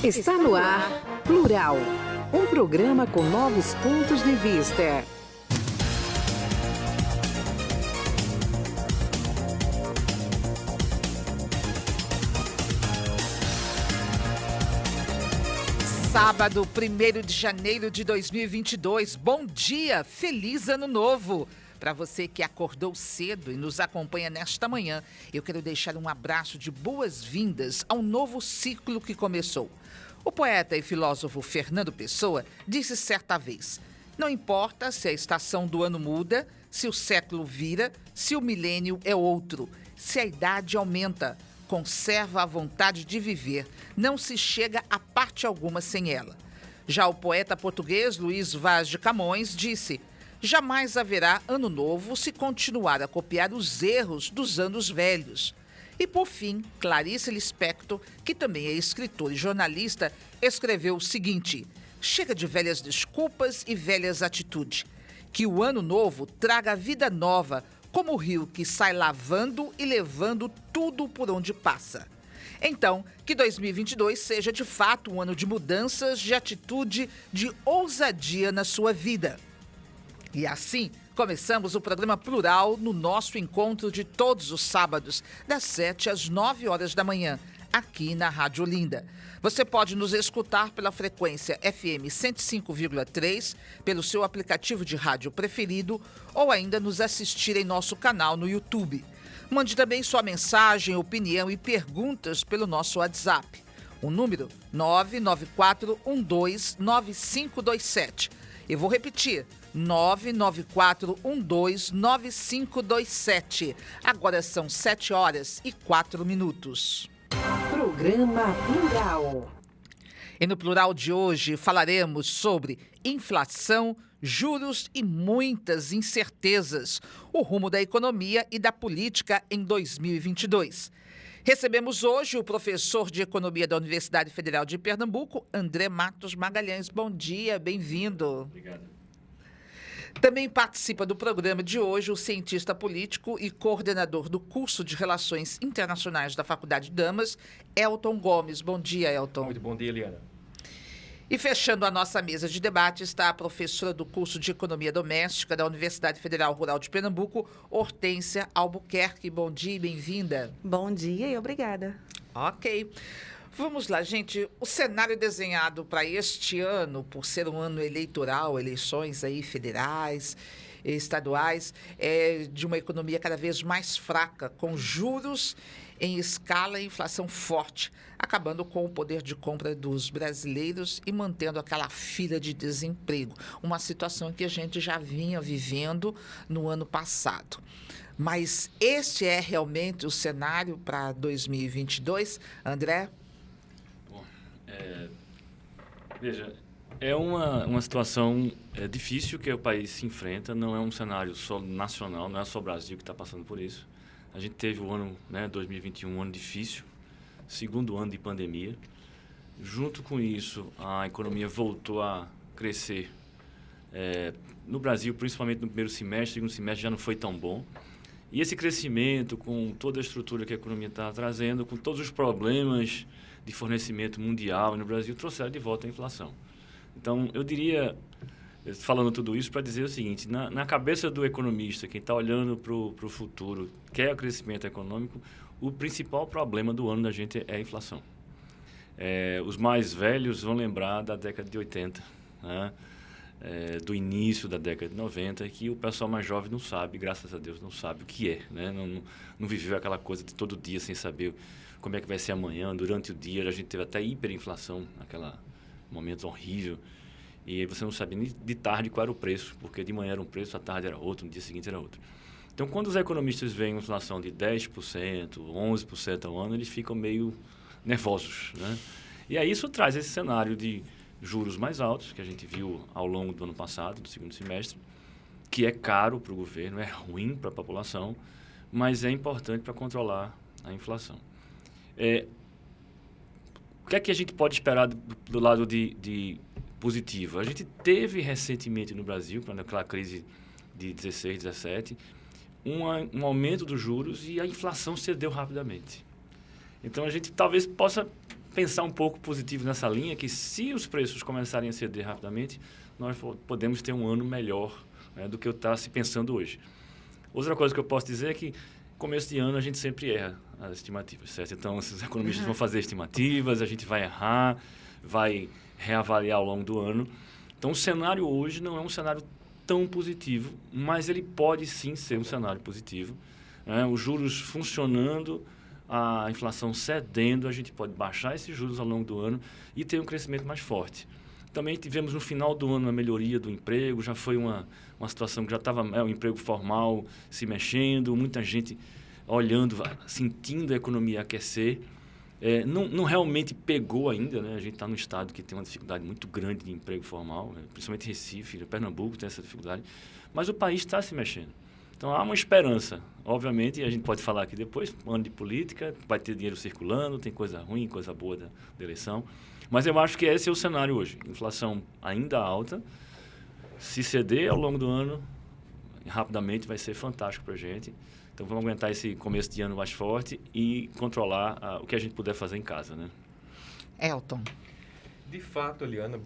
Está no ar Plural, um programa com novos pontos de vista. Sábado, 1º de janeiro de 2022. Bom dia, feliz ano novo! Para você que acordou cedo e nos acompanha nesta manhã, eu quero deixar um abraço de boas-vindas ao novo ciclo que começou. O poeta e filósofo Fernando Pessoa disse certa vez: não importa se a estação do ano muda, se o século vira, se o milênio é outro, se a idade aumenta, conserva a vontade de viver, não se chega a parte alguma sem ela. Já o poeta português Luís Vaz de Camões disse: jamais haverá ano novo se continuar a copiar os erros dos anos velhos. E, por fim, Clarice Lispector, que também é escritora e jornalista, escreveu o seguinte: chega de velhas desculpas e velhas atitudes. Que o ano novo traga vida nova, como o rio que sai lavando e levando tudo por onde passa. Então, que 2022 seja de fato um ano de mudanças, de atitude, de ousadia na sua vida. E assim, começamos o programa Plural no nosso encontro de todos os sábados, das 7 às 9 horas da manhã, aqui na Rádio Olinda. Você pode nos escutar pela frequência FM 105,3, pelo seu aplicativo de rádio preferido ou ainda nos assistir em nosso canal no YouTube. Mande também sua mensagem, opinião e perguntas pelo nosso WhatsApp. O número 994129527. Eu vou repetir, 994129527. Agora são 7 horas e 4 minutos. Programa Plural. E no Plural de hoje falaremos sobre inflação, juros e muitas incertezas, o rumo da economia e da política em 2022. Recebemos hoje o professor de Economia da Universidade Federal de Pernambuco, André Matos Magalhães. Bom dia, bem-vindo. Obrigado. Também participa do programa de hoje o cientista político e coordenador do curso de Relações Internacionais da Faculdade Damas, Elton Gomes. Bom dia, Elton. Muito bom dia, Eliana. E fechando a nossa mesa de debate está a professora do curso de Economia Doméstica da Universidade Federal Rural de Pernambuco, Hortência Albuquerque. Bom dia e bem-vinda. Bom dia e obrigada. Ok. Vamos lá, gente. O cenário desenhado para este ano, por ser um ano eleitoral, eleições aí federais, estaduais, é de uma economia cada vez mais fraca, com juros em escala e inflação forte, acabando com o poder de compra dos brasileiros e mantendo aquela fila de desemprego. Uma situação que a gente já vinha vivendo no ano passado. Mas este é realmente o cenário para 2022, André? Bom, veja, é uma situação difícil que o país se enfrenta, não é um cenário só nacional, não é só o Brasil que está passando por isso. A gente teve o ano, 2021, um ano difícil, segundo ano de pandemia. Junto com isso, a economia voltou a crescer no Brasil, principalmente no primeiro semestre. O segundo semestre já não foi tão bom. E esse crescimento, com toda a estrutura que a economia está trazendo, com todos os problemas de fornecimento mundial e no Brasil, trouxeram de volta a inflação. Então, eu diria, falando tudo isso, para dizer o seguinte: na cabeça do economista, quem está olhando para o futuro, quer o crescimento econômico, o principal problema do ano da gente é a inflação. Os mais velhos vão lembrar da década de 80, né? Do início da década de 90, que o pessoal mais jovem não sabe, graças a Deus, não sabe o que é, né? Não viveu aquela coisa de todo dia sem saber como é que vai ser amanhã, durante o dia. A gente teve até hiperinflação, naquele momento horrível. E você não sabia nem de tarde qual era o preço, porque de manhã era um preço, à tarde era outro, no dia seguinte era outro. Então, quando os economistas veem uma inflação de 10%, 11% ao ano, eles ficam meio nervosos, né? E aí isso traz esse cenário de juros mais altos, que a gente viu ao longo do ano passado, do segundo semestre, que é caro para o governo, é ruim para a população, mas é importante para controlar a inflação. O que é que a gente pode esperar do lado de positivo? A gente teve recentemente no Brasil, naquela crise de 16, 17, um aumento dos juros e a inflação cedeu rapidamente. Então, a gente talvez possa pensar um pouco positivo nessa linha, que se os preços começarem a ceder rapidamente, nós podemos ter um ano melhor, né, do que está se pensando hoje. Outra coisa que eu posso dizer é que começo de ano a gente sempre erra as estimativas, certo? Então, os economistas vão fazer estimativas, a gente vai errar, vai reavaliar ao longo do ano. Então, o cenário hoje não é um cenário tão positivo, mas ele pode sim ser um cenário positivo, né? Os juros funcionando, a inflação cedendo, a gente pode baixar esses juros ao longo do ano e ter um crescimento mais forte. Também tivemos no final do ano a melhoria do emprego, já foi uma situação que já estava o emprego formal se mexendo, muita gente olhando, sentindo a economia aquecer. Não realmente pegou ainda, né? A gente está num estado que tem uma dificuldade muito grande de emprego formal, né? Principalmente Recife, Pernambuco tem essa dificuldade, mas o país está se mexendo. Então, há uma esperança, obviamente, e a gente pode falar aqui depois, ano de política, vai ter dinheiro circulando, tem coisa ruim, coisa boa da eleição, mas eu acho que esse é o cenário hoje. Inflação ainda alta, se ceder ao longo do ano, rapidamente vai ser fantástico para a gente. Então, vamos aguentar esse começo de ano mais forte e controlar o que a gente puder fazer em casa, né? Elton. De fato, Eliane,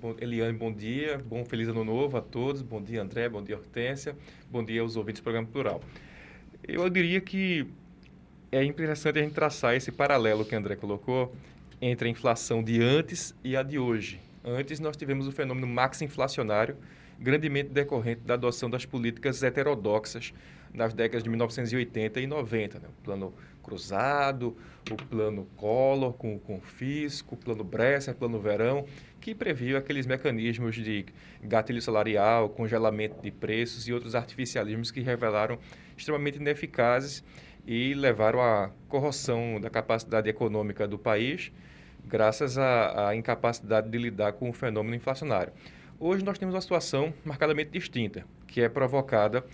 bom dia, feliz ano novo a todos, bom dia André, bom dia Hortência, bom dia aos ouvintes do Programa Plural. Eu diria que é interessante a gente traçar esse paralelo que o André colocou entre a inflação de antes e a de hoje. Antes nós tivemos o fenômeno maxi-inflacionário, grandemente decorrente da adoção das políticas heterodoxas nas décadas de 1980 e 90, né? O plano cruzado, o plano Collor com o fisco, o plano Bresser, o plano Verão, que previu aqueles mecanismos de gatilho salarial, congelamento de preços e outros artificialismos que revelaram extremamente ineficazes e levaram à corrosão da capacidade econômica do país, graças à incapacidade de lidar com o fenômeno inflacionário. Hoje nós temos uma situação marcadamente distinta, que é provocada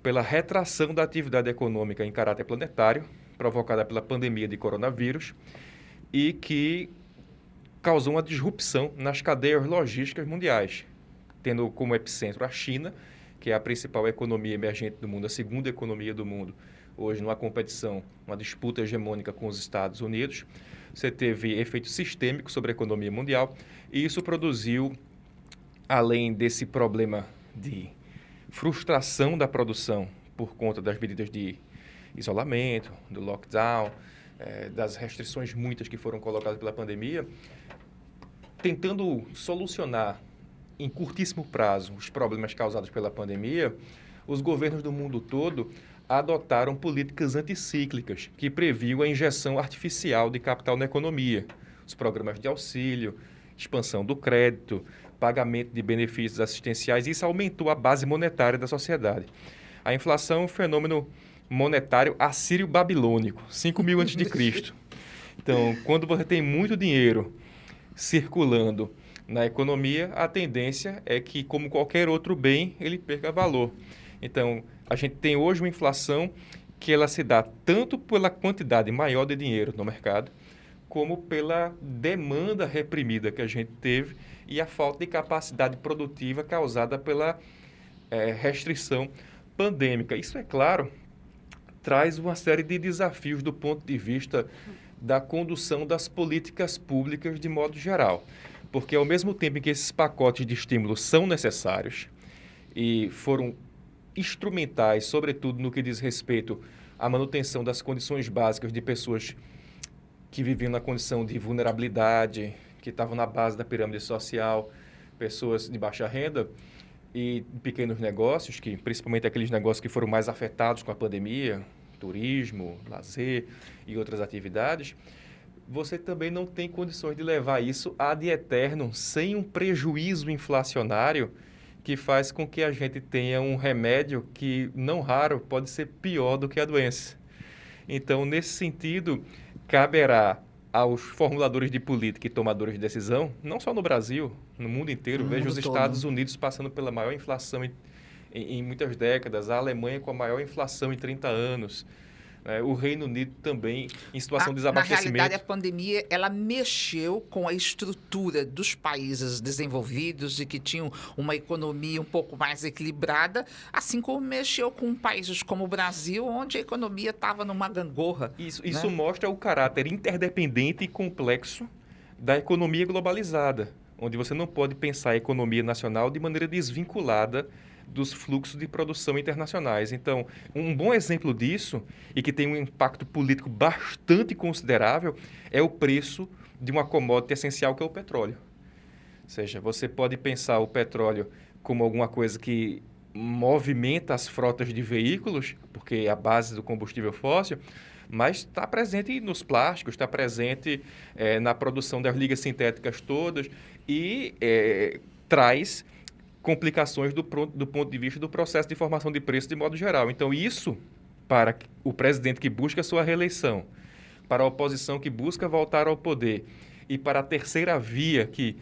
pela retração da atividade econômica em caráter planetário, provocada pela pandemia de coronavírus, e que causou uma disrupção nas cadeias logísticas mundiais, tendo como epicentro a China, que é a principal economia emergente do mundo, a segunda economia do mundo, hoje numa competição, uma disputa hegemônica com os Estados Unidos. Você teve efeito sistêmico sobre a economia mundial, e isso produziu, além desse problema de frustração da produção por conta das medidas de isolamento, do lockdown, das restrições muitas que foram colocadas pela pandemia, tentando solucionar em curtíssimo prazo os problemas causados pela pandemia, os governos do mundo todo adotaram políticas anticíclicas que previam a injeção artificial de capital na economia, os programas de auxílio, expansão do crédito, pagamento de benefícios assistenciais. Isso aumentou a base monetária da sociedade. A inflação é um fenômeno monetário assírio-babilônico, 5.000 a.C. Então, quando você tem muito dinheiro circulando na economia, a tendência é que, como qualquer outro bem, ele perca valor. Então, a gente tem hoje uma inflação que ela se dá tanto pela quantidade maior de dinheiro no mercado, como pela demanda reprimida que a gente teve e a falta de capacidade produtiva causada pela restrição pandêmica. Isso, é claro, traz uma série de desafios do ponto de vista da condução das políticas públicas de modo geral. Porque, ao mesmo tempo em que esses pacotes de estímulos são necessários e foram instrumentais, sobretudo no que diz respeito à manutenção das condições básicas de pessoas que viviam na condição de vulnerabilidade, que estavam na base da pirâmide social, pessoas de baixa renda e pequenos negócios, que principalmente aqueles negócios que foram mais afetados com a pandemia, turismo, lazer e outras atividades, você também não tem condições de levar isso ad eternum sem um prejuízo inflacionário que faz com que a gente tenha um remédio que, não raro, pode ser pior do que a doença. Então, nesse sentido, caberá aos formuladores de política e tomadores de decisão, não só no Brasil, no mundo inteiro. Veja os Estados Unidos passando pela maior inflação em muitas décadas, a Alemanha com a maior inflação em 30 anos, o Reino Unido também em situação de desabastecimento. Na realidade, a pandemia ela mexeu com a estrutura dos países desenvolvidos e que tinham uma economia um pouco mais equilibrada, assim como mexeu com países como o Brasil, onde a economia estava numa gangorra. Isso mostra o caráter interdependente e complexo da economia globalizada, onde você não pode pensar a economia nacional de maneira desvinculada dos fluxos de produção internacionais. Então, um bom exemplo disso, e que tem um impacto político bastante considerável, é o preço de uma commodity essencial que é o petróleo. Ou seja, você pode pensar o petróleo como alguma coisa que movimenta as frotas de veículos, porque é a base do combustível fóssil, mas está presente nos plásticos, está presente na produção das ligas sintéticas todas e traz complicações do ponto de vista do processo de formação de preço de modo geral. Então, isso, para o presidente que busca a sua reeleição, para a oposição que busca voltar ao poder e para a terceira via que,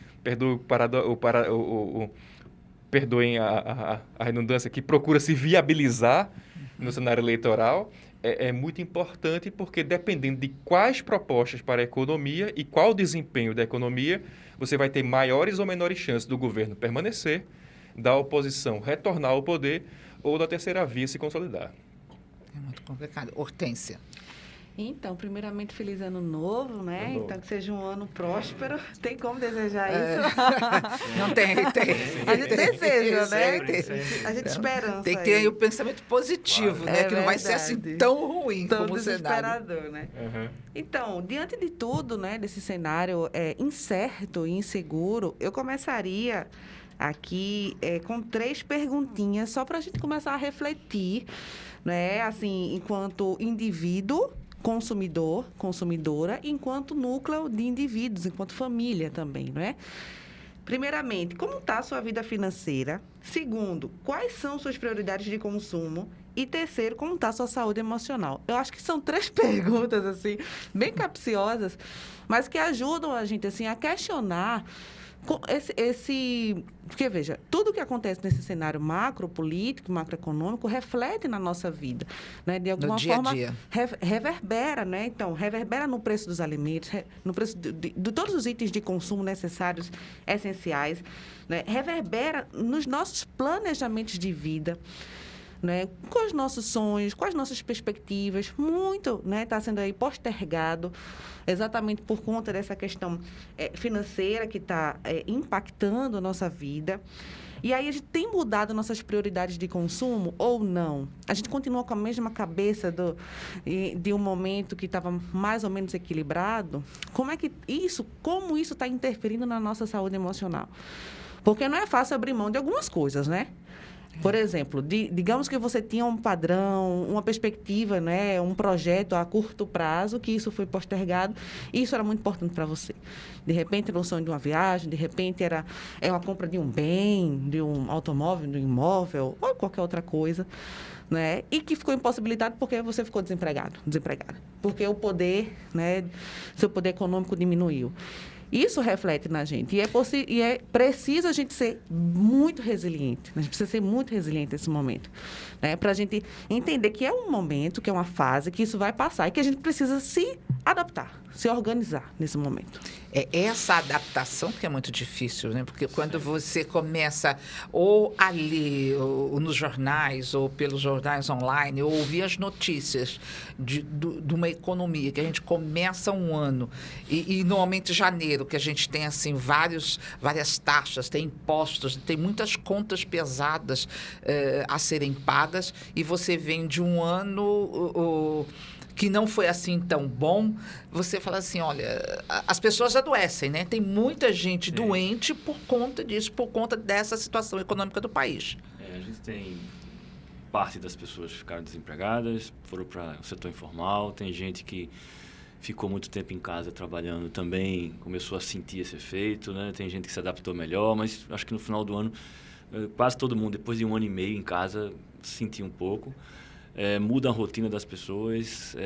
perdoem a redundância, que procura se viabilizar no cenário eleitoral, é muito importante porque, dependendo de quais propostas para a economia e qual o desempenho da economia, você vai ter maiores ou menores chances do governo permanecer, da oposição retornar ao poder ou da terceira via se consolidar. É muito complicado. Hortência. Então, primeiramente, feliz ano novo, né? Ano novo. Então, que seja um ano próspero. Tem como desejar isso? Não tem. A gente deseja, né? Sempre. A gente esperança. Tem que ter aí o pensamento positivo, né? É Que não vai ser assim verdade. tão ruim Tão como o cenário. desesperador, né? Uhum. Então, diante de tudo, né, desse cenário incerto e inseguro, eu começaria aqui com 3 perguntinhas, só para a gente começar a refletir, né, assim, enquanto indivíduo, consumidor, consumidora, enquanto núcleo de indivíduos, enquanto família também, não é? Primeiramente, como está a sua vida financeira? Segundo, quais são suas prioridades de consumo? E terceiro, como está a sua saúde emocional? Eu acho que são 3 perguntas, assim, bem capciosas, mas que ajudam a gente, assim, a questionar porque, veja, tudo que acontece nesse cenário macropolítico, macroeconômico, reflete na nossa vida, né? De alguma dia a forma, dia. reverbera, né? Então, reverbera no preço dos alimentos, no preço de todos os itens de consumo necessários, essenciais, né? Reverbera nos nossos planejamentos de vida, né? Com os nossos sonhos, com as nossas perspectivas, muito, né, está sendo aí postergado, exatamente por conta dessa questão financeira que está impactando a nossa vida. E aí a gente tem mudado nossas prioridades de consumo ou não? A gente continua com a mesma cabeça de um momento que estava mais ou menos equilibrado? Como isso está interferindo na nossa saúde emocional? Porque não é fácil abrir mão de algumas coisas, né? Por exemplo, digamos que você tinha um padrão, uma perspectiva, né, um projeto a curto prazo, que isso foi postergado, e isso era muito importante para você. De repente era o sonho de uma viagem, de repente era uma compra de um bem, de um automóvel, de um imóvel, ou qualquer outra coisa, né, e que ficou impossibilitado porque você ficou desempregada, porque o poder, né, seu poder econômico diminuiu. Isso reflete na gente. E é preciso a gente ser muito resiliente. A gente precisa ser muito resiliente nesse momento. Né? Para a gente entender que é um momento, que é uma fase, que isso vai passar e que a gente precisa se adaptar, se organizar nesse momento. É essa adaptação que é muito difícil, né? Porque quando você começa ou a ler ou nos jornais ou pelos jornais online, ou ouvir as notícias de uma economia que a gente começa um ano e normalmente janeiro, que a gente tem assim várias taxas, tem impostos, tem muitas contas pesadas a serem pagas e você vem de um ano que não foi assim tão bom, você fala assim, olha, as pessoas adoecem, né? Tem muita gente doente por conta disso, por conta dessa situação econômica do país. A gente tem parte das pessoas que ficaram desempregadas, foram para o setor informal, tem gente que ficou muito tempo em casa trabalhando também, começou a sentir esse efeito, né? Tem gente que se adaptou melhor, mas acho que no final do ano, quase todo mundo, depois de 1 ano e meio em casa, sentiu um pouco. Muda a rotina das pessoas.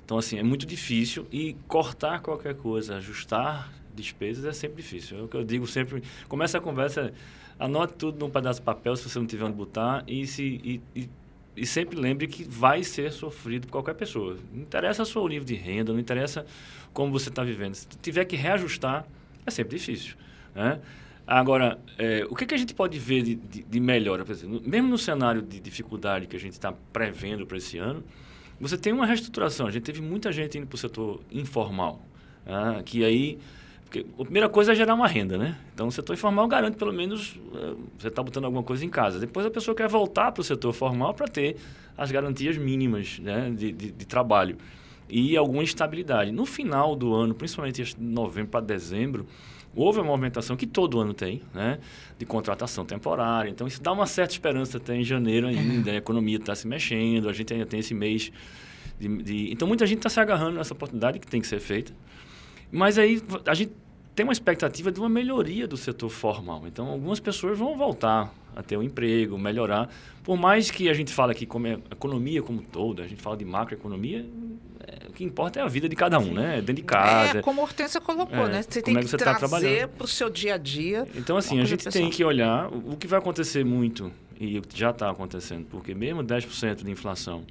Então, assim, é muito difícil. E cortar qualquer coisa, ajustar despesas é sempre difícil. É o que eu digo sempre. Começa a conversa, anote tudo num pedaço de papel, se você não tiver onde botar, e sempre lembre que vai ser sofrido por qualquer pessoa. Não interessa o seu nível de renda, não interessa como você está vivendo. Se tiver que reajustar, é sempre difícil, né? Agora, o que a gente pode ver de melhora? Por exemplo, mesmo no cenário de dificuldade que a gente está prevendo para esse ano, você tem uma reestruturação. A gente teve muita gente indo para o setor informal, que aí Porque a primeira coisa é gerar uma renda, né? Então, o setor informal garante, pelo menos, você está botando alguma coisa em casa. Depois, a pessoa quer voltar para o setor formal para ter as garantias mínimas, né, de trabalho e alguma estabilidade. No final do ano, principalmente de novembro para dezembro, houve uma movimentação que todo ano tem, né, de contratação temporária. Então, isso dá uma certa esperança até em janeiro ainda. A economia está se mexendo, a gente ainda tem esse mês Então, muita gente está se agarrando nessa oportunidade que tem que ser feita. Mas aí a gente tem uma expectativa de uma melhoria do setor formal. Então, algumas pessoas vão voltar a ter um emprego, melhorar. Por mais que a gente fale aqui como economia como toda, a gente fala de macroeconomia, o que importa é a vida de cada um, né? Dentro de casa. Como a Hortência colocou, né? Você tem que você tá trazer para o seu dia a dia. Então, assim, a gente tem que olhar o que vai acontecer muito, e já está acontecendo, porque mesmo 10% de inflação,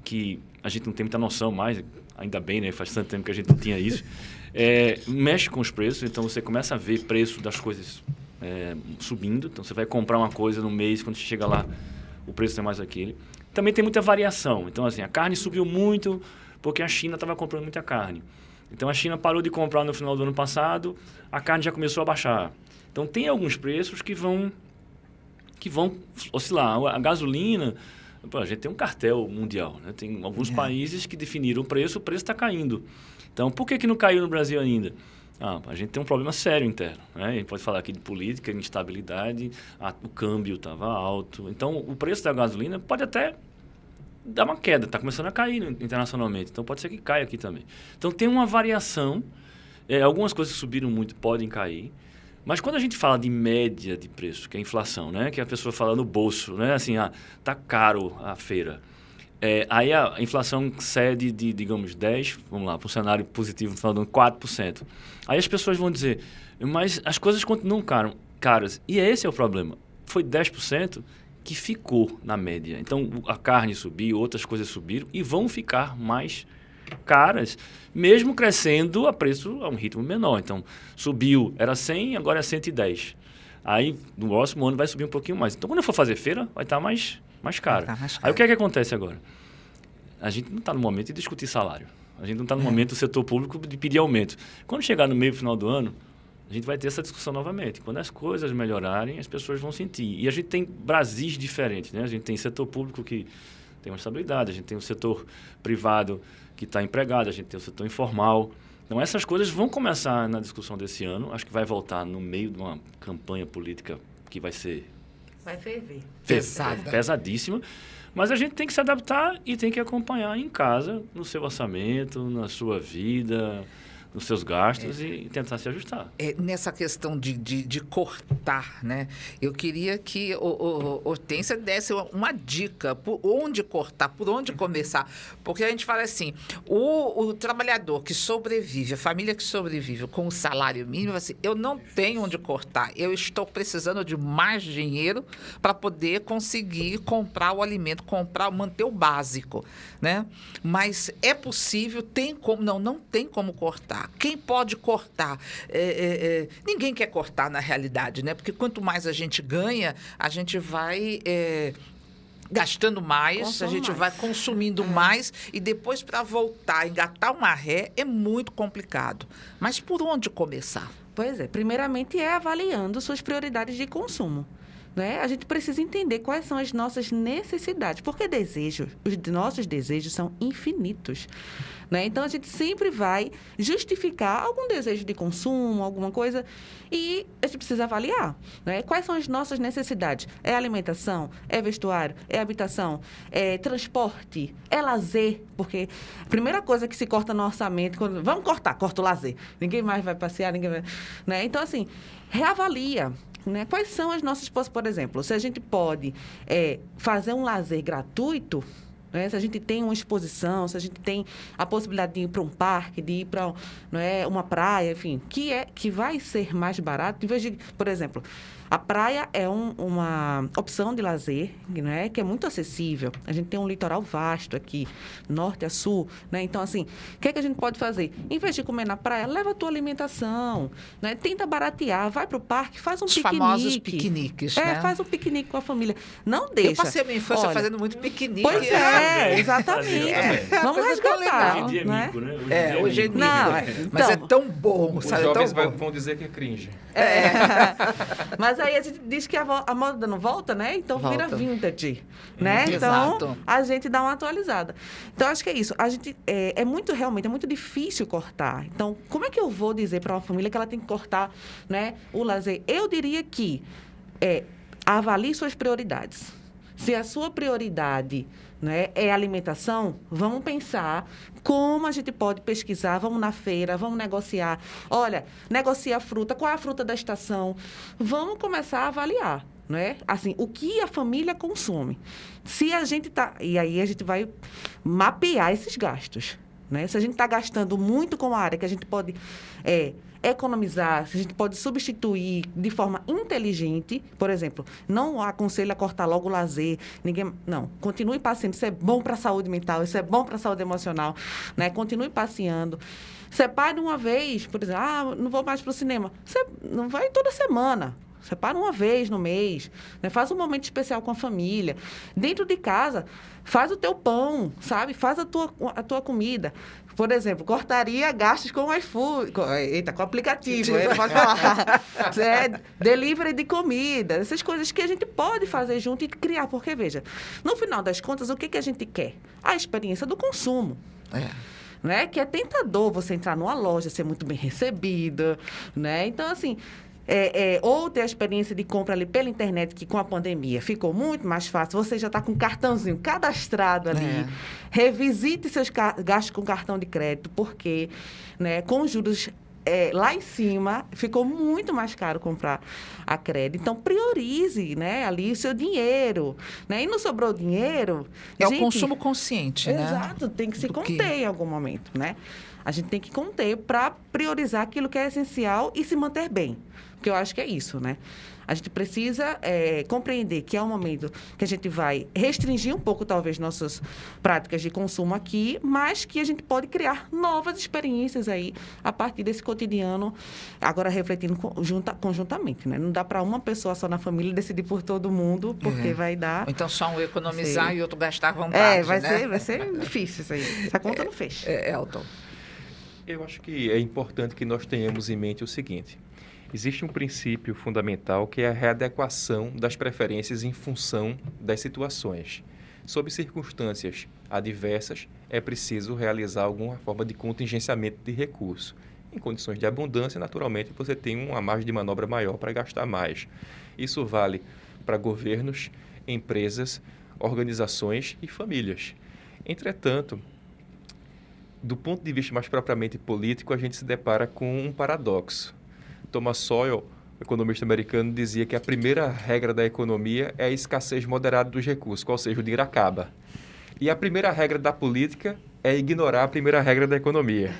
que a gente não tem muita noção mais, ainda bem, né? Faz tanto tempo que a gente não tinha isso, mexe com os preços. Então, você começa a ver preço das coisas subindo. Então, você vai comprar uma coisa no mês, quando você chega lá, o preço é mais aquele. Também tem muita variação. Então, assim, a carne subiu muito porque a China estava comprando muita carne. Então, a China parou de comprar no final do ano passado, a carne já começou a baixar. Então, tem alguns preços que vão oscilar. A gasolina, a gente tem um cartel mundial, né? Tem alguns países que definiram o preço está caindo. Então, por que não caiu no Brasil ainda? A gente tem um problema sério interno, né? A gente pode falar aqui de política, instabilidade, o câmbio estava alto. Então, o preço da gasolina pode até dar uma queda, está começando a cair internacionalmente. Então, pode ser que caia aqui também. Então, tem uma variação. Algumas coisas que subiram muito podem cair. Mas quando a gente fala de média de preço, que é a inflação, né? Que a pessoa fala no bolso, né? Assim, tá caro a feira. Aí a inflação cede de, digamos, 10%, vamos lá, para um cenário positivo, no final do ano, 4%. Aí as pessoas vão dizer, mas as coisas continuam caras. E esse é o problema. Foi 10% que ficou na média. Então, a carne subiu, outras coisas subiram e vão ficar mais caras, mesmo crescendo a preço a um ritmo menor. Então, subiu, era 100, agora é 110. Aí, no próximo ano, vai subir um pouquinho mais. Então, quando eu for fazer feira, vai estar mais caro. Aí, o que é que acontece agora? A gente não está no momento de discutir salário. A gente não está no momento do setor público de pedir aumento. Quando chegar no meio, final do ano, a gente vai ter essa discussão novamente. Quando as coisas melhorarem, as pessoas vão sentir. E a gente tem Brasis diferentes, né? A gente tem setor público que tem uma estabilidade, a gente tem o setor privado que está empregado, a gente tem o setor informal. Então, essas coisas vão começar na discussão desse ano. Acho que vai voltar no meio de uma campanha política que vai ser... Vai ferver. Pesadíssima. Mas a gente tem que se adaptar e tem que acompanhar em casa, no seu orçamento, na sua vida, nos seus gastos e tentar se ajustar. Nessa questão de cortar, né? Eu queria que Hortência desse uma dica por onde cortar, por onde começar. Porque a gente fala assim, o trabalhador que sobrevive, a família que sobrevive com o salário mínimo, assim, eu não tenho onde cortar, eu estou precisando de mais dinheiro para poder conseguir comprar o alimento, manter o básico, né? Mas é possível, tem como, não tem como cortar. Quem pode cortar? Ninguém quer cortar na realidade, né? Porque quanto mais a gente ganha, a gente vai gastando mais, a gente vai consumindo mais e depois para voltar, engatar uma ré é muito complicado. Mas por onde começar? Pois é, primeiramente avaliando suas prioridades de consumo. Né? A gente precisa entender quais são as nossas necessidades, porque os nossos desejos são infinitos. Né? Então, a gente sempre vai justificar algum desejo de consumo, alguma coisa, e a gente precisa avaliar. Né? Quais são as nossas necessidades? É alimentação? É vestuário? É habitação? É transporte? É lazer? Porque a primeira coisa que se corta no orçamento, vamos corta o lazer. Ninguém mais vai passear, ninguém vai... Né? Então, assim, reavalia. Né? Quais são as nossas possibilidades? Por exemplo, se a gente pode fazer um lazer gratuito, né? Se a gente tem uma exposição, se a gente tem a possibilidade de ir para um parque, de ir para uma praia, enfim, que vai ser mais barato, em vez de, por exemplo, A praia é uma opção de lazer, né, que é muito acessível. A gente tem um litoral vasto aqui, norte a sul, né? Então, assim, o que é que a gente pode fazer? Em vez de comer na praia, leva a tua alimentação, né? Tenta baratear, vai para o parque, faz um Os piquenique. famosos piqueniques, né? Faz um piquenique com a família. Não deixa. Eu passei a minha infância Olha, fazendo muito piquenique. Pois é, exatamente. Vamos Coisa que eu resgatar, Hoje em dia é né? mico, né? Hoje é mico. Não, Mas é então, tão bom, Os sabe? jovens Tão bom. vão dizer que é cringe. Mas aí a gente diz que a moda não volta, né? Então vira Volta. vintage, né? Exato. Então a gente dá uma atualizada. Então acho que é isso. A gente realmente é muito difícil cortar. Então como é que eu vou dizer para uma família que ela tem que cortar, né, o lazer? Eu diria que avalie suas prioridades. Se a sua prioridade, né, é alimentação, vamos pensar como a gente pode pesquisar, vamos na feira, vamos negociar. Olha, negocia a fruta, qual é a fruta da estação? Vamos começar a avaliar, né? Assim, o que a família consome. Se a gente e aí a gente vai mapear esses gastos, né? Se a gente está gastando muito com a área que a gente pode economizar, se a gente pode substituir de forma inteligente, por exemplo, não aconselho a cortar logo o lazer, não, continue passeando, isso é bom para a saúde mental, isso é bom para a saúde emocional, né? Continue passeando. Separe uma vez, por exemplo, não vou mais para o cinema, você não vai toda semana. Separa uma vez no mês, né? Faz um momento especial com a família. Dentro de casa, faz o teu pão, sabe? Faz a tua comida. Por exemplo, cortaria gastos com o iFood, com o aplicativo, aí não pode falar. Delivery de comida, essas coisas que a gente pode fazer junto e criar. Porque, veja, no final das contas, o que a gente quer? A experiência do consumo. Né? Que é tentador você entrar numa loja, ser muito bem recebida, né? Então, assim, ou ter a experiência de compra ali pela internet, que com a pandemia ficou muito mais fácil. Você já está com um cartãozinho cadastrado ali. Revisite seus gastos com cartão de crédito, porque, né, com juros lá em cima, ficou muito mais caro comprar a crédito. Então, priorize, né, ali o seu dinheiro. Né? E não sobrou dinheiro... o consumo consciente, né? Exato, tem que se conter em algum momento, né? A gente tem que conter para priorizar aquilo que é essencial e se manter bem. Porque eu acho que é isso, né? A gente precisa compreender que é um momento que a gente vai restringir um pouco, talvez, nossas práticas de consumo aqui, mas que a gente pode criar novas experiências aí a partir desse cotidiano, agora refletindo conjuntamente, né? Não dá para uma pessoa só na família decidir por todo mundo, porque vai dar... Então, só um economizar e outro gastar à vontade, vai ser difícil isso aí. Essa conta não fecha. Elton. Eu acho que é importante que nós tenhamos em mente o seguinte: existe um princípio fundamental que é a readequação das preferências em função das situações. Sob circunstâncias adversas, é preciso realizar alguma forma de contingenciamento de recurso. Em condições de abundância, naturalmente, você tem uma margem de manobra maior para gastar mais. Isso vale para governos, empresas, organizações e famílias. Entretanto, do ponto de vista mais propriamente político, a gente se depara com um paradoxo. Thomas Sowell, economista americano, dizia que a primeira regra da economia é a escassez moderada dos recursos, ou seja, o dinheiro acaba. E a primeira regra da política é ignorar a primeira regra da economia.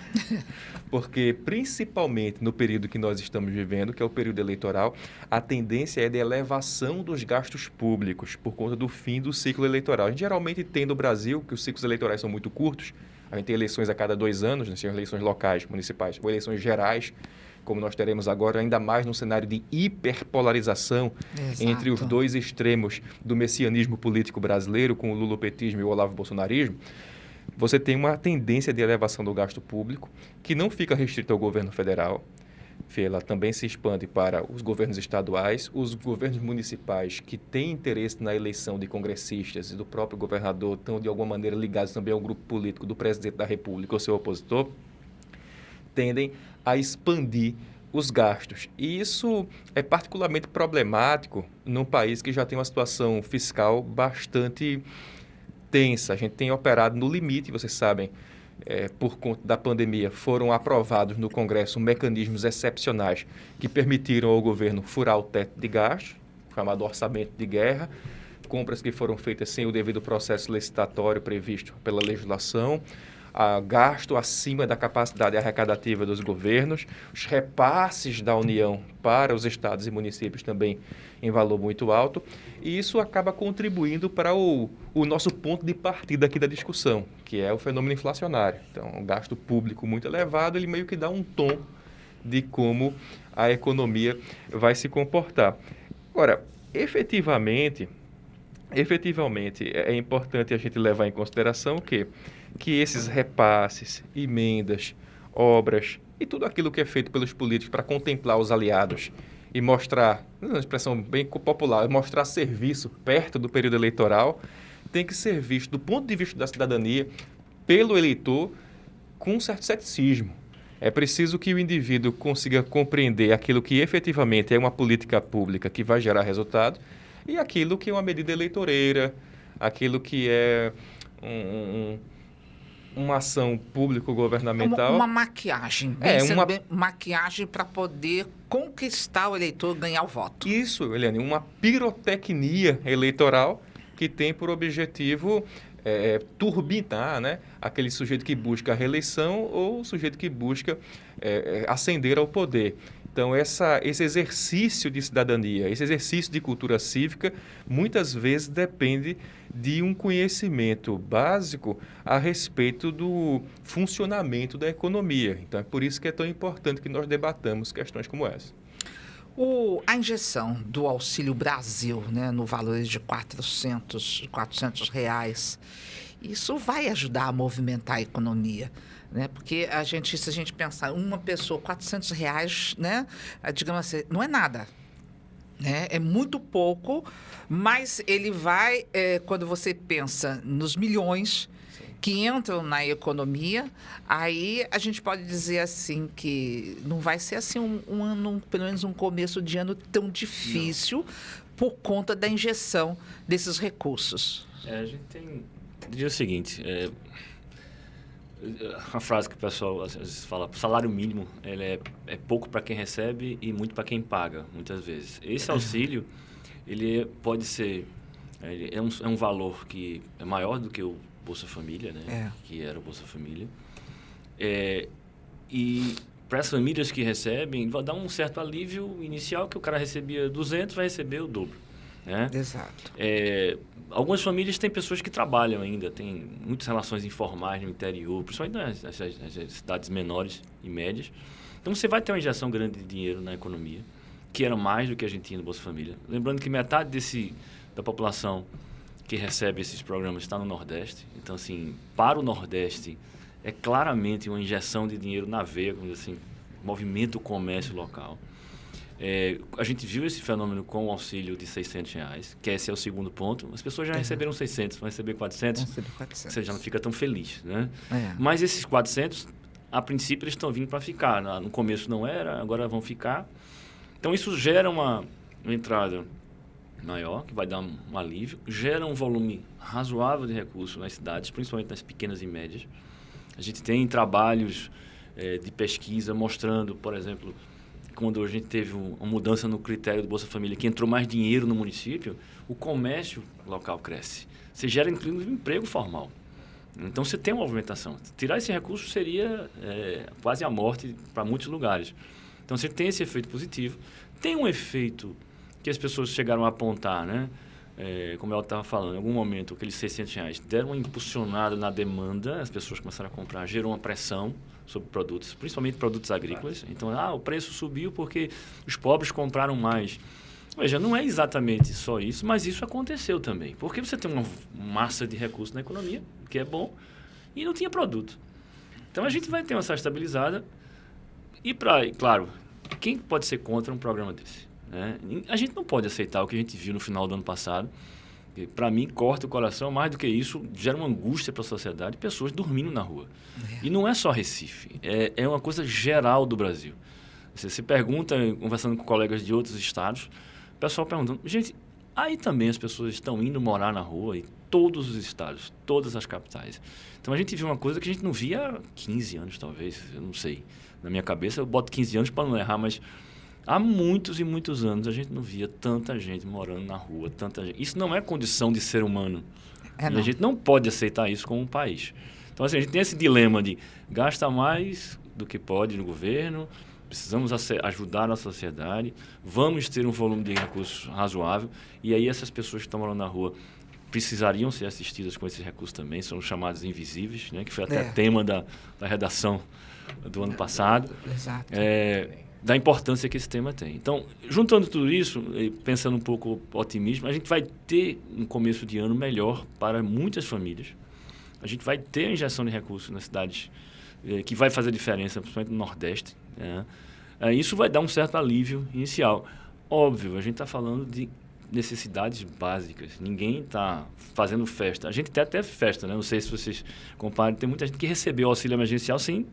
Porque, principalmente no período que nós estamos vivendo, que é o período eleitoral, a tendência é de elevação dos gastos públicos por conta do fim do ciclo eleitoral. A gente geralmente tem no Brasil que os ciclos eleitorais são muito curtos. A gente tem eleições a cada 2 anos, né? São eleições locais, municipais, ou eleições gerais, como nós teremos agora, ainda mais num cenário de hiperpolarização entre os dois extremos do messianismo político brasileiro, com o lulopetismo e o olavo-bolsonarismo. Você tem uma tendência de elevação do gasto público que não fica restrita ao governo federal. Ela também se expande para os governos estaduais, os governos municipais que têm interesse na eleição de congressistas e do próprio governador, estão de alguma maneira ligados também ao grupo político do presidente da República ou seu opositor, tendem a expandir os gastos. E isso é particularmente problemático num país que já tem uma situação fiscal bastante tensa. A gente tem operado no limite, vocês sabem, por conta da pandemia, foram aprovados no Congresso mecanismos excepcionais que permitiram ao governo furar o teto de gastos, o chamado orçamento de guerra, compras que foram feitas sem o devido processo licitatório previsto pela legislação, gasto acima da capacidade arrecadativa dos governos, os repasses da União para os estados e municípios também em valor muito alto, e isso acaba contribuindo para o nosso ponto de partida aqui da discussão, que é o fenômeno inflacionário. Então, o gasto público muito elevado, ele meio que dá um tom de como a economia vai se comportar. Agora, efetivamente é importante a gente levar em consideração que esses repasses, emendas, obras e tudo aquilo que é feito pelos políticos para contemplar os aliados e mostrar, uma expressão bem popular, mostrar serviço perto do período eleitoral, tem que ser visto do ponto de vista da cidadania, pelo eleitor, com um certo ceticismo. É preciso que o indivíduo consiga compreender aquilo que efetivamente é uma política pública que vai gerar resultado e aquilo que é uma medida eleitoreira, aquilo que é uma ação público-governamental. Uma maquiagem, maquiagem para poder conquistar o eleitor, ganhar o voto. Isso, Eliane, uma pirotecnia eleitoral que tem por objetivo turbinar, né, aquele sujeito que busca a reeleição ou o sujeito que busca ascender ao poder. Então, esse exercício de cidadania, esse exercício de cultura cívica, muitas vezes depende de um conhecimento básico a respeito do funcionamento da economia. Então, é por isso que é tão importante que nós debatamos questões como essa. A injeção do Auxílio Brasil, né, no valor de R$ 400, reais, isso vai ajudar a movimentar a economia. Né? Porque se a gente pensar, uma pessoa, R$ 400, né? Digamos assim, não é nada. Né? É muito pouco, mas ele vai, quando você pensa nos milhões que entram na economia, aí a gente pode dizer assim que não vai ser assim um ano, pelo menos um começo de ano tão difícil por conta da injeção desses recursos. A gente diria o seguinte, uma frase que o pessoal às vezes fala, salário mínimo ele é pouco para quem recebe e muito para quem paga, muitas vezes. Esse auxílio, ele pode ser, é um valor que é maior do que o Bolsa Família, né? Que era o Bolsa Família. E para as famílias que recebem, vai dar um certo alívio inicial, que o cara recebia 200, vai receber o dobro. Né? Exato. Algumas famílias têm pessoas que trabalham ainda, tem muitas relações informais no interior, principalmente nas cidades menores e médias. Então, você vai ter uma injeção grande de dinheiro na economia, que era mais do que a gente tinha no Bolsa Família. Lembrando que metade da população que recebe esses programas está no Nordeste. Então, assim, para o Nordeste, é claramente uma injeção de dinheiro na veia, como assim, movimenta o comércio local. A gente viu esse fenômeno com o auxílio de R$600, que esse é o segundo ponto. As pessoas já receberam 600, vão receber 400, você já não fica tão feliz, né? Mas esses 400, a princípio, eles estão vindo para ficar. No começo não era, agora vão ficar. Então, isso gera uma entrada maior, que vai dar um alívio, gera um volume razoável de recursos nas cidades, principalmente nas pequenas e médias. A gente tem trabalhos de pesquisa mostrando, por exemplo, quando a gente teve uma mudança no critério do Bolsa Família, que entrou mais dinheiro no município, o comércio local cresce. Você gera, inclusive, emprego formal. Então, você tem uma movimentação. Tirar esse recurso seria quase a morte para muitos lugares. Então, você tem esse efeito positivo. Tem um efeito que as pessoas chegaram a apontar, né? Como ela estava falando, em algum momento, aqueles R$600 deram uma impulsionada na demanda, as pessoas começaram a comprar, gerou uma pressão sobre produtos, principalmente produtos agrícolas. Então, o preço subiu porque os pobres compraram mais. Veja, não é exatamente só isso, mas isso aconteceu também. Porque você tem uma massa de recursos na economia, que é bom, e não tinha produto. Então, a gente vai ter uma taxa estabilizada e, claro, quem pode ser contra um programa desse? Né? A gente não pode aceitar o que a gente viu no final do ano passado. Para mim, corta o coração. Mais do que isso, gera uma angústia para a sociedade, pessoas dormindo na rua. E não é só Recife, é uma coisa geral do Brasil. Você se pergunta, conversando com colegas de outros estados, o pessoal perguntando, gente, aí também as pessoas estão indo morar na rua em todos os estados, todas as capitais. Então, a gente viu uma coisa que a gente não via há 15 anos, talvez, eu não sei. Na minha cabeça, eu boto 15 anos para não errar, mas há muitos e muitos anos a gente não via tanta gente morando na rua, tanta gente. Isso não é condição de ser humano. E a gente não pode aceitar isso como um país. Então, Então, assim, a gente tem esse dilema de gasta mais do que pode no governo, precisamos ajudar a sociedade, vamos ter um volume de recursos razoável, e aí essas pessoas que estão morando na rua precisariam ser assistidas com esses recursos também, são os chamados invisíveis, né, que foi até tema da redação do ano passado. Exato. Da importância que esse tema tem. Então, juntando tudo isso, pensando um pouco otimismo, a gente vai ter um começo de ano melhor para muitas famílias. A gente vai ter a injeção de recursos nas cidades que vai fazer diferença, principalmente no Nordeste. Né? Isso vai dar um certo alívio inicial. Óbvio, a gente está falando de necessidades básicas. Ninguém está fazendo festa. A gente tem até festa, né? Não sei se vocês comparam. Tem muita gente que recebeu auxílio emergencial sem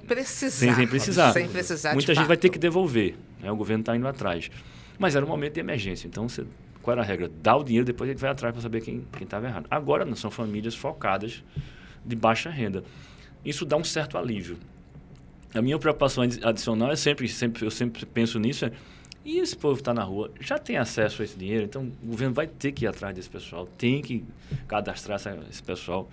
precisar. Sem precisar. Muita gente vai ter que devolver. Né? O governo está indo atrás. Mas era um momento de emergência. Então, qual era a regra? Dá o dinheiro, depois a gente vai atrás para saber quem estava errado. Agora, não são famílias focadas de baixa renda. Isso dá um certo alívio. A minha preocupação adicional eu sempre penso nisso, e esse povo está na rua, já tem acesso a esse dinheiro, então o governo vai ter que ir atrás desse pessoal, tem que cadastrar esse pessoal,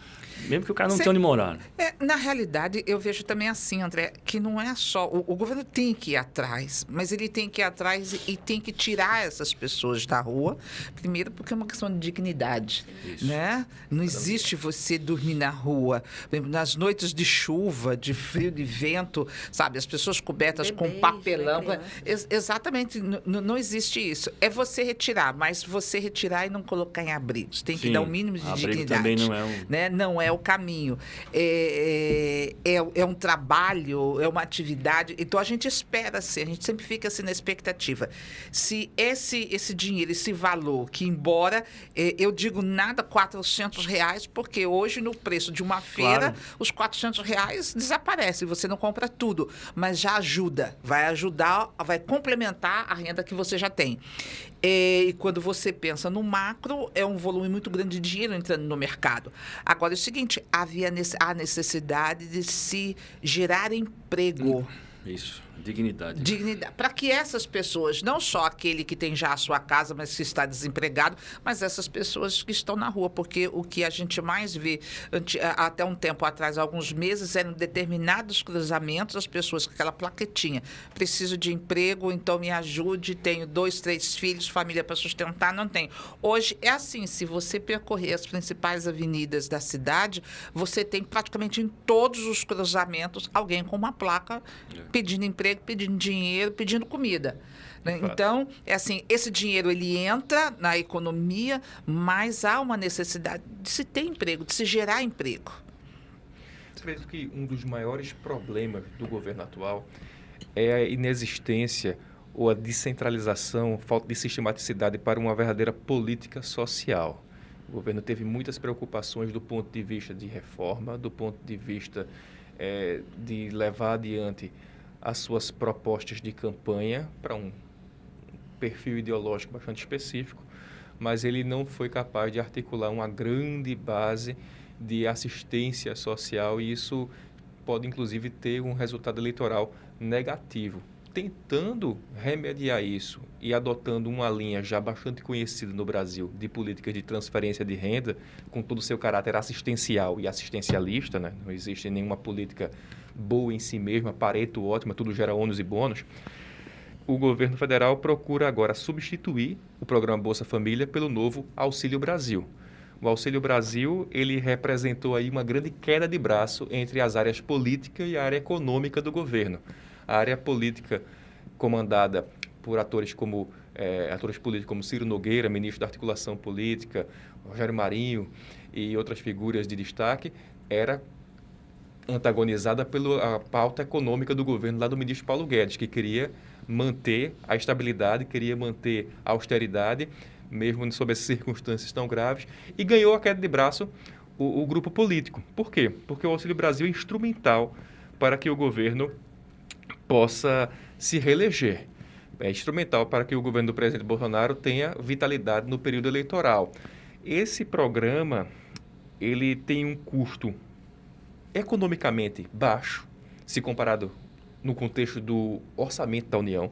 mesmo que o cara não tenha onde morar. Na realidade, eu vejo também assim, André, que não é só... O governo tem que ir atrás, mas ele tem que ir atrás e tem que tirar essas pessoas da rua, primeiro porque é uma questão de dignidade, né? Não existe você dormir na rua. Por exemplo, nas noites de chuva, de frio, de vento, sabe? As pessoas cobertas com papelão. Exatamente. Não existe isso. É você retirar, mas você retirar e não colocar em abrigos. Tem que dar o mínimo de dignidade. Também não é né? Não é o caminho. É um trabalho, é uma atividade. Então, a gente espera assim, a gente sempre fica assim na expectativa. Se esse dinheiro, esse valor, que embora eu digo nada R$400, porque hoje, no preço de uma feira, os R$400 desaparecem. Você não compra tudo, mas já ajuda. Vai ajudar, vai complementar a renda que você já tem. E quando você pensa no macro, é um volume muito grande de dinheiro entrando no mercado. Agora, é o seguinte, a necessidade de se gerar emprego. Isso, dignidade. Para que essas pessoas, não só aquele que tem já a sua casa, mas que está desempregado, mas essas pessoas que estão na rua, porque o que a gente mais vê até um tempo atrás, alguns meses, eram determinados cruzamentos, as pessoas com aquela plaquetinha, preciso de emprego, então me ajude, tenho 2, 3 filhos, família para sustentar, não tenho. Hoje é assim, se você percorrer as principais avenidas da cidade, você tem praticamente em todos os cruzamentos alguém com uma placa pedindo emprego, pedindo dinheiro, pedindo comida. Né? Então, é assim, esse dinheiro ele entra na economia, mas há uma necessidade de se ter emprego, de se gerar emprego. Acredito que um dos maiores problemas do governo atual é a inexistência ou a descentralização, falta de sistematicidade para uma verdadeira política social. O governo teve muitas preocupações do ponto de vista de reforma, do ponto de vista de levar adiante as suas propostas de campanha para um perfil ideológico bastante específico, mas ele não foi capaz de articular uma grande base de assistência social e isso pode, inclusive, ter um resultado eleitoral negativo. Tentando remediar isso e adotando uma linha já bastante conhecida no Brasil de políticas de transferência de renda, com todo o seu caráter assistencial e assistencialista, né? Não existe nenhuma política boa em si mesma, Pareto ótima, tudo gera ônus e bônus. O governo federal procura agora substituir o programa Bolsa Família pelo novo Auxílio Brasil. O Auxílio Brasil, ele representou aí uma grande queda de braço entre as áreas política e a área econômica do governo. A área política, comandada por atores políticos como Ciro Nogueira, ministro da Articulação Política, Rogério Marinho e outras figuras de destaque, era antagonizada pela pauta econômica do governo lá do ministro Paulo Guedes, que queria manter a estabilidade, queria manter a austeridade, mesmo sob essas circunstâncias tão graves, e ganhou a queda de braço o grupo político. Por quê? Porque o Auxílio Brasil é instrumental para que o governo possa se reeleger. É instrumental para que o governo do presidente Bolsonaro tenha vitalidade no período eleitoral. Esse programa, ele tem um custo economicamente baixo, se comparado no contexto do orçamento da União,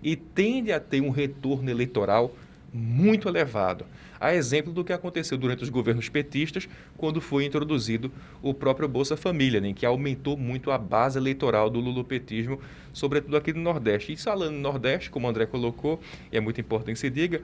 e tende a ter um retorno eleitoral muito elevado. A exemplo do que aconteceu durante os governos petistas, quando foi introduzido o próprio Bolsa Família, né, que aumentou muito a base eleitoral do lulopetismo, sobretudo aqui no Nordeste. E falando no Nordeste, como o André colocou, e é muito importante que se diga,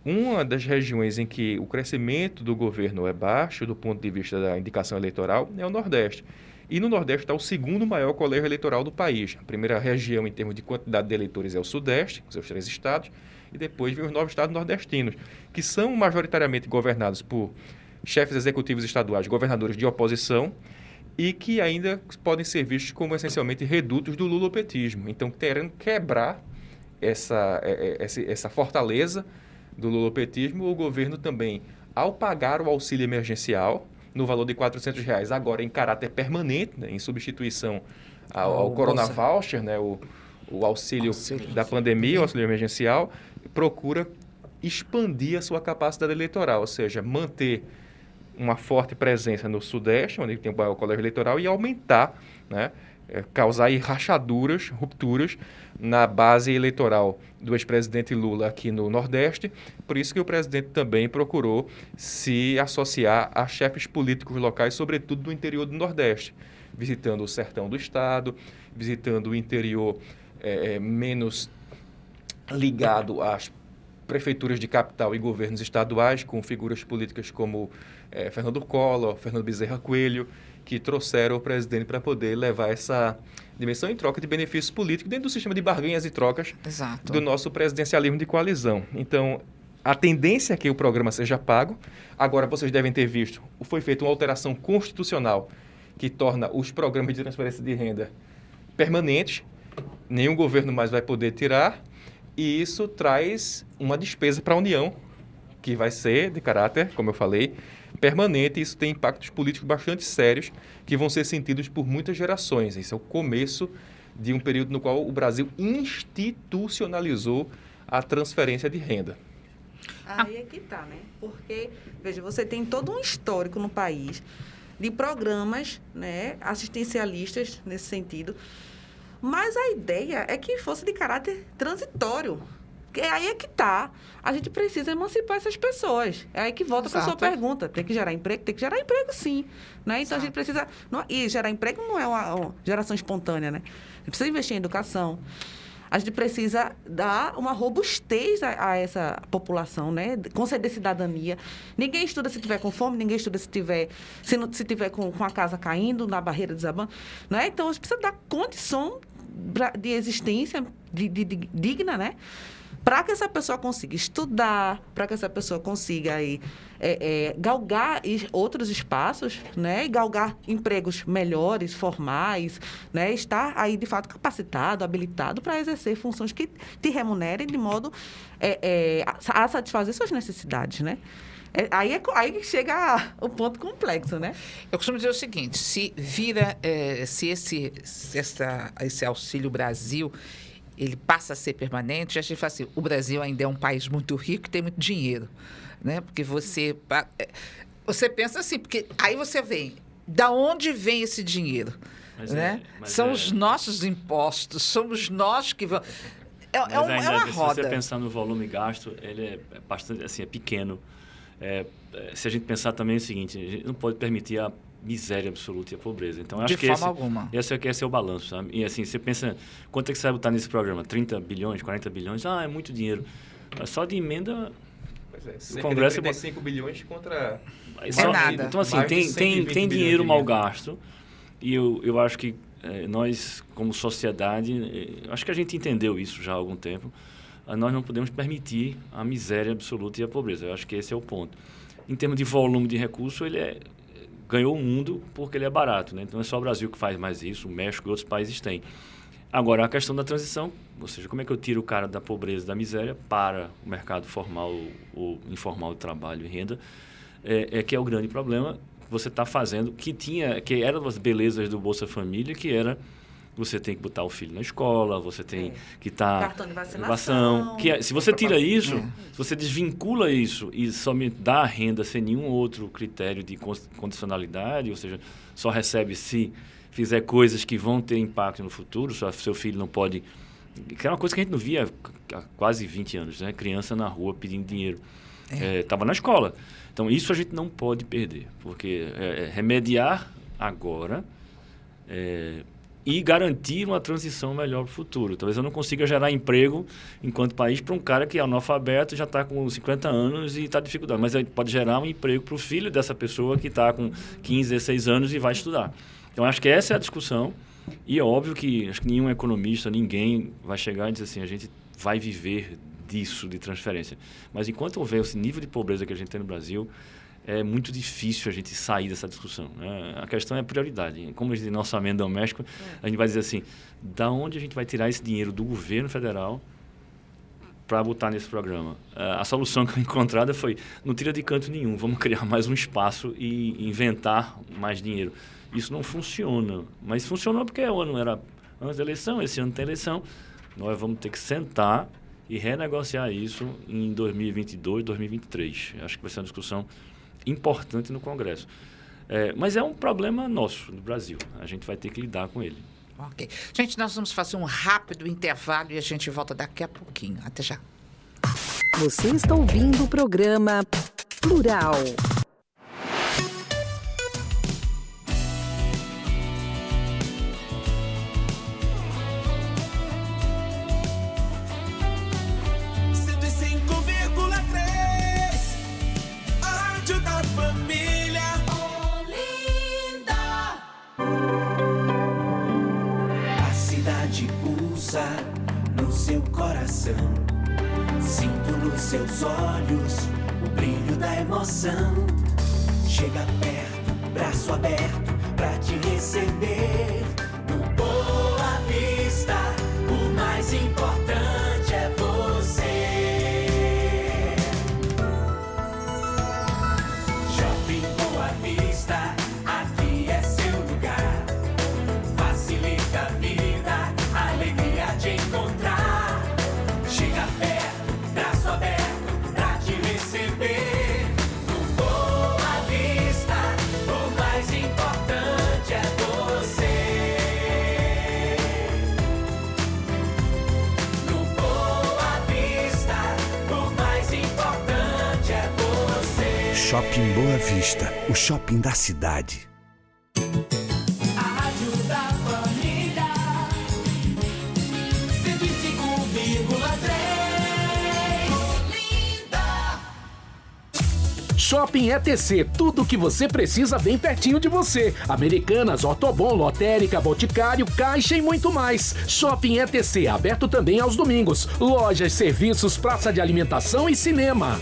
uma das regiões em que o crescimento do governo é baixo, do ponto de vista da indicação eleitoral, é o Nordeste. E no Nordeste está o segundo maior colégio eleitoral do país. A primeira região, em termos de quantidade de eleitores, é o Sudeste, com seus 3 estados, e depois vem os 9 estados nordestinos, que são majoritariamente governados por chefes executivos estaduais, governadores de oposição, e que ainda podem ser vistos como essencialmente redutos do lulopetismo. Então, querendo quebrar essa fortaleza do lulopetismo, o governo também, ao pagar o auxílio emergencial, no valor de R$400, agora em caráter permanente, né, em substituição ao Corona Voucher, né, o auxílio da pandemia, o auxílio emergencial, procura expandir a sua capacidade eleitoral, ou seja, manter uma forte presença no Sudeste, onde tem o colégio eleitoral, e aumentar, né, causar aí rachaduras, rupturas na base eleitoral do ex-presidente Lula aqui no Nordeste. Por isso que o presidente também procurou se associar a chefes políticos locais, sobretudo do interior do Nordeste, visitando o sertão do estado, visitando o interior menos ligado às prefeituras de capital e governos estaduais, com figuras políticas como Fernando Collor, Fernando Bezerra Coelho, que trouxeram o presidente para poder levar essa dimensão em troca de benefícios políticos dentro do sistema de barganhas e trocas do nosso presidencialismo de coalizão. Então, a tendência é que o programa seja pago. Agora, vocês devem ter visto, foi feita uma alteração constitucional que torna os programas de transferência de renda permanentes. Nenhum governo mais vai poder tirar. E isso traz uma despesa para a União, que vai ser de caráter, como eu falei, permanente. Isso tem impactos políticos bastante sérios que vão ser sentidos por muitas gerações. Esse é o começo de um período no qual o Brasil institucionalizou a transferência de renda. Aí é que está, né? Porque, veja, você tem todo um histórico no país de programas, né, assistencialistas nesse sentido, mas a ideia é que fosse de caráter transitório. Aí é que está. A gente precisa emancipar essas pessoas. É aí que volta para a sua pergunta. Tem que gerar emprego? Tem que gerar emprego, sim. Né? Então, a gente precisa... E gerar emprego não é uma geração espontânea, né? A gente precisa investir em educação. A gente precisa dar uma robustez a essa população, né? Conceder cidadania. Ninguém estuda se tiver com fome, ninguém estuda se tiver com a casa caindo, na barreira desabando. Né? Então, a gente precisa dar condição de existência digna, né? Para que essa pessoa consiga estudar, para que essa pessoa consiga aí, galgar outros espaços, né? E galgar empregos melhores, formais, né? Estar aí, de fato, capacitado, habilitado para exercer funções que te remunerem de modo a satisfazer suas necessidades, né? Aí que chega o ponto complexo, né? Eu costumo dizer o seguinte, se esse Auxílio Brasil ele passa a ser permanente, a gente fala assim, o Brasil ainda é um país muito rico e tem muito dinheiro, né? Porque você pensa assim, porque aí você vem, da onde vem esse dinheiro? Né? São os nossos impostos, somos nós que vamos... É uma roda. Se você pensar no volume gasto, ele é bastante, assim, é pequeno. Se a gente pensar também o seguinte, a gente não pode permitir a miséria absoluta e a pobreza. Então, acho que esse é o balanço, sabe? E assim, você pensa, quanto é que você vai botar nesse programa? 30 bilhões, 40 bilhões? É muito dinheiro. Mas só de emenda... o Congresso... 35 bilhões contra... nada. Então, assim, tem dinheiro mal gasto. E eu acho que nós, como sociedade, acho que a gente entendeu isso já há algum tempo, nós não podemos permitir a miséria absoluta e a pobreza. Eu acho que esse é o ponto. Em termos de volume de recurso, ele ganhou o mundo porque ele é barato, né? Então, não é só o Brasil que faz mais isso, o México e outros países têm. Agora, a questão da transição, ou seja, como é que eu tiro o cara da pobreza e da miséria para o mercado formal ou informal de trabalho e renda, que é o grande problema que você está fazendo, que era das belezas do Bolsa Família, que era você tem que botar o filho na escola, você tem que estar... Cartão de vacinação. Se você tira isso, se você desvincula isso e só me dá a renda sem nenhum outro critério de condicionalidade, ou seja, só recebe se fizer coisas que vão ter impacto no futuro, seu filho não pode Que era uma coisa que a gente não via há quase 20 anos, né? Criança na rua pedindo dinheiro. Estava na escola. Então, isso a gente não pode perder, porque remediar agora e garantir uma transição melhor para o futuro. Talvez eu não consiga gerar emprego enquanto país para um cara que é analfabeto, já está com 50 anos e está dificuldade. Mas a gente pode gerar um emprego para o filho dessa pessoa que está com 15, 16 anos e vai estudar. Então, acho que essa é a discussão. E é óbvio que acho que nenhum economista, ninguém vai chegar e dizer assim, a gente vai viver disso, de transferência. Mas enquanto houver esse nível de pobreza que a gente tem no Brasil, é muito difícil a gente sair dessa discussão, né? A questão é a prioridade. Como a gente tem orçamento doméstico, a gente vai dizer assim, da onde a gente vai tirar esse dinheiro do governo federal para botar nesse programa? A solução que eu encontrada foi, não tira de canto nenhum, vamos criar mais um espaço e inventar mais dinheiro. Isso não funciona, mas funcionou porque o ano era antes da eleição, esse ano tem eleição, nós vamos ter que sentar e renegociar isso em 2022, 2023. Acho que vai ser uma discussão importante no Congresso. Mas é um problema nosso, do Brasil. A gente vai ter que lidar com ele. Ok. Gente, nós vamos fazer um rápido intervalo e a gente volta daqui a pouquinho. Até já. Você está ouvindo o programa Plural. No seu coração, sinto nos seus olhos o brilho da emoção. Chega perto, braço aberto pra te receber. No Boa Vista, o mais importante é você. Shopping Boa Vista, aqui é seu lugar. Facilita a vida, alegria de encontrar. Chega perto, braço aberto pra te receber. No Boa Vista, o mais importante é você. No Boa Vista, o mais importante é você. Shopping Boa Vista, o shopping da cidade. Shopping ETC, tudo o que você precisa bem pertinho de você. Americanas, Ortobon, Lotérica, Boticário, Caixa e muito mais. Shopping ETC, aberto também aos domingos. Lojas, serviços, praça de alimentação e cinema.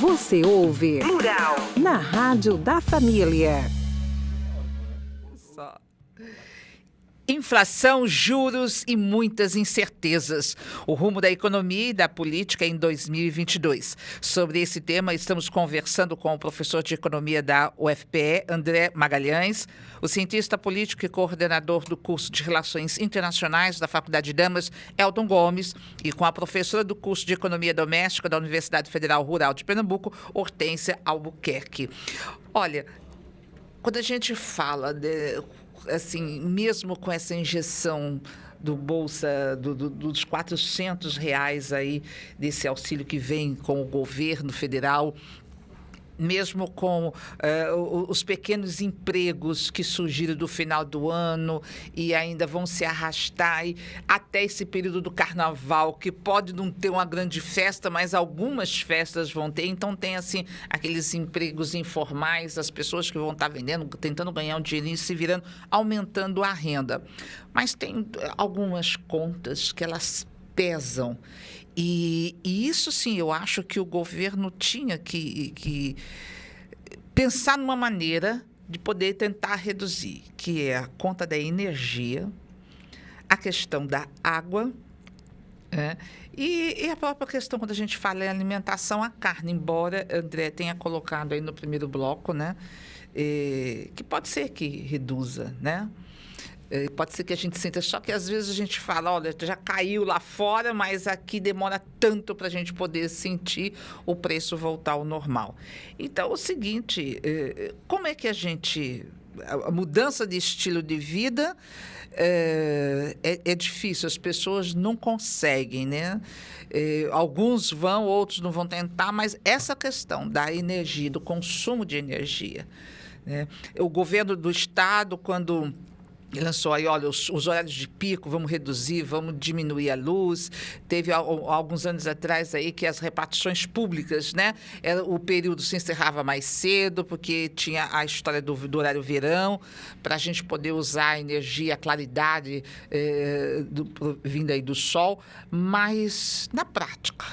Você ouve Plural na Rádio da Família. Inflação, juros e muitas incertezas. O rumo da economia e da política em 2022. Sobre esse tema, estamos conversando com o professor de economia da UFPE, André Magalhães, o cientista político e coordenador do curso de Relações Internacionais da Faculdade de Damas, Elton Gomes, e com a professora do curso de Economia Doméstica da Universidade Federal Rural de Pernambuco, Hortência Albuquerque. Olha, quando a gente fala assim, mesmo com essa injeção do Bolsa, dos R$400 aí, desse auxílio que vem com o governo federal, mesmo com os pequenos empregos que surgiram do final do ano e ainda vão se arrastar até esse período do carnaval, que pode não ter uma grande festa, mas algumas festas vão ter. Então, tem, assim, aqueles empregos informais, as pessoas que vão estar vendendo, tentando ganhar um dinheirinho, se virando, aumentando a renda. Mas tem algumas contas que elas pesam. E isso, sim, eu acho que o governo tinha que pensar numa maneira de poder tentar reduzir, que é a conta da energia, a questão da água, e a própria questão, quando a gente fala em alimentação, a carne, embora André tenha colocado aí no primeiro bloco, né, que pode ser que reduza, né? Pode ser que a gente sinta, só que às vezes a gente fala, olha, já caiu lá fora, mas aqui demora tanto para a gente poder sentir o preço voltar ao normal. Então, é o seguinte, como é que a mudança de estilo de vida é difícil, as pessoas não conseguem, né? Alguns vão, outros não vão tentar, mas essa questão da energia, do consumo de energia, né? O governo do estado, quando lançou aí, olha, os horários de pico, vamos reduzir, vamos diminuir a luz. Teve alguns anos atrás aí que as repartições públicas, né? O período se encerrava mais cedo, porque tinha a história do horário verão, para a gente poder usar a energia, a claridade vinda aí do sol. Mas, na prática,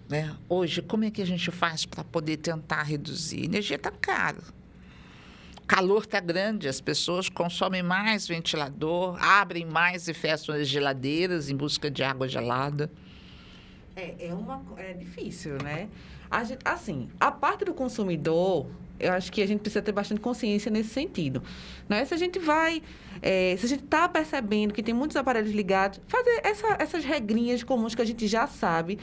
né? Hoje, como é que a gente faz para poder tentar reduzir? A energia está cara. O calor está grande, as pessoas consomem mais ventilador, abrem mais e fecham as geladeiras em busca de água gelada. É difícil, né? A parte do consumidor, eu acho que a gente precisa ter bastante consciência nesse sentido. Né? Se a gente está percebendo que tem muitos aparelhos ligados, fazer essas regrinhas comuns que a gente já sabe,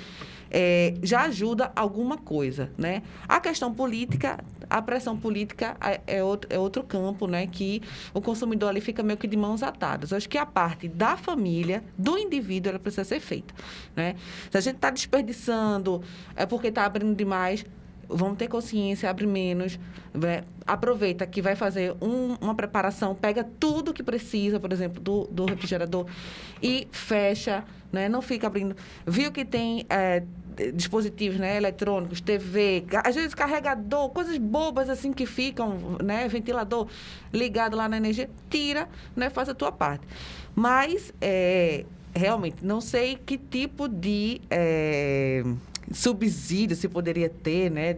já ajuda alguma coisa, né? A questão política, a pressão política é outro campo, né? Que o consumidor ali fica meio que de mãos atadas. Eu acho que a parte da família, do indivíduo, ela precisa ser feita, né? Se a gente está desperdiçando, é porque está abrindo demais, vamos ter consciência, abre menos, né? Aproveita que vai fazer uma preparação, pega tudo que precisa, por exemplo, do refrigerador e fecha, né? Não fica abrindo. Viu que tem dispositivos, né, eletrônicos, TV, às vezes carregador, coisas bobas assim que ficam, né, ventilador ligado lá na energia, tira, né, faz a tua parte. Mas, realmente, não sei que tipo de subsídio se poderia ter, né,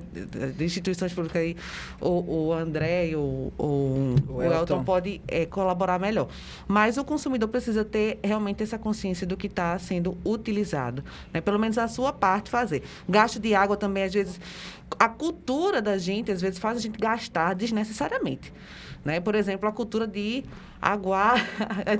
de instituições públicas aí, o André e o Elton pode colaborar melhor. Mas o consumidor precisa ter realmente essa consciência do que está sendo utilizado, né? Pelo menos a sua parte fazer. Gasto de água também, às vezes, a cultura da gente, às vezes, faz a gente gastar desnecessariamente. Né? Por exemplo, a cultura de aguar,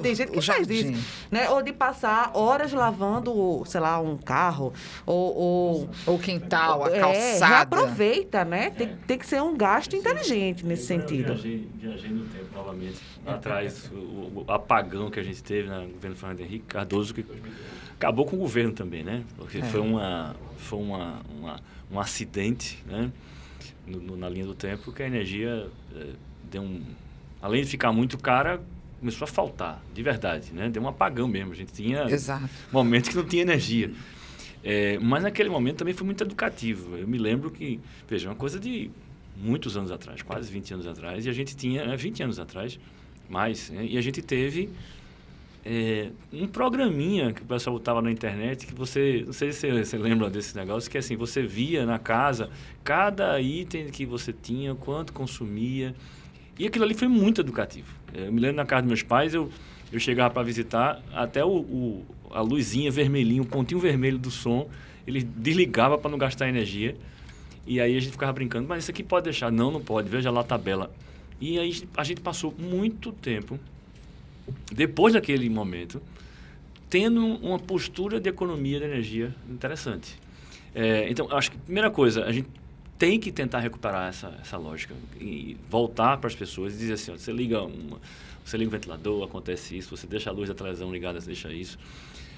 tem gente que faz isso, né? Ou de passar horas lavando, sei lá, um carro, ou o quintal, a calçada. Reaproveita, né? Tem que ser um gasto inteligente nesse sentido. Eu viajei no tempo novamente, atrás, o apagão que a gente teve no governo Fernando Henrique Cardoso, que acabou com o governo também, né? Porque foi um acidente, né? Na linha do tempo, que a energia além de ficar muito cara, começou a faltar, de verdade, né? Deu um apagão mesmo, a gente tinha momentos que não tinha energia. Mas naquele momento também foi muito educativo. Eu me lembro que, veja, uma coisa de muitos anos atrás, quase 20 anos atrás, e a gente tinha, 20 anos atrás, mais, né? E a gente teve um programinha que o pessoal botava na internet, que você, não sei se você lembra desse negócio, que assim, você via na casa cada item que você tinha, quanto consumia, e aquilo ali foi muito educativo. Eu me lembro na casa dos meus pais, eu chegava para visitar, até a luzinha vermelhinha, o pontinho vermelho do som, ele desligava para não gastar energia. E aí a gente ficava brincando, mas isso aqui pode deixar? Não pode, veja lá a tabela. E aí a gente passou muito tempo, depois daquele momento, tendo uma postura de economia de energia interessante. Então, acho que a primeira coisa, a gente tem que tentar recuperar essa lógica e voltar para as pessoas e dizer assim, ó, você liga o ventilador, acontece isso, você deixa a luz da televisão ligada, você deixa isso.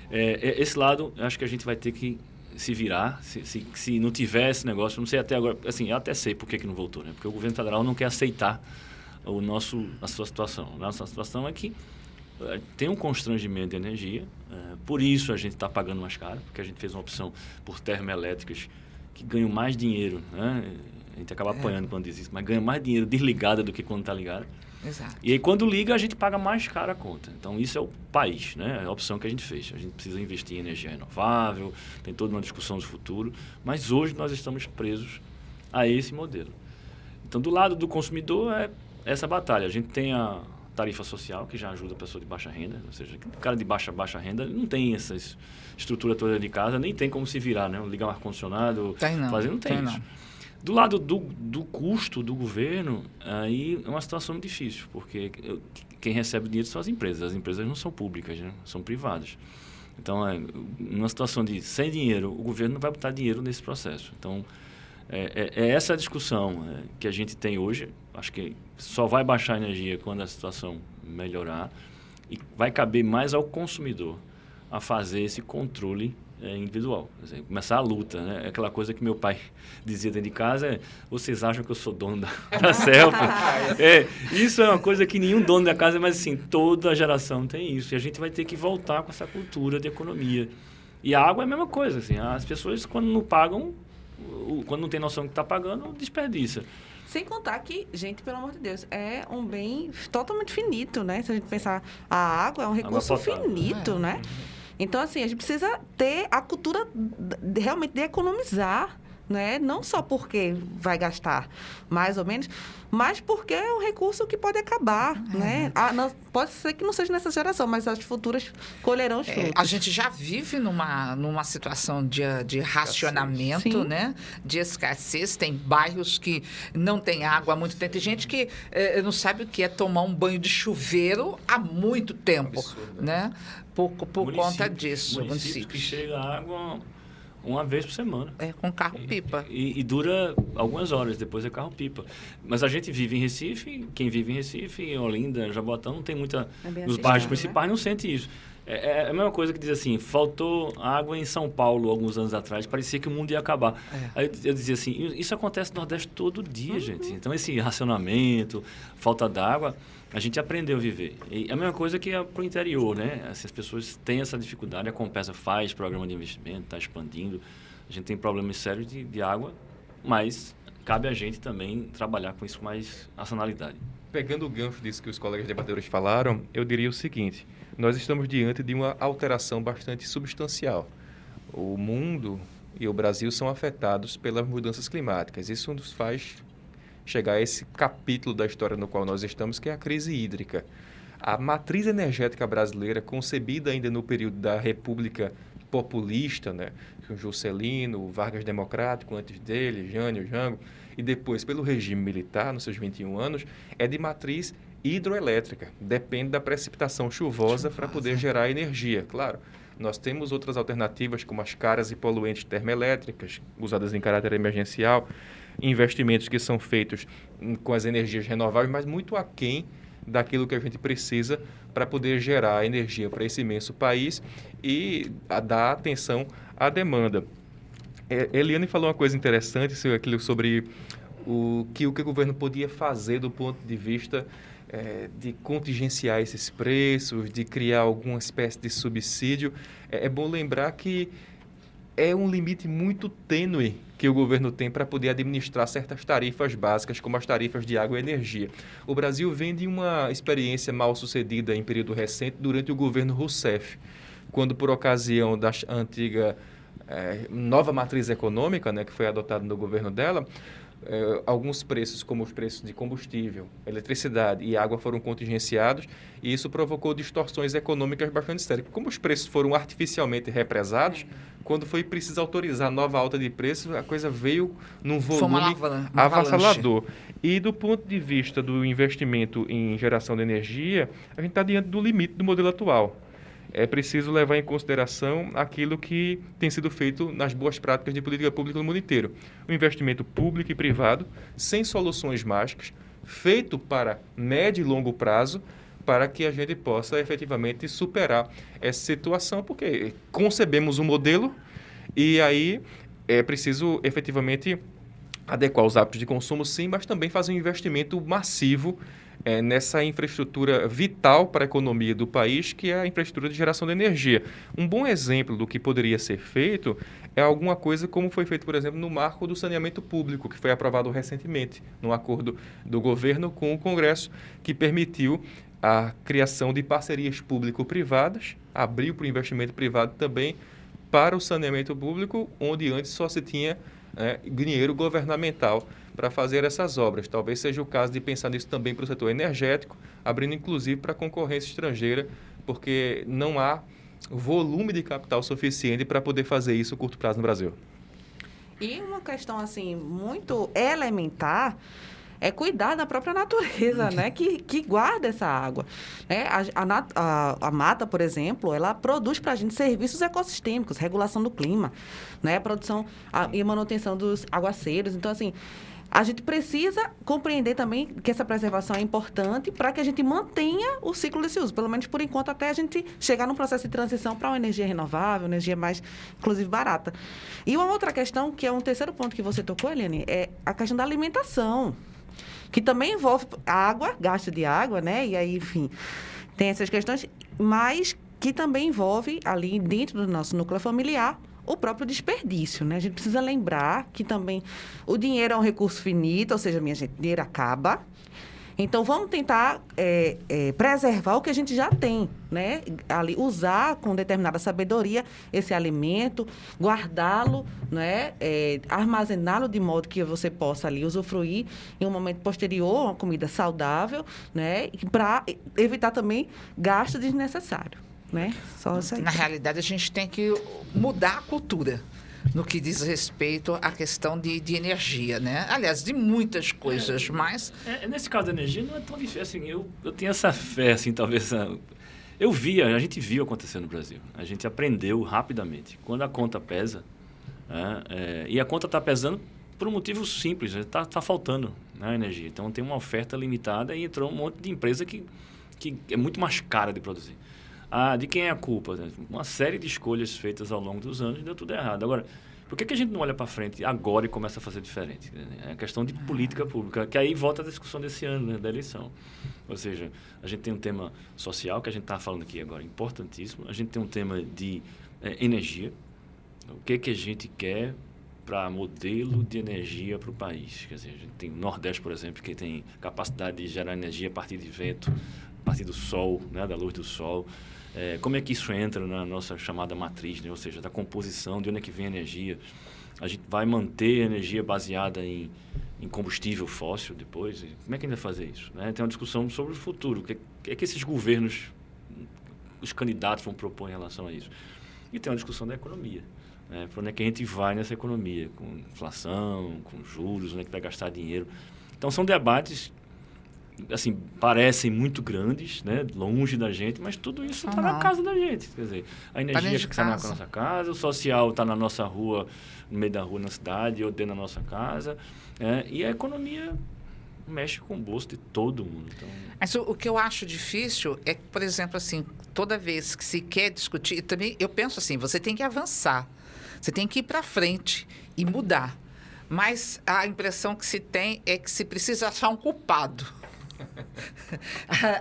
Esse lado, acho que a gente vai ter que se virar, se não tiver esse negócio, não sei até agora, assim, eu até sei por que não voltou, né? Porque o governo federal não quer aceitar a sua situação. A nossa situação é que tem um constrangimento de energia, por isso a gente está pagando mais caro, porque a gente fez uma opção por termoelétricas que ganham mais dinheiro, né? A gente acaba apanhando quando diz isso, mas ganha mais dinheiro desligada do que quando está ligada. Exato. E aí, quando liga, a gente paga mais caro a conta. Então, isso é o país, né? É a opção que a gente fez. A gente precisa investir em energia renovável, tem toda uma discussão do futuro, mas hoje nós estamos presos a esse modelo. Então, do lado do consumidor, é essa batalha. A gente tem a tarifa social, que já ajuda a pessoa de baixa renda, ou seja, o cara de baixa renda não tem essa estrutura toda de casa, nem tem como se virar, né? Ligar um ar-condicionado, fazer, não tem isso. Não. Do lado do custo do governo, aí é uma situação muito difícil, porque quem recebe o dinheiro são as empresas não são públicas, né? São privadas. Então, numa situação de sem dinheiro, o governo não vai botar dinheiro nesse processo. Então, é essa a discussão que a gente tem hoje. Acho que só vai baixar a energia quando a situação melhorar e vai caber mais ao consumidor a fazer esse controle individual. Quer dizer, começar a luta, né? Aquela coisa que meu pai dizia dentro de casa vocês acham que eu sou dono da Celp? Isso é uma coisa que nenhum dono da casa, mas assim, toda a geração tem isso. E a gente vai ter que voltar com essa cultura de economia. E a água é a mesma coisa. Assim, as pessoas, quando não pagam, quando não tem noção que está pagando, desperdiça. Sem contar que, gente, pelo amor de Deus, é um bem totalmente finito, né? Se a gente pensar, a água é um recurso finito, né? Então, assim, a gente precisa ter a cultura realmente de economizar, né? Não só porque vai gastar mais ou menos, mas porque é um recurso que pode acabar, né? Pode ser que não seja nessa geração, mas as futuras colherão os frutos. A gente já vive numa situação de racionamento, né? De escassez. Tem bairros que não tem água há muito tempo. Tem gente que não sabe o que é tomar um banho de chuveiro há muito tempo, absurdo, né? Por conta disso. Municípios que chega água uma vez por semana. Com carro-pipa. E dura algumas horas, depois é carro-pipa. Mas a gente vive em Recife, quem vive em Recife, em Olinda, Jaboatão, não tem muita... nos bairros principais, né? Não sente isso. É a mesma coisa que diz assim, faltou água em São Paulo alguns anos atrás, parecia que o mundo ia acabar. Aí eu dizia assim, isso acontece no Nordeste todo dia, gente. Então esse racionamento, falta d'água, a gente aprendeu a viver. E é a mesma coisa que para o interior, né? As pessoas têm essa dificuldade, a Compesa faz programa de investimento, está expandindo. A gente tem problemas sérios de água, mas cabe a gente também trabalhar com isso com mais racionalidade. Pegando o gancho disso que os colegas debatedores falaram, eu diria o seguinte: nós estamos diante de uma alteração bastante substancial. O mundo e o Brasil são afetados pelas mudanças climáticas. Isso nos faz chegar a esse capítulo da história no qual nós estamos, que é a crise hídrica. A matriz energética brasileira, concebida ainda no período da República Populista, né, com Juscelino, Vargas Democrático, antes dele, Jânio, Jango, e depois pelo regime militar, nos seus 21 anos, é de matriz hidroelétrica. Depende da precipitação chuvosa para poder gerar energia. Claro, nós temos outras alternativas, como as caras e poluentes termoelétricas, usadas em caráter emergencial, investimentos que são feitos com as energias renováveis, mas muito aquém daquilo que a gente precisa para poder gerar energia para esse imenso país e dar atenção à demanda. Eliane falou uma coisa interessante, aquilo sobre o que o governo podia fazer do ponto de vista de contingenciar esses preços, de criar alguma espécie de subsídio. É bom lembrar que é um limite muito tênue que o governo tem para poder administrar certas tarifas básicas, como as tarifas de água e energia. O Brasil vem de uma experiência mal sucedida em período recente durante o governo Rousseff, quando, por ocasião da antiga nova matriz econômica, né, que foi adotada no governo dela, alguns preços, como os preços de combustível, eletricidade e água, foram contingenciados, e isso provocou distorções econômicas bastante sérias. Como os preços foram artificialmente represados, quando foi preciso autorizar nova alta de preços, a coisa veio num volume avassalador. E do ponto de vista do investimento em geração de energia, a gente está diante do limite do modelo atual. É preciso levar em consideração aquilo que tem sido feito nas boas práticas de política pública no mundo inteiro. O investimento público e privado, sem soluções mágicas, feito para médio e longo prazo, para que a gente possa efetivamente superar essa situação, porque concebemos um modelo e aí é preciso efetivamente adequar os hábitos de consumo, sim, mas também fazer um investimento massivo nessa infraestrutura vital para a economia do país, que é a infraestrutura de geração de energia. Um bom exemplo do que poderia ser feito é alguma coisa como foi feito, por exemplo, no marco do saneamento público, que foi aprovado recentemente, num acordo do governo com o Congresso, que permitiu a criação de parcerias público-privadas, abriu para o investimento privado também para o saneamento público, onde antes só se tinha dinheiro governamental para fazer essas obras. Talvez seja o caso de pensar nisso também para o setor energético, abrindo inclusive para a concorrência estrangeira, porque não há volume de capital suficiente para poder fazer isso a curto prazo no Brasil. E uma questão, assim, muito elementar é cuidar da própria natureza, né? Que guarda essa água. Né? A mata, por exemplo, ela produz para a gente serviços ecossistêmicos, regulação do clima, né? Produção e manutenção dos aguaceiros. Então, assim, a gente precisa compreender também que essa preservação é importante para que a gente mantenha o ciclo desse uso, pelo menos por enquanto, até a gente chegar num processo de transição para uma energia renovável, energia mais, inclusive, barata. E uma outra questão, que é um terceiro ponto que você tocou, Eliane, é a questão da alimentação, que também envolve água, gasto de água, né? E aí, enfim, tem essas questões, mas que também envolve ali dentro do nosso núcleo familiar o próprio desperdício, né? A gente precisa lembrar que também o dinheiro é um recurso finito, ou seja, minha gente, o dinheiro acaba. Então, vamos tentar preservar o que a gente já tem, né? Ali, usar com determinada sabedoria esse alimento, guardá-lo, né? Armazená-lo de modo que você possa ali usufruir em um momento posterior, uma comida saudável, né? Para evitar também gasto desnecessário, né? Só isso aí. Na realidade, a gente tem que mudar a cultura no que diz respeito à questão de energia, né? Aliás, de muitas coisas, mas... Nesse caso da energia não é tão difícil, assim, eu tenho essa fé, assim, talvez... A gente viu acontecer no Brasil, a gente aprendeu rapidamente. Quando a conta pesa, e a conta está pesando por um motivo simples, está faltando, né, energia. Então, tem uma oferta limitada e entrou um monte de empresa que é muito mais cara de produzir. De quem é a culpa? Uma série de escolhas feitas ao longo dos anos e deu tudo errado. Agora, por que a gente não olha para frente agora e começa a fazer diferente? É questão de política pública, que aí volta a discussão desse ano, né, da eleição. Ou seja, a gente tem um tema social, que a gente está falando aqui agora, importantíssimo. A gente tem um tema de energia. O que a gente quer para modelo de energia para o país? Quer dizer, a gente tem o Nordeste, por exemplo, que tem capacidade de gerar energia a partir de vento, a partir do sol, né, da luz do sol. Como é que isso entra na nossa chamada matriz, né? Ou seja, da composição, de onde é que vem a energia. A gente vai manter a energia baseada em combustível fóssil depois? Como é que a gente vai fazer isso? Né? Tem uma discussão sobre o futuro. O que é que esses governos, os candidatos vão propor em relação a isso? E tem uma discussão da economia. Né? Para onde é que a gente vai nessa economia? Com inflação, com juros, onde é que vai gastar dinheiro? Então, são debates... assim, parecem muito grandes, né? Longe da gente, mas tudo isso está na casa da gente. Quer dizer, a energia que está na nossa casa, o social está na nossa rua, no meio da rua, na cidade, ou dentro da nossa casa. E a economia mexe com o bolso de todo mundo. Então... Mas o que eu acho difícil é que, por exemplo, assim, toda vez que se quer discutir, também eu penso assim, você tem que avançar, você tem que ir para frente e mudar. Mas a impressão que se tem é que se precisa achar um culpado.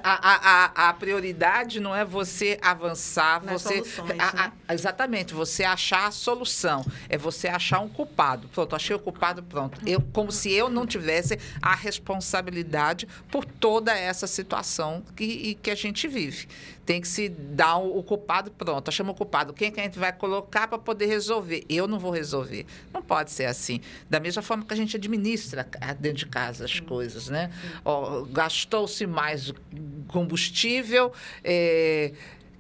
A prioridade não é você avançar, não você exatamente, você achar a solução, é você achar um culpado. Pronto, achei o culpado, pronto. Como se eu não tivesse a responsabilidade por toda essa situação que a gente vive. Tem que se dar o culpado, pronto, achamos o culpado. Quem que a gente vai colocar para poder resolver? Eu não vou resolver. Não pode ser assim. Da mesma forma que a gente administra dentro de casa as coisas, né? Gastou-se mais combustível,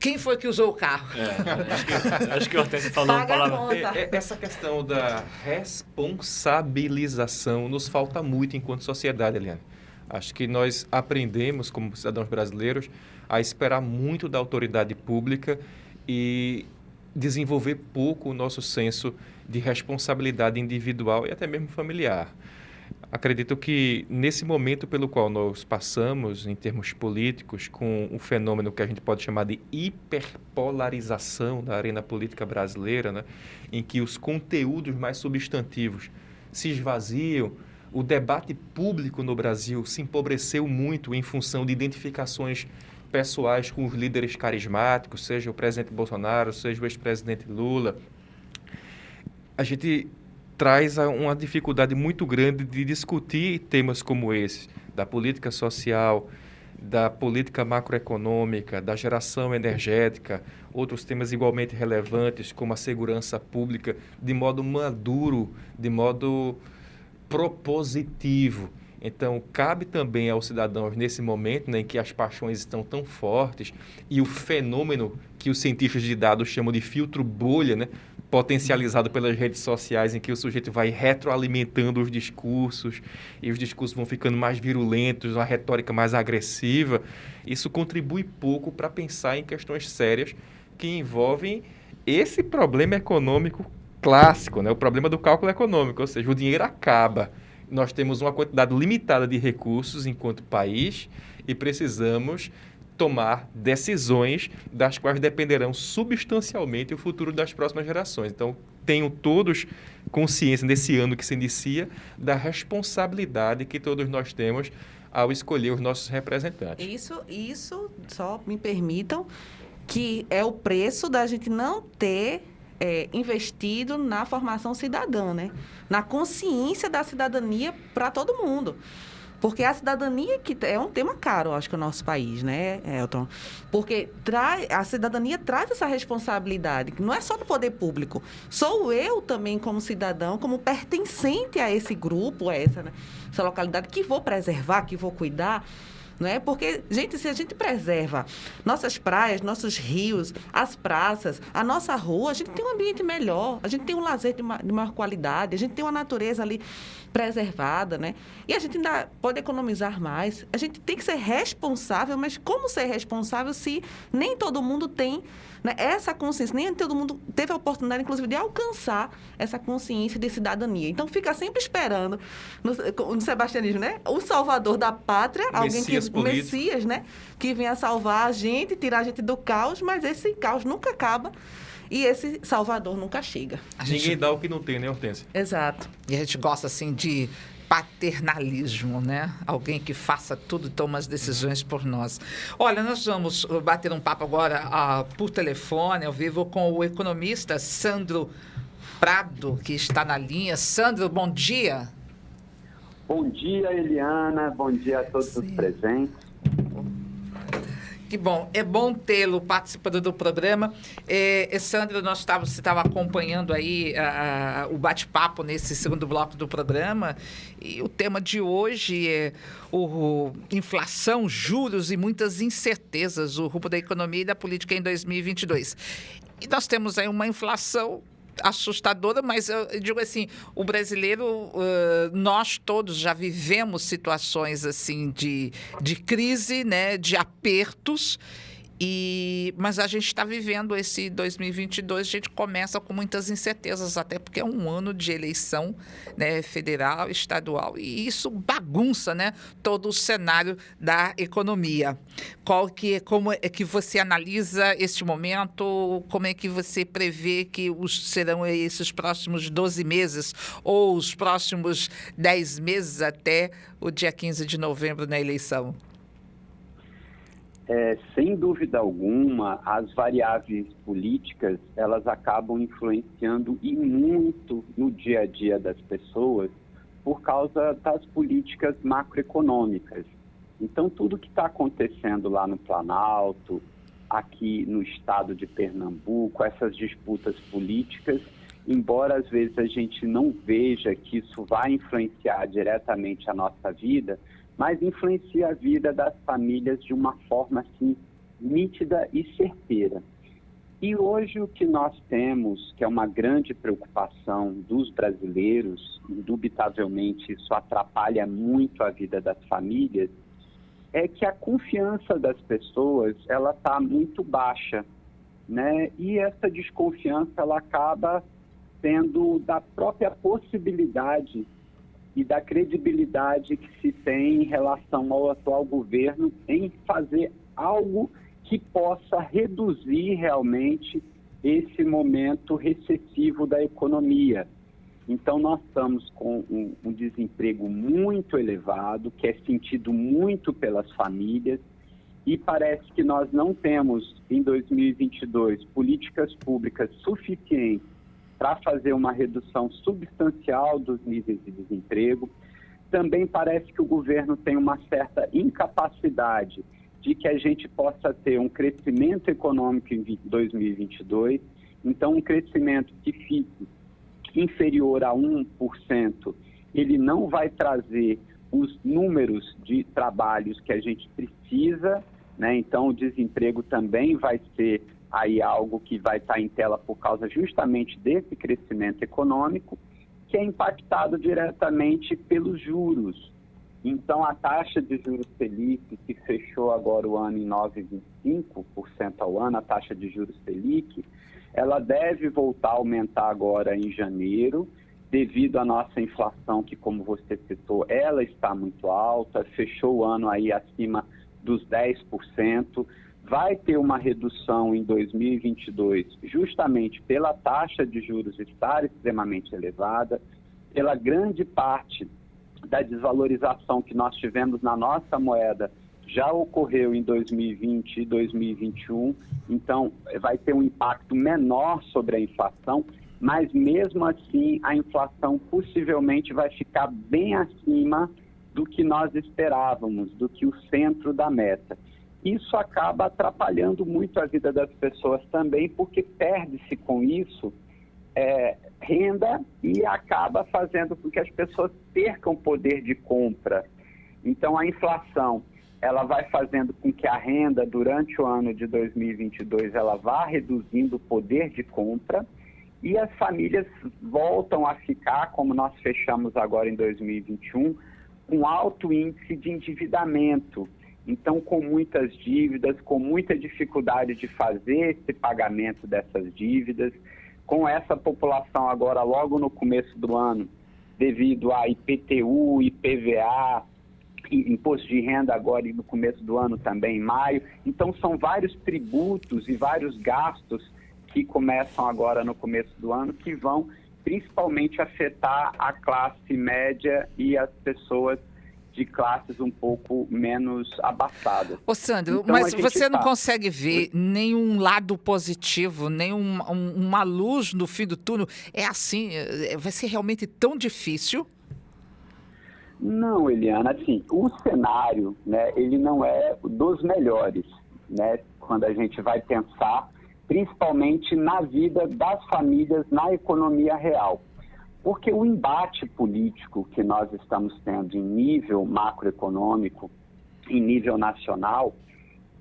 quem foi que usou o carro? Acho que o Hortência falou uma palavra. Essa questão da responsabilização nos falta muito enquanto sociedade, Eliane. Acho que nós aprendemos, como cidadãos brasileiros, a esperar muito da autoridade pública e desenvolver pouco o nosso senso de responsabilidade individual e até mesmo familiar. Acredito que, nesse momento pelo qual nós passamos, em termos políticos, com um fenômeno que a gente pode chamar de hiperpolarização da arena política brasileira, né, em que os conteúdos mais substantivos se esvaziam, o debate público no Brasil se empobreceu muito em função de identificações pessoais com os líderes carismáticos, seja o presidente Bolsonaro, seja o ex-presidente Lula. A gente traz uma dificuldade muito grande de discutir temas como esse, da política social, da política macroeconômica, da geração energética, outros temas igualmente relevantes, como a segurança pública, de modo maduro, de modo propositivo. Então, cabe também aos cidadãos, nesse momento, né, em que as paixões estão tão fortes e o fenômeno que os cientistas de dados chamam de filtro bolha, né, potencializado pelas redes sociais, em que o sujeito vai retroalimentando os discursos e os discursos vão ficando mais virulentos, uma retórica mais agressiva. Isso contribui pouco para pensar em questões sérias que envolvem esse problema econômico clássico, né? O problema do cálculo econômico, ou seja, o dinheiro acaba. Nós temos uma quantidade limitada de recursos enquanto país e precisamos tomar decisões das quais dependerão substancialmente o futuro das próximas gerações. Então, tenham todos consciência nesse ano que se inicia da responsabilidade que todos nós temos ao escolher os nossos representantes. Isso só me permitam, que é o preço da gente não ter investido na formação cidadã, né? Na consciência da cidadania para todo mundo. Porque a cidadania que é um tema caro, acho que, no nosso país, né, Elton? Porque a cidadania traz essa responsabilidade, que não é só do poder público. Sou eu também, como cidadão, como pertencente a esse grupo, a essa localidade, que vou preservar, que vou cuidar. Não é? Porque, gente, se a gente preserva nossas praias, nossos rios, as praças, a nossa rua, a gente tem um ambiente melhor, a gente tem um lazer de maior qualidade, a gente tem uma natureza ali preservada, né? E a gente ainda pode economizar mais. A gente tem que ser responsável, mas como ser responsável se nem todo mundo tem, né, essa consciência, nem todo mundo teve a oportunidade, inclusive, de alcançar essa consciência de cidadania. Então, fica sempre esperando, no sebastianismo, né? O salvador da pátria, o Messias, né? Que venha salvar a gente, tirar a gente do caos, mas esse caos nunca acaba e esse salvador nunca chega. Ninguém dá o que não tem, né, Hortência? Exato. E a gente gosta, assim, de paternalismo, né? Alguém que faça tudo, toma as decisões por nós. Olha, nós vamos bater um papo agora por telefone, ao vivo, com o economista Sandro Prado, que está na linha. Sandro, bom dia. Bom dia, Eliana. Bom dia a todos os presentes. Que bom. É bom tê-lo participando do programa. Sandro, você estava acompanhando aí o bate-papo nesse segundo bloco do programa. E o tema de hoje é inflação, juros e muitas incertezas, o rumo da economia e da política em 2022. E nós temos aí uma inflação assustadora, mas eu digo assim, o brasileiro, nós todos já vivemos situações assim de crise, né, de apertos, mas a gente está vivendo esse 2022, a gente começa com muitas incertezas, até porque é um ano de eleição, né, federal, estadual, e isso bagunça, né, todo o cenário da economia. Como é que você analisa este momento? Como é que você prevê que serão esses próximos 12 meses ou os próximos 10 meses até o dia 15 de novembro na eleição? Sem dúvida alguma, as variáveis políticas, elas acabam influenciando e muito no dia a dia das pessoas por causa das políticas macroeconômicas. Então, tudo que está acontecendo lá no Planalto, aqui no estado de Pernambuco, essas disputas políticas, embora às vezes a gente não veja que isso vai influenciar diretamente a nossa vida, mas influencia a vida das famílias de uma forma assim nítida e certeira. E hoje o que nós temos, que é uma grande preocupação dos brasileiros, indubitavelmente isso atrapalha muito a vida das famílias, é que a confiança das pessoas ela está muito baixa, né? E essa desconfiança ela acaba sendo da própria possibilidade e da credibilidade que se tem em relação ao atual governo em fazer algo que possa reduzir realmente esse momento recessivo da economia. Então, nós estamos com um desemprego muito elevado, que é sentido muito pelas famílias, e parece que nós não temos, em 2022, políticas públicas suficientes para fazer uma redução substancial dos níveis de desemprego. Também parece que o governo tem uma certa incapacidade de que a gente possa ter um crescimento econômico em 2022. Então, um crescimento que fique inferior a 1%, ele não vai trazer os números de trabalhos que a gente precisa, né? Então, o desemprego também vai ser aí algo que vai estar em tela por causa justamente desse crescimento econômico, que é impactado diretamente pelos juros. Então, a taxa de juros Selic, que fechou agora o ano em 9,25% ao ano, a taxa de juros Selic, ela deve voltar a aumentar agora em janeiro, devido à nossa inflação, que, como você citou, ela está muito alta, fechou o ano aí acima dos 10%, vai ter uma redução em 2022, justamente pela taxa de juros estar extremamente elevada, pela grande parte da desvalorização que nós tivemos na nossa moeda, já ocorreu em 2020 e 2021, então vai ter um impacto menor sobre a inflação, mas mesmo assim a inflação possivelmente vai ficar bem acima do que nós esperávamos, do que o centro da meta. Isso acaba atrapalhando muito a vida das pessoas também, porque perde-se com isso renda e acaba fazendo com que as pessoas percam poder de compra. Então, a inflação, ela vai fazendo com que a renda, durante o ano de 2022, ela vá reduzindo o poder de compra e as famílias voltam a ficar, como nós fechamos agora em 2021, com alto índice de endividamento. Então, com muitas dívidas, com muita dificuldade de fazer esse pagamento dessas dívidas, com essa população agora logo no começo do ano, devido a IPTU, IPVA, imposto de renda agora no começo do ano também, em maio. Então, são vários tributos e vários gastos que começam agora no começo do ano, que vão principalmente afetar a classe média e as pessoas de classes um pouco menos abastadas. Ô, Sandro, Então, mas você não consegue ver nenhum lado positivo, uma luz no fim do túnel? É assim, vai ser realmente tão difícil? Não, Eliana, assim, o cenário, né, ele não é dos melhores, né, quando a gente vai pensar, principalmente na vida das famílias, na economia real. Porque o embate político que nós estamos tendo em nível macroeconômico, em nível nacional,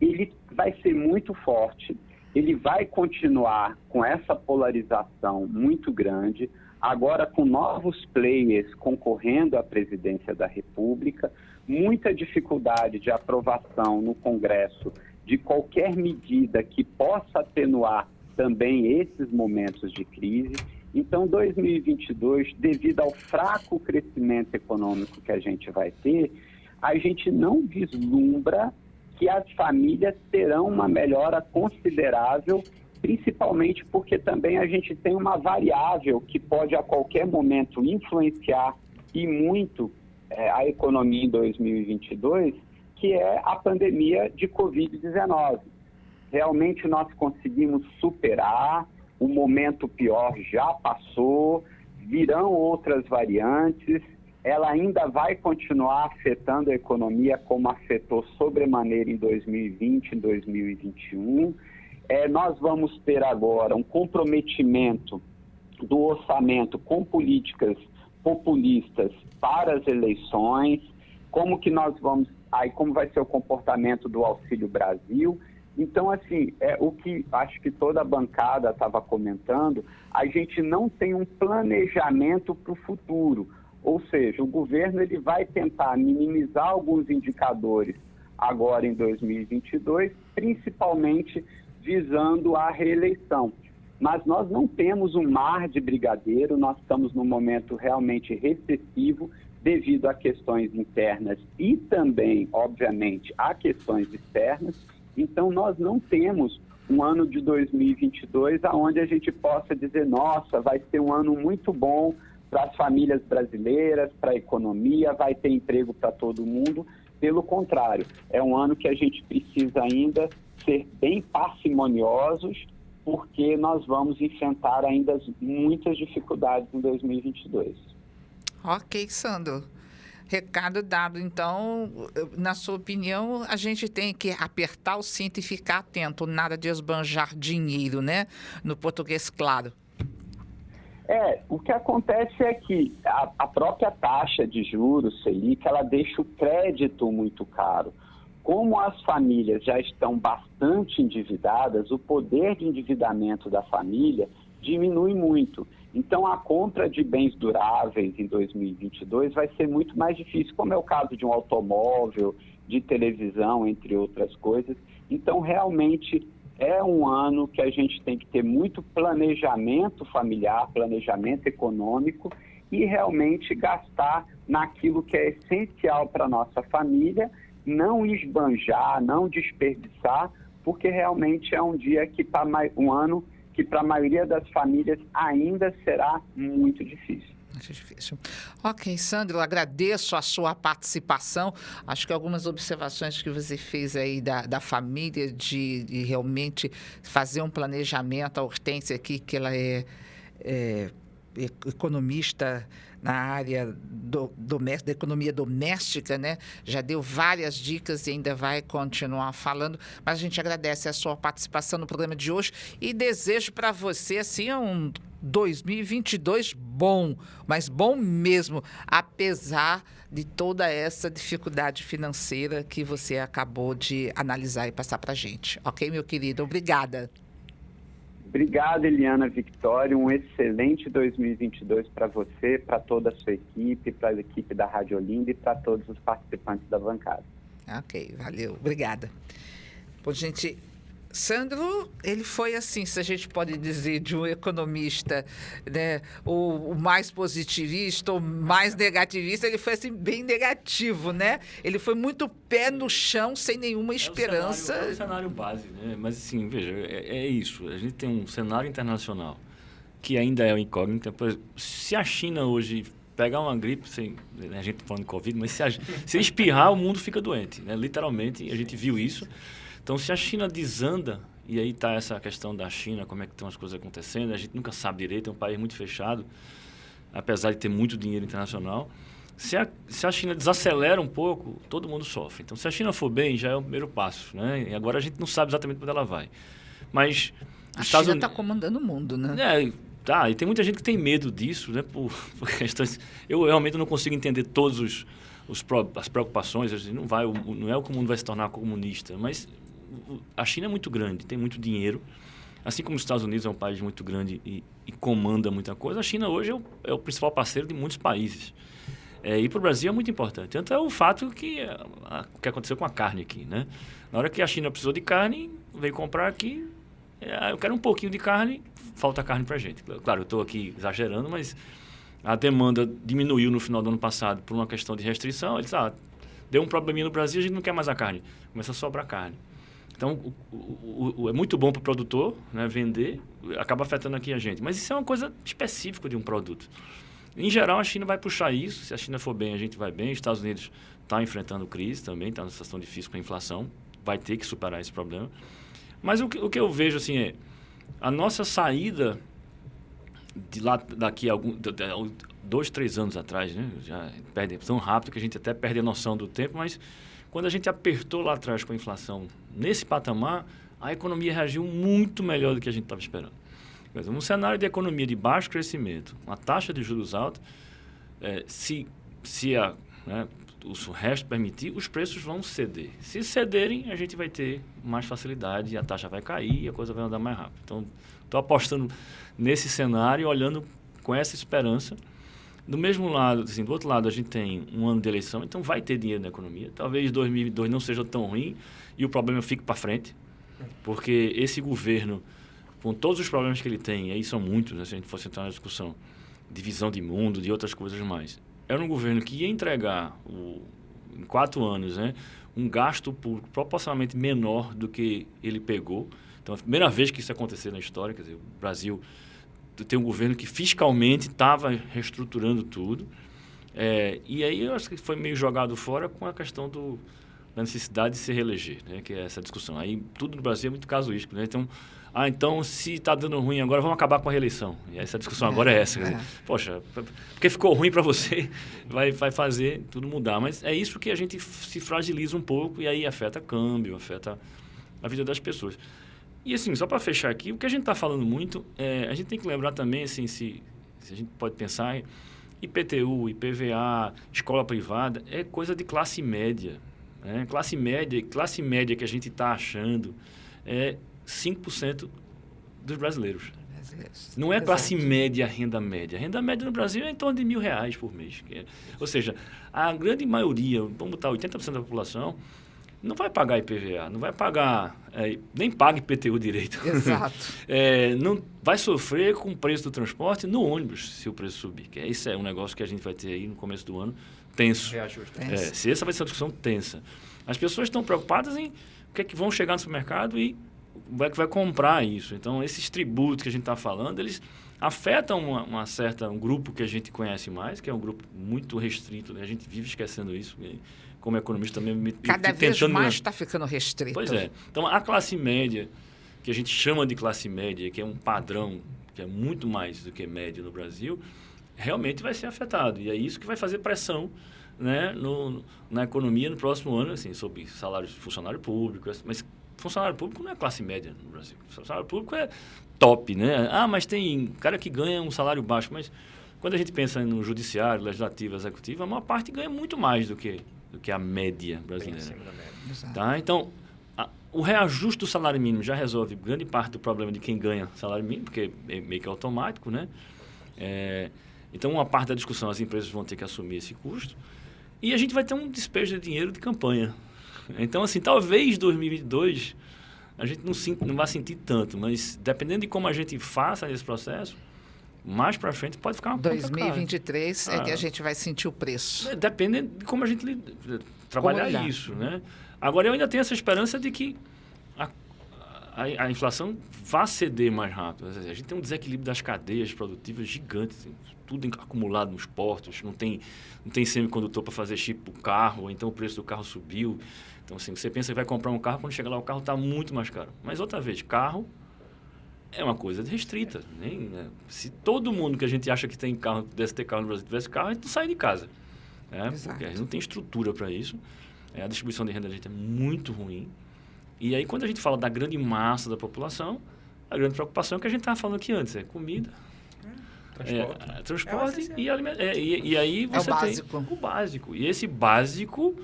ele vai ser muito forte, ele vai continuar com essa polarização muito grande, agora com novos players concorrendo à presidência da República, muita dificuldade de aprovação no Congresso de qualquer medida que possa atenuar também esses momentos de crise. Então, 2022, devido ao fraco crescimento econômico que a gente vai ter, a gente não vislumbra que as famílias terão uma melhora considerável, principalmente porque também a gente tem uma variável que pode a qualquer momento influenciar e muito a economia em 2022, que é a pandemia de Covid-19. Realmente nós conseguimos superar, o momento pior já passou, virão outras variantes, ela ainda vai continuar afetando a economia como afetou sobremaneira em 2020 e 2021. Nós vamos ter agora um comprometimento do orçamento com políticas populistas para as eleições, como vai ser o comportamento do Auxílio Brasil. Então, assim, o que acho que toda a bancada estava comentando, a gente não tem um planejamento para o futuro. Ou seja, o governo ele vai tentar minimizar alguns indicadores agora em 2022, principalmente visando a reeleição. Mas nós não temos um mar de brigadeiro, nós estamos num momento realmente recessivo devido a questões internas e também, obviamente, a questões externas. Então, nós não temos um ano de 2022 onde a gente possa dizer, nossa, vai ser um ano muito bom para as famílias brasileiras, para a economia, vai ter emprego para todo mundo. Pelo contrário, é um ano que a gente precisa ainda ser bem parcimoniosos, porque nós vamos enfrentar ainda muitas dificuldades em 2022. Ok, Sandro. Recado dado. Então, na sua opinião, a gente tem que apertar o cinto e ficar atento, nada de esbanjar dinheiro, né? No português claro. O que acontece é que a própria taxa de juros, Selic, ela deixa o crédito muito caro. Como as famílias já estão bastante endividadas, o poder de endividamento da família diminui muito. Então, a compra de bens duráveis em 2022 vai ser muito mais difícil, como é o caso de um automóvel, de televisão, entre outras coisas. Então, realmente, é um ano que a gente tem que ter muito planejamento familiar, planejamento econômico e realmente gastar naquilo que é essencial para a nossa família, não esbanjar, não desperdiçar, porque realmente é um ano que para a maioria das famílias ainda será muito difícil. Muito difícil. Ok, Sandro, eu agradeço a sua participação. Acho que algumas observações que você fez aí da família, de realmente fazer um planejamento. A Hortência aqui, que ela é economista na área da economia doméstica, né? Já deu várias dicas e ainda vai continuar falando, mas a gente agradece a sua participação no programa de hoje e desejo para você, assim, um 2022 bom, mas bom mesmo, apesar de toda essa dificuldade financeira que você acabou de analisar e passar para a gente. Ok, meu querido? Obrigada. Obrigado, Eliana Victória. Um excelente 2022 para você, para toda a sua equipe, para a equipe da Rádio Olinda e para todos os participantes da bancada. Ok, valeu. Obrigada. Bom, gente, Sandro, ele foi assim, se a gente pode dizer, de um economista, né, o mais positivista ou mais negativista, ele foi assim bem negativo, né? Ele foi muito pé no chão, sem nenhuma esperança. É o cenário base, né? Mas assim, veja, é isso. A gente tem um cenário internacional que ainda é uma incógnita. Por exemplo, se a China hoje pegar uma gripe, a gente falando de Covid, mas se espirrar, o mundo fica doente, né? Literalmente, a gente viu isso. Então, se a China desanda, e aí está essa questão da China, como é que estão as coisas acontecendo, a gente nunca sabe direito, é um país muito fechado, apesar de ter muito dinheiro internacional. Se a China desacelera um pouco, todo mundo sofre. Então, se a China for bem, já é o primeiro passo, né? E agora a gente não sabe exatamente para onde ela vai. Mas a China está comandando o mundo, né? Tá, e tem muita gente que tem medo disso, né? Por questões... Eu realmente não consigo entender todas as preocupações. Não é o que o mundo vai se tornar comunista, mas a China é muito grande, tem muito dinheiro. Assim como os Estados Unidos é um país muito grande e comanda muita coisa, a China hoje é o principal parceiro de muitos países. E para o Brasil é muito importante. Tanto é o fato que aconteceu com a carne aqui, né? Na hora que a China precisou de carne, veio comprar aqui, eu quero um pouquinho de carne, falta carne para a gente. Claro, eu estou aqui exagerando, mas a demanda diminuiu no final do ano passado por uma questão de restrição. Eles deu um probleminha no Brasil, a gente não quer mais a carne. Começa a sobrar carne. Então, é muito bom para o produtor, né, vender, acaba afetando aqui a gente. Mas isso é uma coisa específica de um produto. Em geral, a China vai puxar isso. Se a China for bem, a gente vai bem. Os Estados Unidos está enfrentando crise também, está numa situação difícil com a inflação. Vai ter que superar esse problema. Mas o que eu vejo assim é a nossa saída de lá daqui a 2, 3 anos atrás, né? Já perde tão rápido que a gente até perde a noção do tempo, mas quando a gente apertou lá atrás com a inflação nesse patamar, a economia reagiu muito melhor do que a gente estava esperando. Um cenário de economia de baixo crescimento, uma taxa de juros alta, se o resto permitir, os preços vão ceder. Se cederem, a gente vai ter mais facilidade, a taxa vai cair e a coisa vai andar mais rápido. Então, estou apostando nesse cenário, olhando com essa esperança. Do mesmo lado, assim, do outro lado, a gente tem um ano de eleição, então vai ter dinheiro na economia. Talvez 2022 não seja tão ruim e o problema fique para frente, porque esse governo, com todos os problemas que ele tem, e aí são muitos, né, se a gente fosse entrar na discussão, divisão de mundo, de outras coisas mais, era um governo que ia entregar, em 4 anos, né, um gasto público proporcionalmente menor do que ele pegou. Então, é a primeira vez que isso aconteceu na história, quer dizer, o Brasil tem um governo que fiscalmente estava reestruturando tudo. E aí eu acho que foi meio jogado fora com a questão da necessidade de se reeleger, né? Que é essa discussão. Aí tudo no Brasil é muito casuístico, né? Então se está dando ruim agora, vamos acabar com a reeleição. E essa discussão agora é essa. Quer dizer, poxa, porque ficou ruim para você, vai fazer tudo mudar. Mas é isso que a gente se fragiliza um pouco e aí afeta câmbio, afeta a vida das pessoas. E assim, só para fechar aqui, o que a gente está falando muito, a gente tem que lembrar também, assim, se a gente pode pensar em IPTU, IPVA, escola privada, é coisa de classe média. Né? Classe média que a gente está achando é 5% dos brasileiros. Não é classe média, renda média. Renda média no Brasil é em torno de R$1.000 por mês. Ou seja, a grande maioria, vamos botar 80% da população, não vai pagar IPVA, não vai pagar, nem paga IPTU direito. Exato. Não vai sofrer com o preço do transporte no ônibus, se o preço subir. Isso é um negócio que a gente vai ter aí no começo do ano, tenso. Se essa vai ser uma discussão tensa. As pessoas estão preocupadas em o que é que vão chegar no supermercado e o que vai comprar isso. Então, esses tributos que a gente está falando, eles afetam um grupo que a gente conhece mais, que é um grupo muito restrito, né? A gente vive esquecendo isso. Como economista também cada vez mais está ficando restrito. Pois é. Então, a classe média, que a gente chama de classe média, que é um padrão, que é muito mais do que média no Brasil, realmente vai ser afetado. E é isso que vai fazer pressão, né, na economia no próximo ano, assim, sobre salários de funcionário público. Mas funcionário público não é classe média no Brasil. Funcionário público é top, né? Mas tem cara que ganha um salário baixo. Mas quando a gente pensa no judiciário, legislativo, executivo, a maior parte ganha muito mais do que a média brasileira. Tá? Então, o reajuste do salário mínimo já resolve grande parte do problema de quem ganha salário mínimo, porque é meio que automático, né? Então, uma parte da discussão, as empresas vão ter que assumir esse custo. E a gente vai ter um despejo de dinheiro de campanha. Então, assim, talvez 2022 a gente não vai sentir tanto, mas dependendo de como a gente faça esse processo, mais para frente pode ficar uma conta 2023 é que a gente vai sentir o preço. Depende de como a gente trabalhar isso, né? Agora, eu ainda tenho essa esperança de que a inflação vá ceder mais rápido. A gente tem um desequilíbrio das cadeias produtivas gigante, assim, tudo acumulado nos portos, não tem semicondutor para fazer chip para o carro, ou então o preço do carro subiu. Então, assim, você pensa que vai comprar um carro, quando chega lá o carro está muito mais caro. Mas, outra vez, carro é uma coisa restrita. Né? Se todo mundo que a gente acha que tem carro, pudesse ter carro no Brasil, tivesse carro, a gente não sai de casa. Porque a gente não tem estrutura para isso. A distribuição de renda da gente é muito ruim. E aí, quando a gente fala da grande massa da população, a grande preocupação é o que a gente estava falando aqui antes, é comida, transporte e alimento. E aí você tem o básico. E esse básico,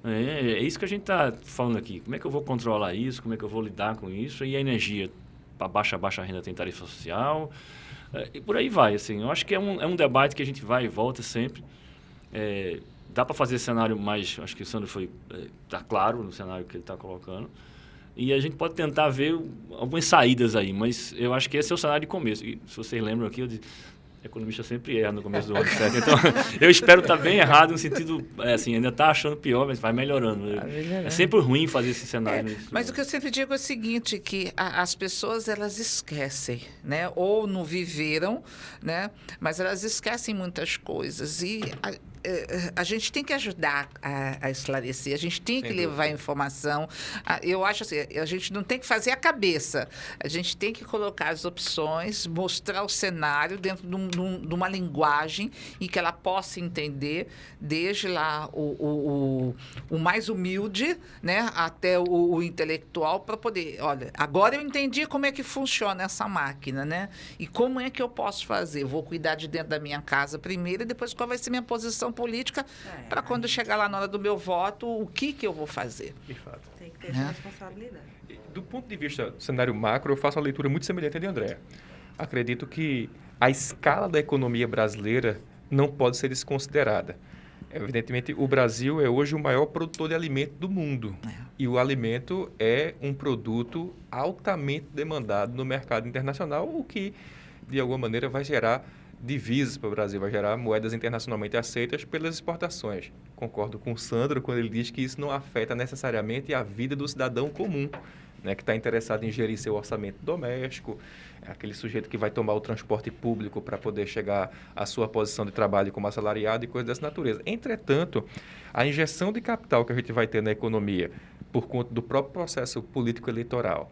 é isso que a gente está falando aqui. Como é que eu vou controlar isso? Como é que eu vou lidar com isso? E a energia, para baixa renda tem tarifa social. E por aí vai. Assim, eu acho que é um debate que a gente vai e volta sempre. Dá para fazer cenário mais... Acho que o Sandro está claro no cenário que ele está colocando. E a gente pode tentar ver algumas saídas aí, mas eu acho que esse é o cenário de começo. E se vocês lembram aqui, eu disse, economista sempre erra no começo do ano, certo? Então, eu espero estar bem errado no sentido, ainda está achando pior, mas vai melhorando. É sempre ruim fazer esse cenário. Mas o que eu sempre digo é o seguinte, que as pessoas, elas esquecem, né? Ou não viveram, né? Mas elas esquecem muitas coisas. E a gente tem que ajudar a esclarecer, a gente tem que levar informação. Eu acho assim, a gente não tem que fazer a cabeça, a gente tem que colocar as opções, mostrar o cenário dentro de uma linguagem em que ela possa entender, desde lá o mais humilde, né, até o intelectual, para poder, olha, agora eu entendi como é que funciona essa máquina, né? E como é que eu posso fazer? Vou cuidar de dentro da minha casa primeiro e depois qual vai ser minha posição política para quando chegar lá na hora do meu voto, o que eu vou fazer. De fato. Tem que ter essa responsabilidade. Do ponto de vista do cenário macro, eu faço uma leitura muito semelhante à de André. Acredito que a escala da economia brasileira não pode ser desconsiderada. Evidentemente, o Brasil é hoje o maior produtor de alimento do mundo. E o alimento é um produto altamente demandado no mercado internacional, o que, de alguma maneira, vai gerar divisas para o Brasil, vai gerar moedas internacionalmente aceitas pelas exportações. Concordo com o Sandro quando ele diz que isso não afeta necessariamente a vida do cidadão comum, né, que está interessado em gerir seu orçamento doméstico, aquele sujeito que vai tomar o transporte público para poder chegar à sua posição de trabalho como assalariado e coisas dessa natureza. Entretanto, a injeção de capital que a gente vai ter na economia por conta do próprio processo político-eleitoral,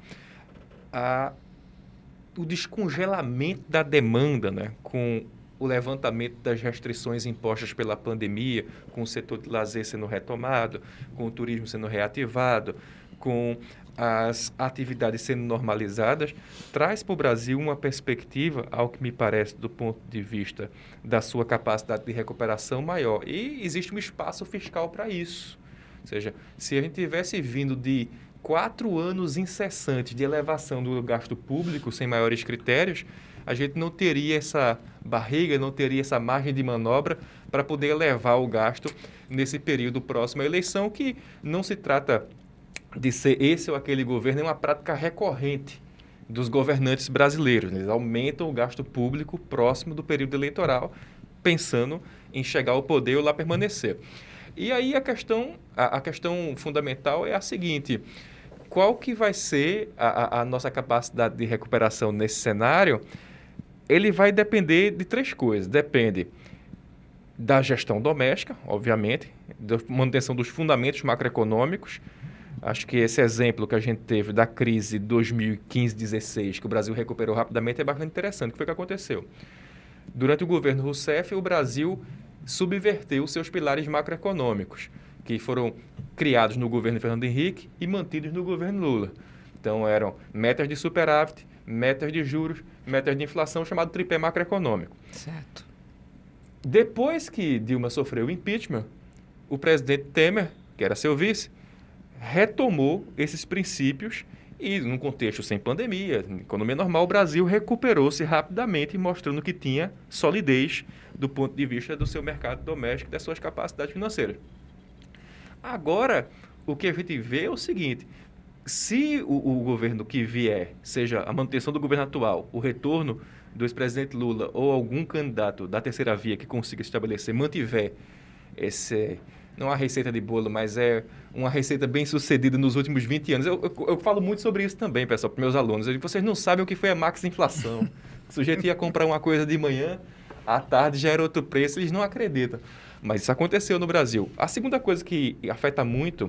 o descongelamento da demanda, né, com o levantamento das restrições impostas pela pandemia, com o setor de lazer sendo retomado, com o turismo sendo reativado, com as atividades sendo normalizadas, traz para o Brasil uma perspectiva, ao que me parece, do ponto de vista da sua capacidade de recuperação maior. E existe um espaço fiscal para isso. Ou seja, se a gente tivesse vindo de 4 anos incessantes de elevação do gasto público, sem maiores critérios, a gente não teria essa barriga, não teria essa margem de manobra para poder elevar o gasto nesse período próximo à eleição, que não se trata de ser esse ou aquele governo, é uma prática recorrente dos governantes brasileiros. Eles aumentam o gasto público próximo do período eleitoral, pensando em chegar ao poder ou lá permanecer. E aí a questão fundamental é a seguinte: qual que vai ser a nossa capacidade de recuperação nesse cenário? Ele vai depender de 3 coisas. Depende da gestão doméstica, obviamente, da manutenção dos fundamentos macroeconômicos. Acho que esse exemplo que a gente teve da crise 2015-16, que o Brasil recuperou rapidamente, é bastante interessante. O que foi que aconteceu? Durante o governo Rousseff, o Brasil subverteu seus pilares macroeconômicos, que foram criados no governo Fernando Henrique e mantidos no governo Lula. Então, eram metas de superávit, metas de juros, metas de inflação, chamado tripé macroeconômico. Certo. Depois que Dilma sofreu o impeachment, o presidente Temer, que era seu vice, retomou esses princípios e, num contexto sem pandemia, economia normal, o Brasil recuperou-se rapidamente, mostrando que tinha solidez do ponto de vista do seu mercado doméstico e das suas capacidades financeiras. Agora, o que a gente vê é o seguinte: se o governo que vier, seja a manutenção do governo atual, o retorno do ex-presidente Lula ou algum candidato da terceira via que consiga estabelecer, mantiver esse, não a receita de bolo, mas é uma receita bem sucedida nos últimos 20 anos. Eu falo muito sobre isso também, pessoal, para meus alunos. Vocês não sabem o que foi a max-inflação. O sujeito ia comprar uma coisa de manhã, à tarde já era outro preço, eles não acreditam. Mas isso aconteceu no Brasil. A segunda coisa que afeta muito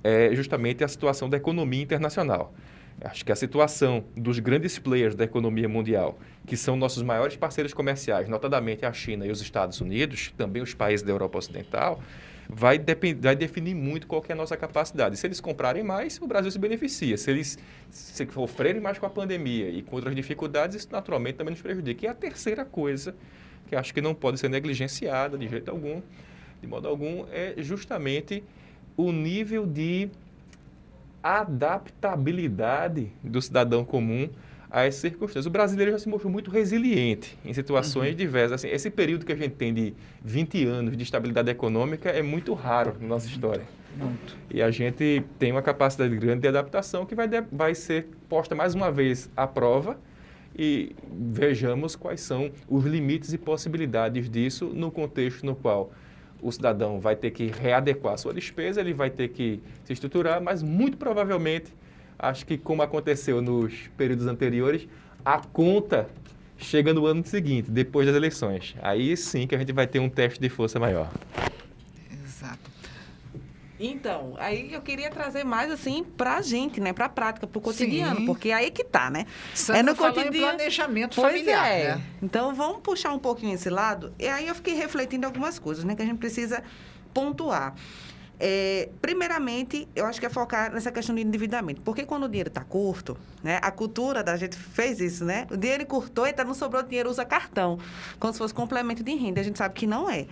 é justamente a situação da economia internacional. Acho que a situação dos grandes players da economia mundial, que são nossos maiores parceiros comerciais, notadamente a China e os Estados Unidos, também os países da Europa Ocidental, vai definir muito qual que é a nossa capacidade. Se eles comprarem mais, o Brasil se beneficia. Se eles sofrerem mais com a pandemia e com outras dificuldades, isso naturalmente também nos prejudica. E a terceira coisa, que acho que não pode ser negligenciada de jeito algum, de modo algum, é justamente o nível de adaptabilidade do cidadão comum a essas circunstâncias. O brasileiro já se mostrou muito resiliente em situações diversas. Assim, esse período que a gente tem de 20 anos de estabilidade econômica é muito raro na nossa história. Muito. E a gente tem uma capacidade grande de adaptação que vai ser posta mais uma vez à prova, e vejamos quais são os limites e possibilidades disso no contexto no qual o cidadão vai ter que readequar a sua despesa, ele vai ter que se estruturar, mas muito provavelmente, acho que como aconteceu nos períodos anteriores, a conta chega no ano seguinte, depois das eleições. Aí sim que a gente vai ter um teste de força maior. Exato. Então, aí eu queria trazer mais assim pra gente, né? Pra prática, pro cotidiano, Sim. porque aí que tá, né? Sandra falou em planejamento familiar, né? Então, vamos puxar um pouquinho esse lado. E aí eu fiquei refletindo algumas coisas, né? Que a gente precisa pontuar. Primeiramente, eu acho que é focar nessa questão do endividamento. Porque quando o dinheiro está curto, né? A cultura da gente fez isso, né? O dinheiro encurtou, então não sobrou dinheiro, usa cartão. Como se fosse complemento de renda. A gente sabe que não é.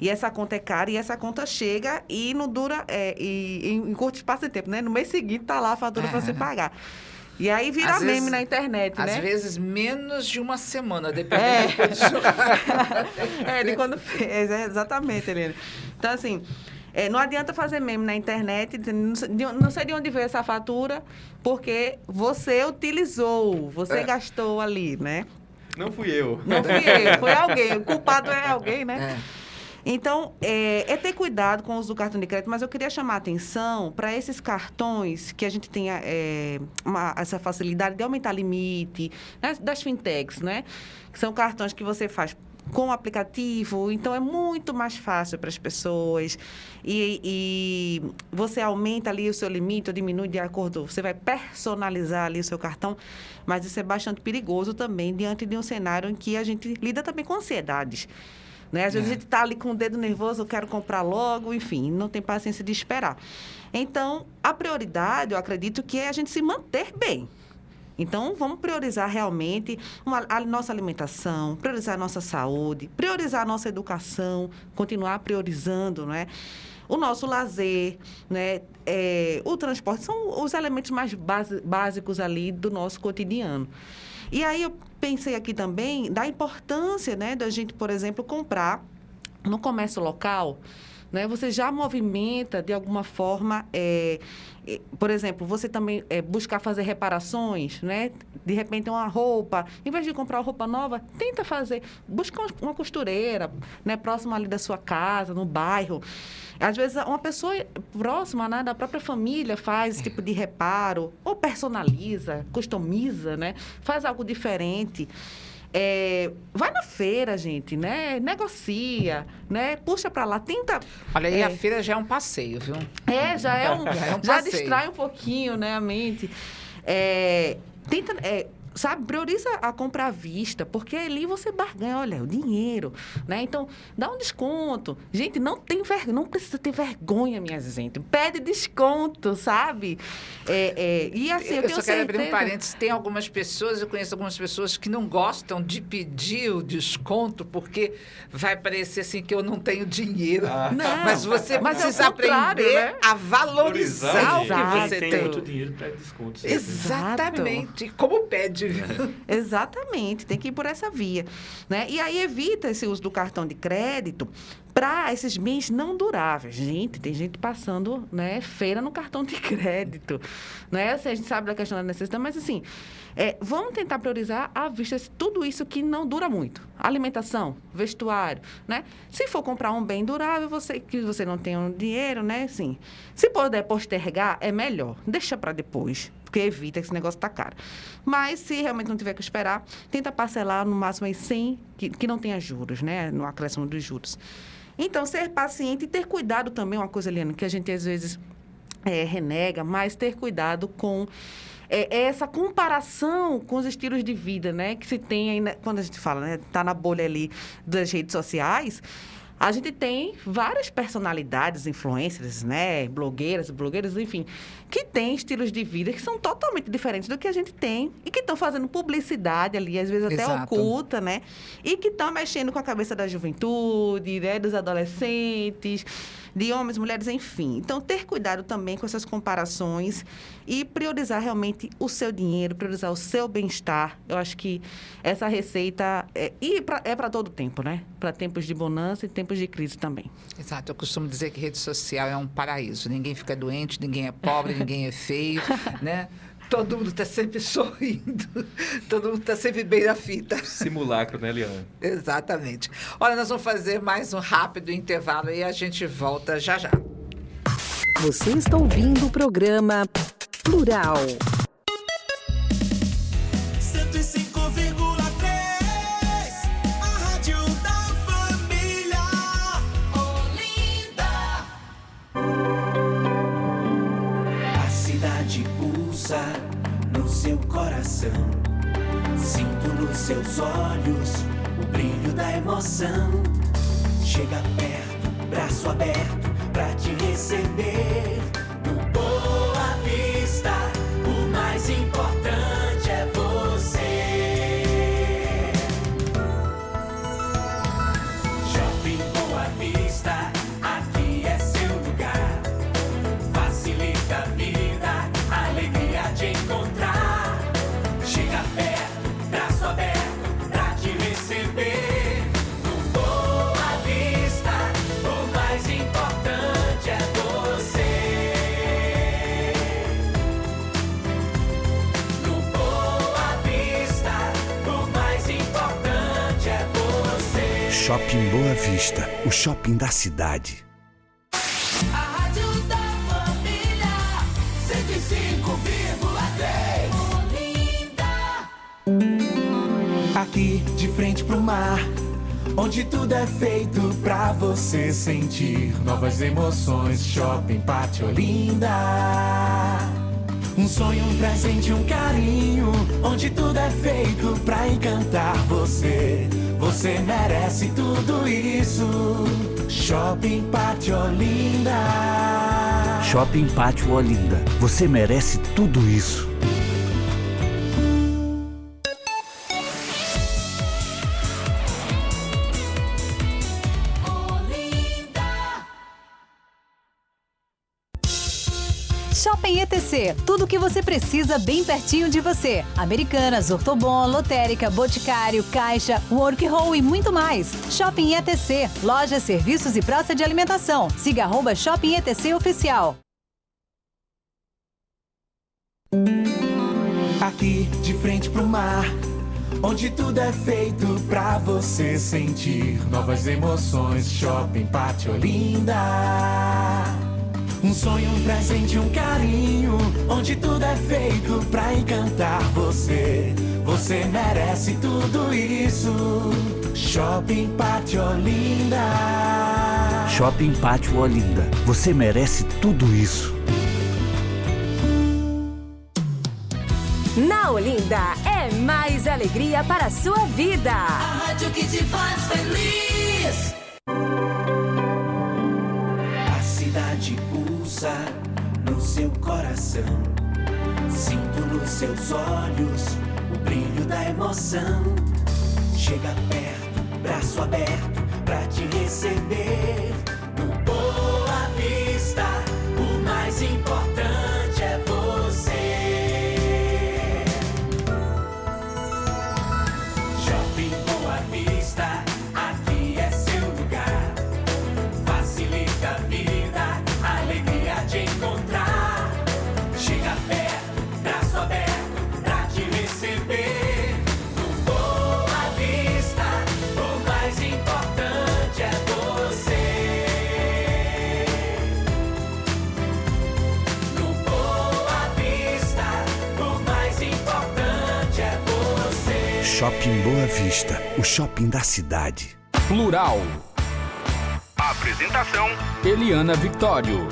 E essa conta é cara, e essa conta chega e não dura, em curto espaço de tempo, né? No mês seguinte tá lá a fatura para você pagar. E aí vira Às meme vezes, na internet, né? Às vezes menos de uma semana, dependendo do de quando fez, exatamente, Helena. Então, assim, não adianta fazer meme na internet, não sei de onde veio essa fatura, porque você utilizou, você gastou ali, né? Não fui eu. Não fui eu, foi alguém. O culpado é alguém, né? Então, ter cuidado com o uso do cartão de crédito, mas eu queria chamar a atenção para esses cartões que a gente tenha essa facilidade de aumentar limite, né, das fintechs, né? Que são cartões que você faz com o aplicativo, então é muito mais fácil para as pessoas e você aumenta ali o seu limite ou diminui de acordo, você vai personalizar ali o seu cartão, mas isso é bastante perigoso também diante de um cenário em que a gente lida também com ansiedades. Né? Às vezes a gente está ali com o dedo nervoso, eu quero comprar logo, enfim, não tem paciência de esperar. Então, a prioridade, eu acredito que é a gente se manter bem. Então, vamos priorizar realmente a nossa alimentação, priorizar a nossa saúde, priorizar a nossa educação, continuar priorizando, né? o nosso lazer, né? O transporte, são os elementos mais básicos ali do nosso cotidiano. E aí eu pensei aqui também da importância, né, da gente, por exemplo, comprar no comércio local, né? Você já movimenta, de alguma forma, por exemplo, você também buscar fazer reparações, né? De repente, uma roupa, em vez de comprar uma roupa nova, tenta busca uma costureira, né? Próxima ali da sua casa, no bairro. Às vezes, uma pessoa próxima, né, da própria família faz esse tipo de reparo, ou personaliza, customiza, né? Faz algo diferente. Vai na feira, gente, né? Negocia, né? Puxa para lá, tenta... Olha aí, a feira já é um passeio, viu? Já é um passeio. Já distrai um pouquinho, né, a mente. Tenta... sabe, prioriza a compra à vista, porque ali você barganha, olha, o dinheiro, né? Então, dá um desconto. Gente, não precisa ter vergonha, minha gente. Pede desconto, sabe? E assim, eu tenho só quero abrir um certeza... parênteses. Tem algumas pessoas, eu conheço algumas pessoas que não gostam de pedir o desconto, porque vai parecer assim que eu não tenho dinheiro. Não, mas você mas é o precisa contrário, aprender, né? a valorizar o que você Quem tem. tem muito dinheiro pede desconto. sempre. Exatamente. Como pede. Exatamente, tem que ir por essa via, né? E aí evita esse uso do cartão de crédito para esses bens não duráveis. Gente, tem gente passando, né, feira no cartão de crédito, né? Assim, a gente sabe da questão da necessidade, mas assim, vamos tentar priorizar à vista tudo isso que não dura muito. Alimentação, vestuário, né? Se for comprar um bem durável, que você não tem um dinheiro, né? Assim, se puder postergar, é melhor. Deixa para depois, porque evita que esse negócio tá caro. Mas, se realmente não tiver que esperar, tenta parcelar no máximo aí 100, que não tenha juros, né? No acréscimo dos juros. Então, ser paciente e ter cuidado também, uma coisa, Eliana, que a gente às vezes renega, mas ter cuidado com essa comparação com os estilos de vida, né? Que se tem aí, quando a gente fala, né? Tá na bolha ali das redes sociais. A gente tem várias personalidades, influencers, né? Blogueiros, enfim, que têm estilos de vida que são totalmente diferentes do que a gente tem e que estão fazendo publicidade ali, às vezes até Exato. oculta, né? E que estão mexendo com a cabeça da juventude, né? Dos adolescentes, de homens, mulheres, enfim. Então, ter cuidado também com essas comparações e priorizar realmente o seu dinheiro, priorizar o seu bem-estar. Eu acho que essa receita é para todo tempo, né? Para tempos de bonança e tempos de crise também. Exato, eu costumo dizer que rede social é um paraíso. Ninguém fica doente, ninguém é pobre, ninguém é feio, né? Todo mundo está sempre sorrindo, todo mundo está sempre bem na fita. Simulacro, né, Eliana? Exatamente. Olha, nós vamos fazer mais um rápido intervalo e a gente volta já já. Você está ouvindo o programa Plural. 105,3, a rádio da família. Olinda. A cidade pulsa no seu coração. Sinto nos seus olhos o brilho da emoção. Chega perto, braço aberto pra te receber. No Boa Vista, o mais importante é você. Shopping Boa Vista, aqui é seu lugar. Facilita a vida, alegria de encontrar. Chega perto, braço aberto pra te receber. No Boa Vista, o mais importante é você. No Boa Vista, o mais importante é você. Shopping Boa Vista, o shopping da cidade. A rádio da família, 105,3 Olinda. Aqui de frente pro mar, onde tudo é feito pra você sentir novas emoções. Shopping Pátio Olinda. Um sonho, um presente, um carinho, onde tudo é feito pra encantar você. Você merece tudo isso. Shopping Pátio Olinda. Shopping Pátio Olinda. Você merece tudo isso. Shopping ETC, tudo o que você precisa bem pertinho de você. Americanas, Ortobon, Lotérica, Boticário, Caixa, Workroll e muito mais. Shopping ETC, lojas, serviços e praça de alimentação. Siga @Shopping ETC Oficial. Aqui de frente pro mar, onde tudo é feito pra você sentir novas emoções. Shopping Pátio Olinda. Um sonho, um presente, um carinho, onde tudo é feito pra encantar você. Você merece tudo isso. Shopping Pátio Olinda. Shopping Pátio Olinda. Você merece tudo isso. Na Olinda é mais alegria para a sua vida. A rádio que te faz feliz. A cidade pulsa no seu coração. Sinto nos seus olhos o brilho da emoção. Chega perto, braço aberto pra te receber. No Boa Vista, o mais importante é você. Shopping Boa Vista, aqui é seu lugar. Facilita a vida, alegria de encontrar. Chega perto, braço aberto pra te receber. No Boa Vista, o mais importante é você. No Boa Vista, o mais importante é você. Shopping Boa Vista, o shopping da cidade. Plural. Apresentação: Eliana Victório.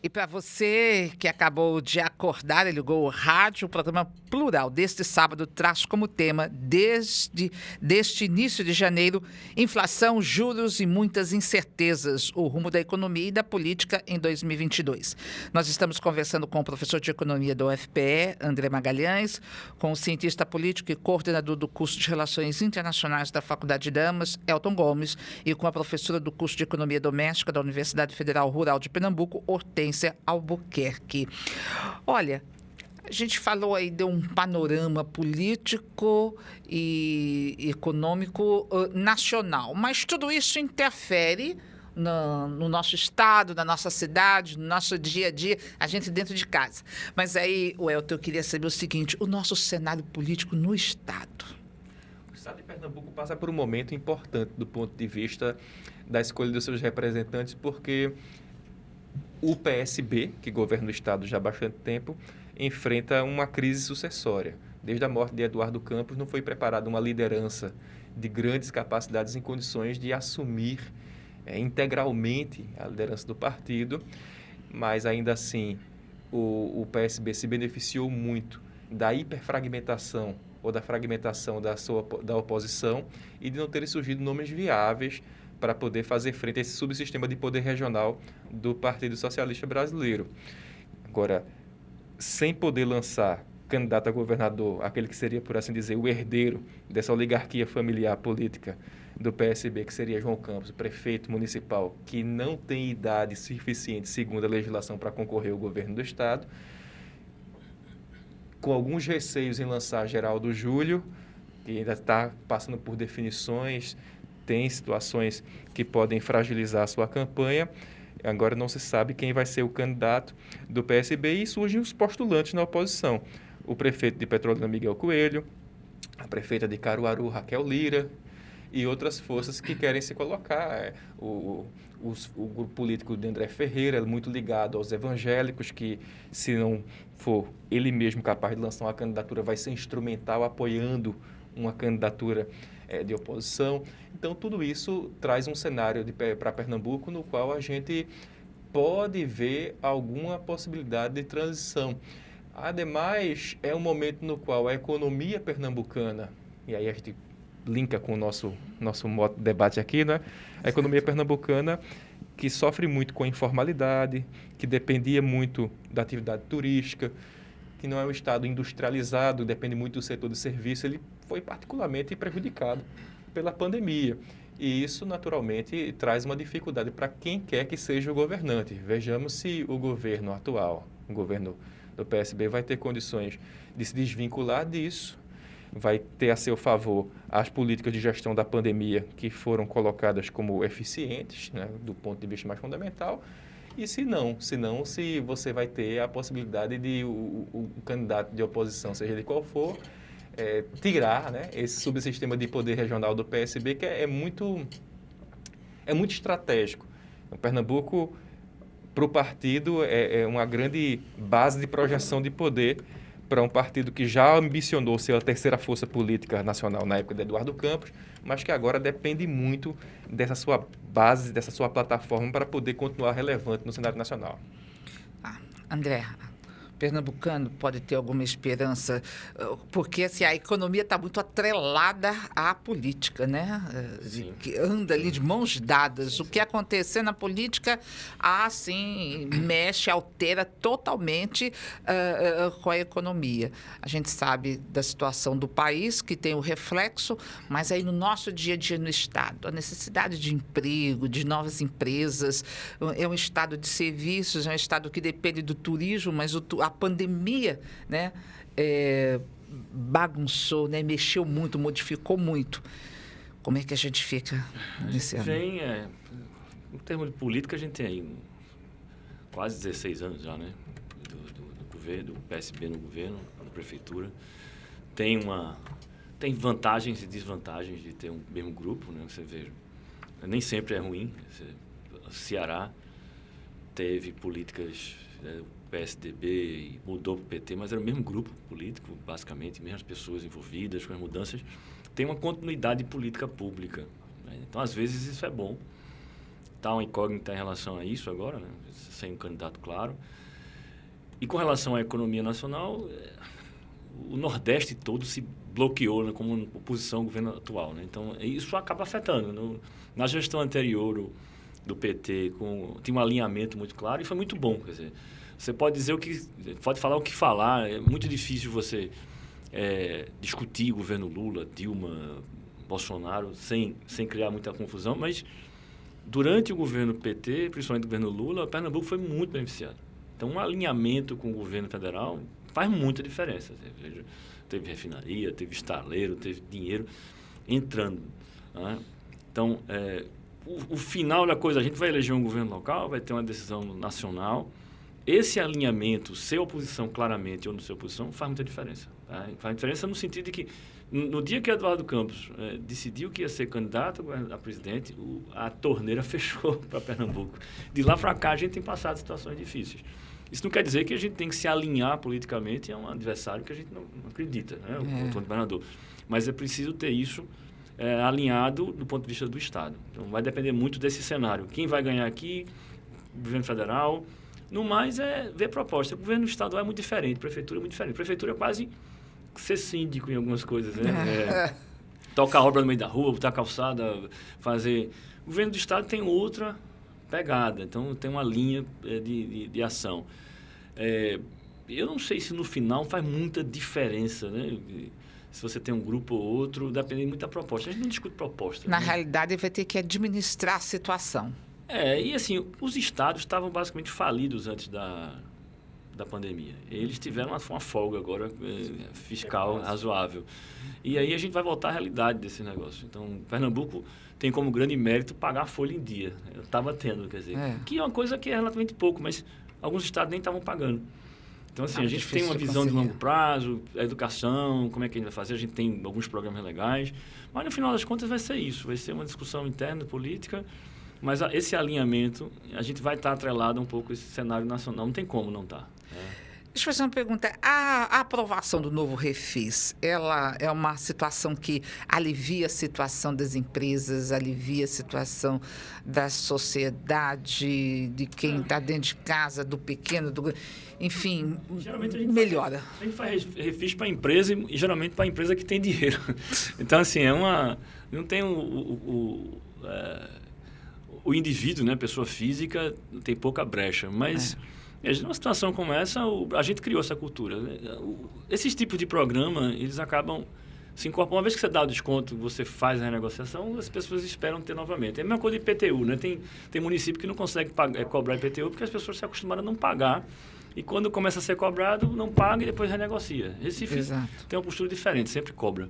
E para você que acabou de acordar e ligou o rádio, o programa Plural deste sábado traz como tema, deste início de janeiro, inflação, juros e muitas incertezas, o rumo da economia e da política em 2022. Nós estamos conversando com o professor de economia da UFPE, André Magalhães, com o cientista político e coordenador do curso de Relações Internacionais da Faculdade de Damas, Elton Gomes, e com a professora do curso de Economia Doméstica da Universidade Federal Rural de Pernambuco, Hortência Albuquerque. Olha, a gente falou aí de um panorama político e econômico nacional, mas tudo isso interfere no nosso estado, na nossa cidade, no nosso dia a dia, a gente dentro de casa. Mas aí, Elton, eu queria saber o seguinte, o nosso cenário político no estado. O estado de Pernambuco passa por um momento importante do ponto de vista da escolha dos seus representantes, porque o PSB, que governa o estado já há bastante tempo, enfrenta uma crise sucessória. Desde a morte de Eduardo Campos, não foi preparada uma liderança de grandes capacidades em condições de assumir integralmente a liderança do partido, mas ainda assim o PSB se beneficiou muito da hiperfragmentação ou da fragmentação da oposição e de não terem surgido nomes viáveis para poder fazer frente a esse subsistema de poder regional do Partido Socialista Brasileiro. Agora, sem poder lançar candidato a governador, aquele que seria, por assim dizer, o herdeiro dessa oligarquia familiar política do PSB, que seria João Campos, prefeito municipal, que não tem idade suficiente, segundo a legislação, para concorrer ao governo do estado, com alguns receios em lançar Geraldo Júlio, que ainda está passando por definições, tem situações que podem fragilizar a sua campanha. Agora não se sabe quem vai ser o candidato do PSB e surgem os postulantes na oposição. O prefeito de Petrolina, Miguel Coelho, a prefeita de Caruaru, Raquel Lira, e outras forças que querem se colocar. O grupo político de André Ferreira é muito ligado aos evangélicos, que se não for ele mesmo capaz de lançar uma candidatura, vai ser instrumental apoiando uma candidatura de oposição. Então, tudo isso traz um cenário para Pernambuco no qual a gente pode ver alguma possibilidade de transição. Ademais, é um momento no qual a economia pernambucana, e aí a gente linka com o nosso modo de debate aqui, né? A economia pernambucana que sofre muito com a informalidade, que dependia muito da atividade turística, que não é um estado industrializado, depende muito do setor de serviço, ele foi particularmente prejudicado pela pandemia. E isso, naturalmente, traz uma dificuldade para quem quer que seja o governante. Vejamos se o governo atual, o governo do PSB, vai ter condições de se desvincular disso, vai ter a seu favor as políticas de gestão da pandemia que foram colocadas como eficientes, né, do ponto de vista mais fundamental, e se você vai ter a possibilidade de o candidato de oposição, seja ele qual for, tirar, né, esse subsistema de poder regional do PSB, que é muito estratégico. O Pernambuco, para o partido, é uma grande base de projeção de poder para um partido que já ambicionou ser a terceira força política nacional na época de Eduardo Campos, mas que agora depende muito dessa sua base, dessa sua plataforma para poder continuar relevante no cenário nacional. André, pernambucano pode ter alguma esperança, porque assim, a economia está muito atrelada à política, né? Que anda ali de mãos dadas. O que acontecer na política, mexe, altera totalmente com a economia. A gente sabe da situação do país, que tem o reflexo, mas aí no nosso dia a dia no Estado, a necessidade de emprego, de novas empresas, é um Estado de serviços, é um Estado que depende do turismo, mas a pandemia, né, bagunçou, né, mexeu muito, modificou muito. Como é que a gente fica nesse ano? Em termos de política, a gente tem aí quase 16 anos já, né, do governo, do PSB no governo, na prefeitura. Tem vantagens e desvantagens de ter um mesmo grupo, né, você vê, nem sempre é ruim. O Ceará teve políticas, o PSDB mudou para o PT, mas era o mesmo grupo político, basicamente, mesmas pessoas envolvidas com as mudanças. Tem uma continuidade de política pública, né? Então, às vezes, isso é bom. Está uma incógnita em relação a isso agora, né? Sem um candidato claro. E com relação à economia nacional, o Nordeste todo se bloqueou, né, como oposição ao governo atual, né? Então, isso acaba afetando. Na gestão anterior do PT, tinha um alinhamento muito claro e foi muito bom. Quer dizer, você pode falar o que falar, é muito difícil você discutir o governo Lula, Dilma, Bolsonaro, sem criar muita confusão, mas durante o governo PT, principalmente o governo Lula, Pernambuco foi muito beneficiado. Então, um alinhamento com o governo federal faz muita diferença. Teve refinaria, teve estaleiro, teve dinheiro entrando, né? Então, o final da coisa, a gente vai eleger um governo local, vai ter uma decisão nacional. Esse alinhamento, ser oposição claramente ou não ser oposição, faz muita diferença. Tá? Faz diferença no sentido de que, no dia que Eduardo Campos decidiu que ia ser candidato a presidente, a torneira fechou para Pernambuco. De lá para cá, a gente tem passado situações difíceis. Isso não quer dizer que a gente tem que se alinhar politicamente a um adversário que a gente não acredita, né? O governador. Mas é preciso ter isso alinhado do ponto de vista do Estado. Então, vai depender muito desse cenário. Quem vai ganhar aqui, governo federal. No mais, ver proposta. O governo estadual é muito diferente, a prefeitura é muito diferente. A prefeitura é quase ser síndico em algumas coisas, né? Tocar obra no meio da rua, botar calçada, fazer... O governo do Estado tem outra pegada, então tem uma linha de ação. Eu não sei se no final faz muita diferença, né? Se você tem um grupo ou outro, depende muito da proposta. A gente não discute proposta. Na realidade, vai ter que administrar a situação. E assim, os estados estavam basicamente falidos antes da pandemia. Eles tiveram uma folga agora fiscal razoável. E aí a gente vai voltar à realidade desse negócio. Então, Pernambuco tem como grande mérito pagar a folha em dia. Eu estava tendo, quer dizer, que é uma coisa que é relativamente pouco, mas alguns estados nem estavam pagando. Então, assim, a gente tem uma visão de longo prazo, a educação, como é que a gente vai fazer, a gente tem alguns programas legais, mas no final das contas vai ser isso, vai ser uma discussão interna, política, mas esse alinhamento, a gente vai estar atrelado um pouco a esse cenário nacional, não tem como não estar. Deixa eu fazer uma pergunta. A aprovação do novo Refis, ela é uma situação que alivia a situação das empresas, alivia a situação da sociedade, de quem está dentro de casa, do pequeno, enfim, melhora. A gente faz Refis para a empresa e geralmente para a empresa que tem dinheiro. Então, assim, não tem o indivíduo, né, pessoa física, tem pouca brecha, mas... Numa situação como essa, a gente criou essa cultura. Esses tipos de programa, eles acabam se incorpora. Uma vez que você dá o desconto, você faz a renegociação, as pessoas esperam ter novamente. É a mesma coisa de IPTU, né? Tem município que não consegue cobrar IPTU porque as pessoas se acostumaram a não pagar. E quando começa a ser cobrado, não paga e depois renegocia. Recife tem uma postura diferente, sempre cobra.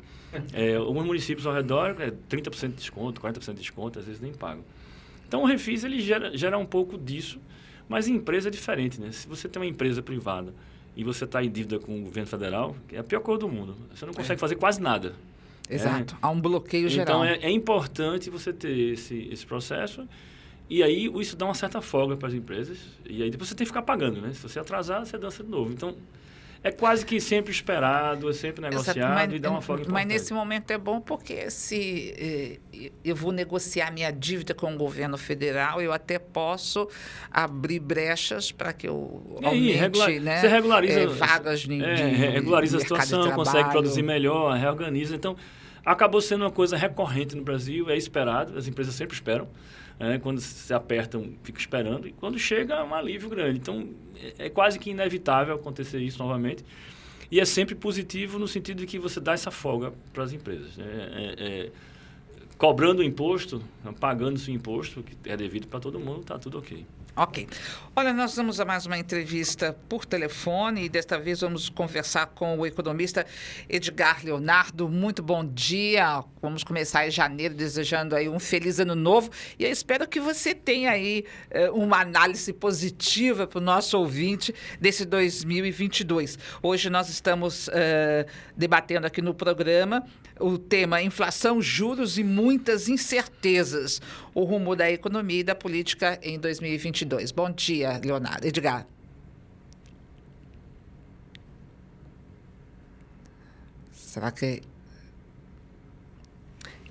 Alguns municípios ao redor, 30% de desconto, 40% de desconto, às vezes nem pagam. Então, o Refis ele gera um pouco disso, mas em empresa é diferente, né? Se você tem uma empresa privada e você está em dívida com o governo federal, é a pior coisa do mundo. Você não consegue fazer quase nada. Exato. Há um bloqueio geral. Então, é importante você ter esse processo. E aí, isso dá uma certa folga para as empresas. E aí, depois você tem que ficar pagando, né? Se você atrasar, você dança de novo. Então, é quase que sempre esperado, é sempre negociado e dá uma folga importante. Mas nesse momento é bom porque se eu vou negociar minha dívida com o governo federal, eu até posso abrir brechas para que eu aumente, né? Você regulariza, vagas de regulariza a situação, consegue produzir melhor, reorganiza. Então, acabou sendo uma coisa recorrente no Brasil, é esperado, as empresas sempre esperam. Quando se apertam, ficam esperando. E quando chega, é um alívio grande. Então, é quase que inevitável acontecer isso novamente. E é sempre positivo no sentido de que você dá essa folga para as empresas. Cobrando o imposto, pagando-se o imposto, que é devido para todo mundo, está tudo ok. Ok. Olha, nós vamos a mais uma entrevista por telefone e desta vez vamos conversar com o economista Edgar Leonardo. Muito bom dia. Vamos começar em janeiro desejando aí um feliz ano novo e eu espero que você tenha aí uma análise positiva para o nosso ouvinte desse 2022. Hoje nós estamos debatendo aqui no programa o tema inflação, juros e muitas incertezas, o rumo da economia e da política em 2022. Bom dia, Leonardo. Edgar. Será que...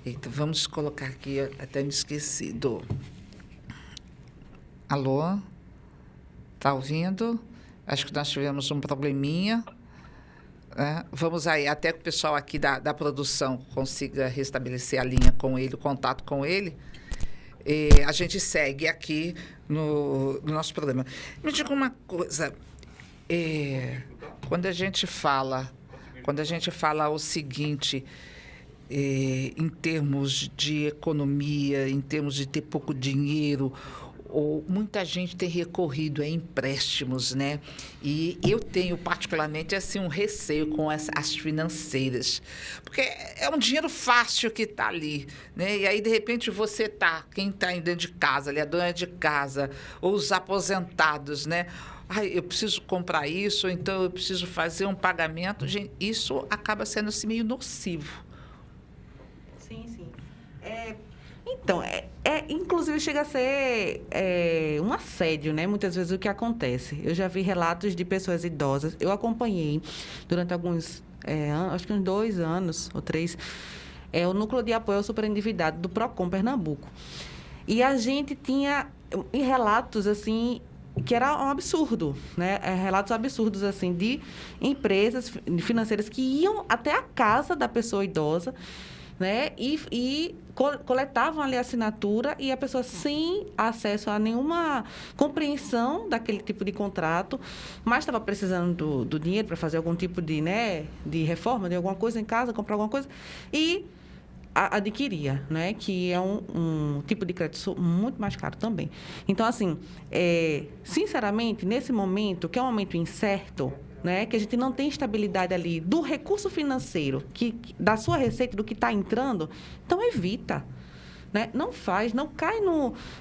Eita, vamos colocar aqui, até me esqueci do... Alô? Está ouvindo? Acho que nós tivemos um probleminha. Vamos aí, até que o pessoal aqui da produção consiga restabelecer a linha com ele, o contato com ele. A gente segue aqui no nosso programa. Me diga uma coisa, quando a gente fala o seguinte, em termos de economia, em termos de ter pouco dinheiro, muita gente tem recorrido a empréstimos, né? E eu tenho particularmente assim um receio com as financeiras, porque é um dinheiro fácil que está ali, né? E aí de repente quem está dentro de casa, ali a dona de casa, ou os aposentados, né? Eu preciso comprar isso, então eu preciso fazer um pagamento. Gente, isso acaba sendo assim meio nocivo. Sim. Então, inclusive chega a ser um assédio, né? Muitas vezes o que acontece. Eu já vi relatos de pessoas idosas. Eu acompanhei durante acho que uns 2 anos ou 3, o Núcleo de Apoio ao Superendividado do Procon Pernambuco. E a gente tinha relatos, assim, que era um absurdo, né? Relatos absurdos, assim, de empresas financeiras que iam até a casa da pessoa idosa, né? E coletavam ali a assinatura e a pessoa sem acesso a nenhuma compreensão daquele tipo de contrato, mas estava precisando do dinheiro para fazer algum tipo de reforma, de alguma coisa em casa, comprar alguma coisa, e adquiria, né? Que é um tipo de crédito muito mais caro também. Então, assim, sinceramente, nesse momento, que é um momento incerto, né, que a gente não tem estabilidade ali do recurso financeiro, da sua receita, do que está entrando, então evita. Né? Não cai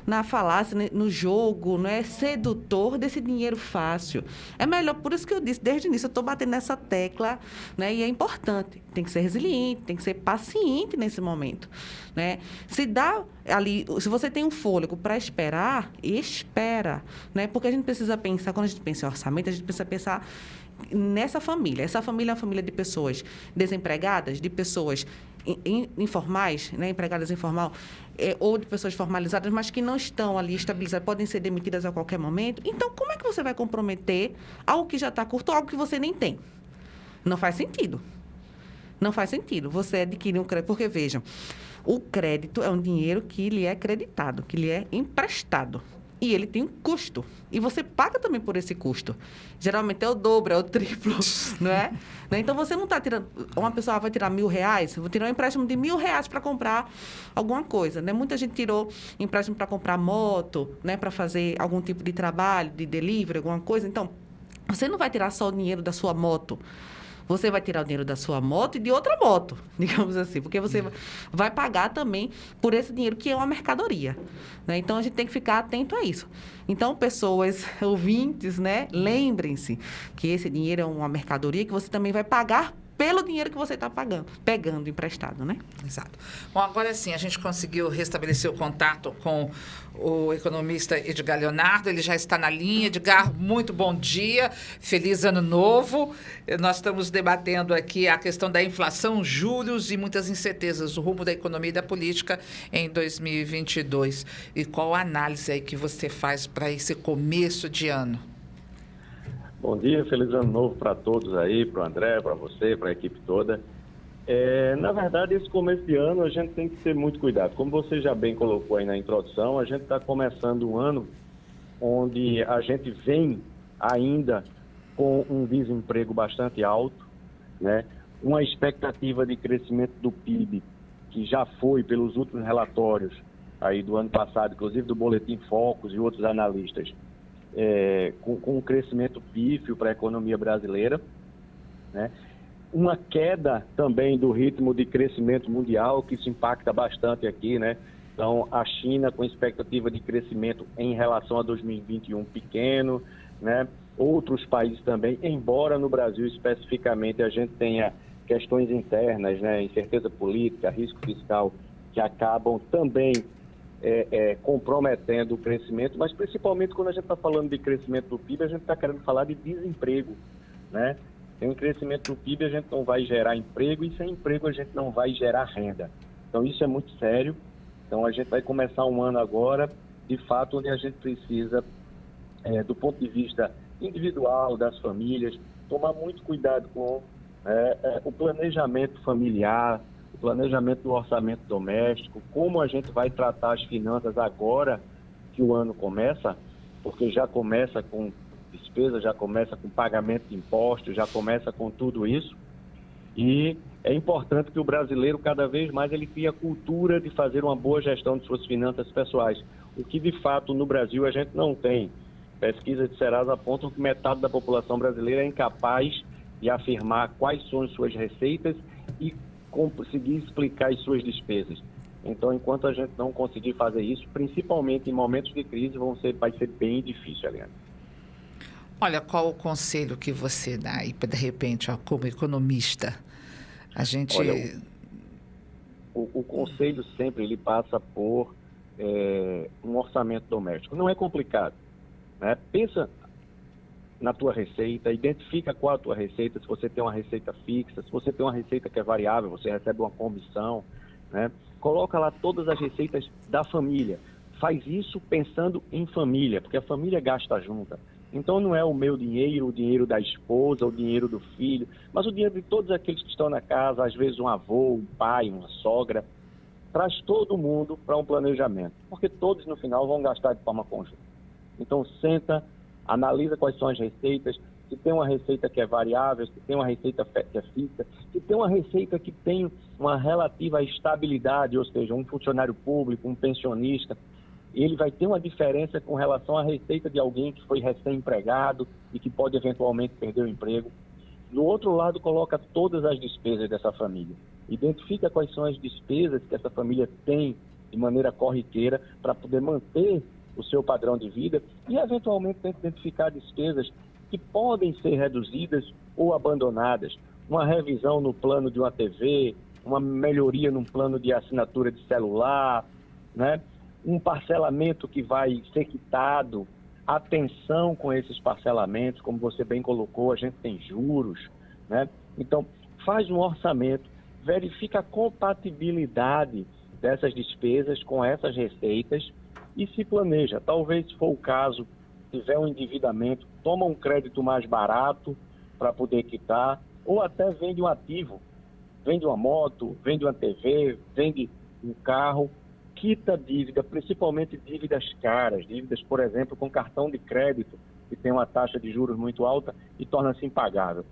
na falácia, no jogo, não é sedutor desse dinheiro fácil. É melhor, por isso que eu disse, desde o início, eu estou batendo nessa tecla, né? E é importante, tem que ser resiliente, tem que ser paciente nesse momento. Né? Se você tem um fôlego para esperar, espera. Né? Porque a gente precisa pensar, quando a gente pensa em orçamento, a gente precisa pensar nessa família. Essa família é uma família de pessoas desempregadas, de pessoas informais, né, empregadas informal, ou de pessoas formalizadas, mas que não estão ali estabilizadas, podem ser demitidas a qualquer momento. Então, como é que você vai comprometer algo que já está curto ou algo que você nem tem? Não faz sentido. Não faz sentido você adquirir um crédito, porque, vejam, o crédito é um dinheiro que lhe é creditado, que lhe é emprestado. E ele tem um custo. E você paga também por esse custo. Geralmente é o dobro, é o triplo, não é? Então, você não está tirando... Uma pessoa vai tirar R$1.000, eu vou tirar um empréstimo de R$1.000 para comprar alguma coisa, né? Muita gente tirou empréstimo para comprar moto, né? Para fazer algum tipo de trabalho, de delivery, alguma coisa. Então, você não vai tirar só o dinheiro da sua moto. Você vai tirar o dinheiro da sua moto e de outra moto, digamos assim, porque você vai pagar também por esse dinheiro que é uma mercadoria, né? Então, a gente tem que ficar atento a isso. Então, pessoas, ouvintes, né? Lembrem-se que esse dinheiro é uma mercadoria que você também vai pagar pelo dinheiro que você está pegando emprestado, né? Exato. Bom, agora sim, a gente conseguiu restabelecer o contato com o economista Edgar Leonardo, ele já está na linha. Edgar, muito bom dia, feliz ano novo. Nós estamos debatendo aqui a questão da inflação, juros e muitas incertezas, o rumo da economia e da política em 2022. E qual a análise aí que você faz para esse começo de ano? Bom dia, feliz ano novo para todos aí, para o André, para você, para a equipe toda. Na verdade, esse começo de ano a gente tem que ter muito cuidado. Como você já bem colocou aí na introdução, a gente está começando um ano onde a gente vem ainda com um desemprego bastante alto, né? Uma expectativa de crescimento do PIB que já foi pelos últimos relatórios aí do ano passado, inclusive do Boletim Focus e outros analistas, com um crescimento pífio para a economia brasileira, né? Uma queda também do ritmo de crescimento mundial, que isso impacta bastante aqui, né? Então, a China com expectativa de crescimento em relação a 2021 pequeno, né? Outros países também, embora no Brasil especificamente a gente tenha questões internas, né? Incerteza política, risco fiscal, que acabam também comprometendo o crescimento, mas principalmente quando a gente está falando de crescimento do PIB, a gente está querendo falar de desemprego, né? Sem crescimento do PIB a gente não vai gerar emprego e sem emprego a gente não vai gerar renda. Então isso é muito sério. Então a gente vai começar um ano agora, de fato, onde a gente precisa, do ponto de vista individual, das famílias, tomar muito cuidado com o planejamento familiar, o planejamento do orçamento doméstico, como a gente vai tratar as finanças agora que o ano começa, porque já começa com despesa, já começa com pagamento de impostos, já começa com tudo isso. E é importante que o brasileiro, cada vez mais, ele crie a cultura de fazer uma boa gestão de suas finanças pessoais, o que, de fato, no Brasil a gente não tem. Pesquisas de Serasa apontam que metade da população brasileira é incapaz de afirmar quais são as suas receitas e conseguir explicar as suas despesas. Então, enquanto a gente não conseguir fazer isso, principalmente em momentos de crise, vai ser bem difícil, Eliane. Olha, qual o conselho que você dá aí, de repente, como economista? A gente... Olha, o conselho sempre ele passa por um orçamento doméstico. Não é complicado, né? Pensa na tua receita, identifica qual a tua receita, se você tem uma receita fixa, se você tem uma receita que é variável, você recebe uma comissão, né? Coloca lá todas as receitas da família. Faz isso pensando em família, porque a família gasta junta. Então não é o meu dinheiro, o dinheiro da esposa, o dinheiro do filho, mas o dinheiro de todos aqueles que estão na casa, às vezes um avô, um pai, uma sogra. Traz todo mundo para um planejamento, porque todos no final vão gastar de forma conjunta. Então senta, analisa quais são as receitas, se tem uma receita que é variável, se tem uma receita que é fixa, se tem uma receita que tem uma relativa estabilidade, ou seja, um funcionário público, um pensionista, ele vai ter uma diferença com relação à receita de alguém que foi recém-empregado e que pode eventualmente perder o emprego. Do outro lado, coloca todas as despesas dessa família. Identifica quais são as despesas que essa família tem de maneira corriqueira para poder manter o seu padrão de vida e, eventualmente, tenta identificar despesas que podem ser reduzidas ou abandonadas. Uma revisão no plano de uma TV, uma melhoria no plano de assinatura de celular, né? Um parcelamento que vai ser quitado, atenção com esses parcelamentos, como você bem colocou, a gente tem juros, né? Então, faz um orçamento, verifica a compatibilidade dessas despesas com essas receitas e se planeja. Talvez, se for o caso, tiver um endividamento, toma um crédito mais barato para poder quitar, ou até vende um ativo, vende uma moto, vende uma TV, vende um carro, quita dívida, principalmente dívidas caras, dívidas, por exemplo, com cartão de crédito, que tem uma taxa de juros muito alta e torna-se impagável.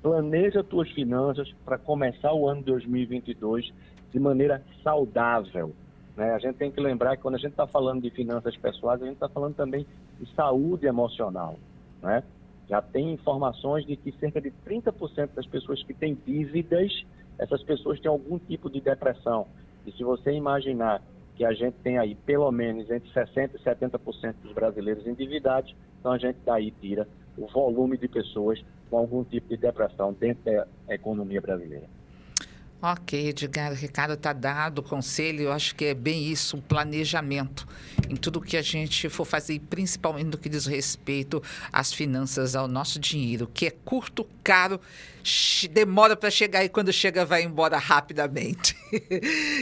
Planeja tuas finanças para começar o ano de 2022 de maneira saudável, né? A gente tem que lembrar que quando a gente está falando de finanças pessoais, a gente está falando também de saúde emocional, né? Já tem informações de que cerca de 30% das pessoas que têm dívidas, essas pessoas têm algum tipo de depressão. E se você imaginar que a gente tem aí pelo menos entre 60% e 70% dos brasileiros endividados, então a gente daí tira o volume de pessoas com algum tipo de depressão dentro da economia brasileira. Ok, Edgar, o recado está dado, o conselho, eu acho que é bem isso, um planejamento em tudo que a gente for fazer, principalmente no que diz respeito às finanças, ao nosso dinheiro, que é curto, caro, demora para chegar e quando chega vai embora rapidamente.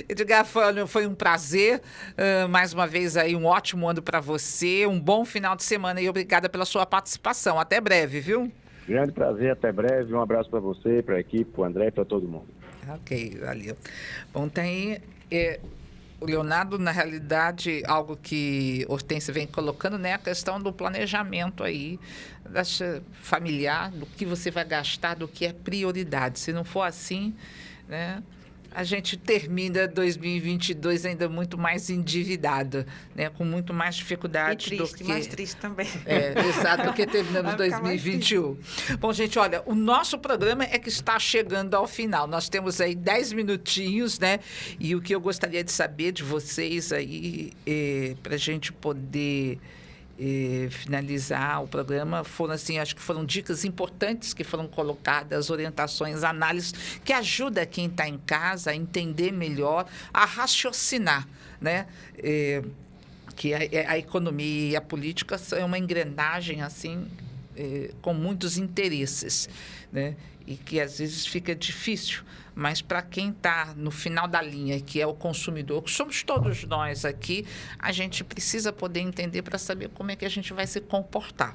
Edgar, foi um prazer, mais uma vez aí um ótimo ano para você, um bom final de semana e obrigada pela sua participação. Até breve, viu? Grande prazer, até breve, um abraço para você, para a equipe, para o André e para todo mundo. Ok, valeu. Bom, tem o Leonardo, na realidade, algo que Hortência vem colocando, né? A questão do planejamento aí, familiar, do que você vai gastar, do que é prioridade. Se não for assim, né? A gente termina 2022 ainda muito mais endividada, né? Com muito mais dificuldade do que... mais triste também. Exato, do que terminamos 2021. Bom, gente, olha, o nosso programa é que está chegando ao final. Nós temos aí 10 minutinhos, né? E o que eu gostaria de saber de vocês aí, para a gente poder... finalizar o programa, foram assim, acho que foram dicas importantes que foram colocadas, orientações, análises, que ajuda quem está em casa a entender melhor, a raciocinar, né? Que a economia e a política são uma engrenagem, assim, com muitos interesses, né? E que às vezes fica difícil, mas para quem está no final da linha, que é o consumidor, que somos todos nós aqui, a gente precisa poder entender para saber como é que a gente vai se comportar.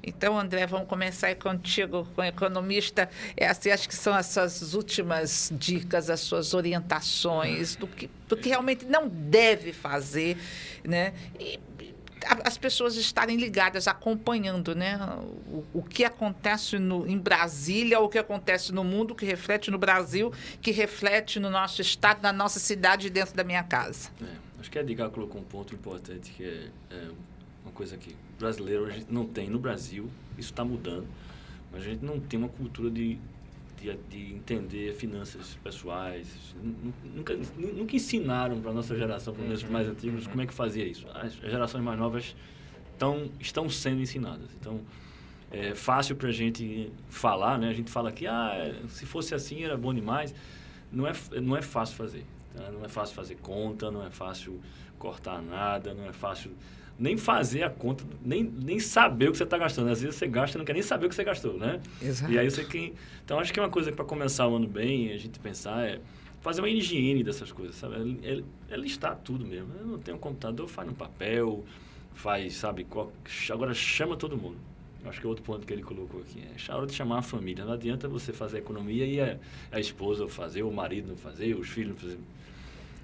Então, André, vamos começar aí contigo, com o economista. Assim, acho que são essas últimas dicas, as suas orientações do que realmente não deve fazer, né? E as pessoas estarem ligadas, acompanhando, né? O que acontece em Brasília, o que acontece no mundo, que reflete no Brasil, que reflete no nosso estado, na nossa cidade, dentro da minha casa. Acho que a Edgar colocou um ponto importante, que é uma coisa que o brasileiro a gente não tem no Brasil, isso está mudando, mas a gente não tem uma cultura de entender finanças pessoais. Nunca ensinaram para a nossa geração, para os mais antigos, como é que fazia isso. As gerações mais novas estão sendo ensinadas. Então, é fácil para a gente falar, né? A gente fala que se fosse assim era bom demais. Não é fácil fazer. Tá? Não é fácil fazer conta, não é fácil cortar nada, não é fácil nem fazer a conta, nem saber o que você está gastando. Às vezes você gasta e não quer nem saber o que você gastou, né? Exato. E aí Então, acho que é uma coisa para começar o ano bem, a gente pensar, fazer uma higiene dessas coisas, sabe? É listar tudo mesmo. Eu não tenho um computador, faz no papel, sabe? Agora chama todo mundo. Acho que é outro ponto que ele colocou aqui. É a hora de chamar a família. Não adianta você fazer a economia e a esposa fazer, o marido não fazer, os filhos não fazer.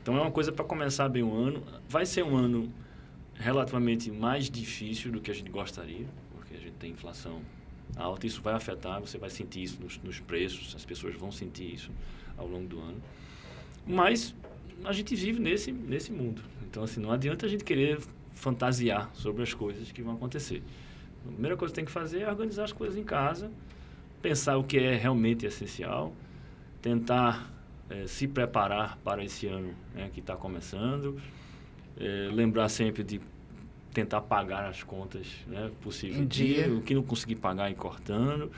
Então, é uma coisa para começar bem o ano. Vai ser um ano relativamente mais difícil do que a gente gostaria, porque a gente tem inflação alta, isso vai afetar, você vai sentir isso nos preços, as pessoas vão sentir isso ao longo do ano. Mas a gente vive nesse mundo. Então, assim, não adianta a gente querer fantasiar sobre as coisas que vão acontecer. A primeira coisa que tem que fazer é organizar as coisas em casa, pensar o que é realmente essencial, tentar se preparar para esse ano, né, que está começando. Lembrar sempre de tentar pagar as contas, né, possível dia, o que não conseguir pagar ir cortando,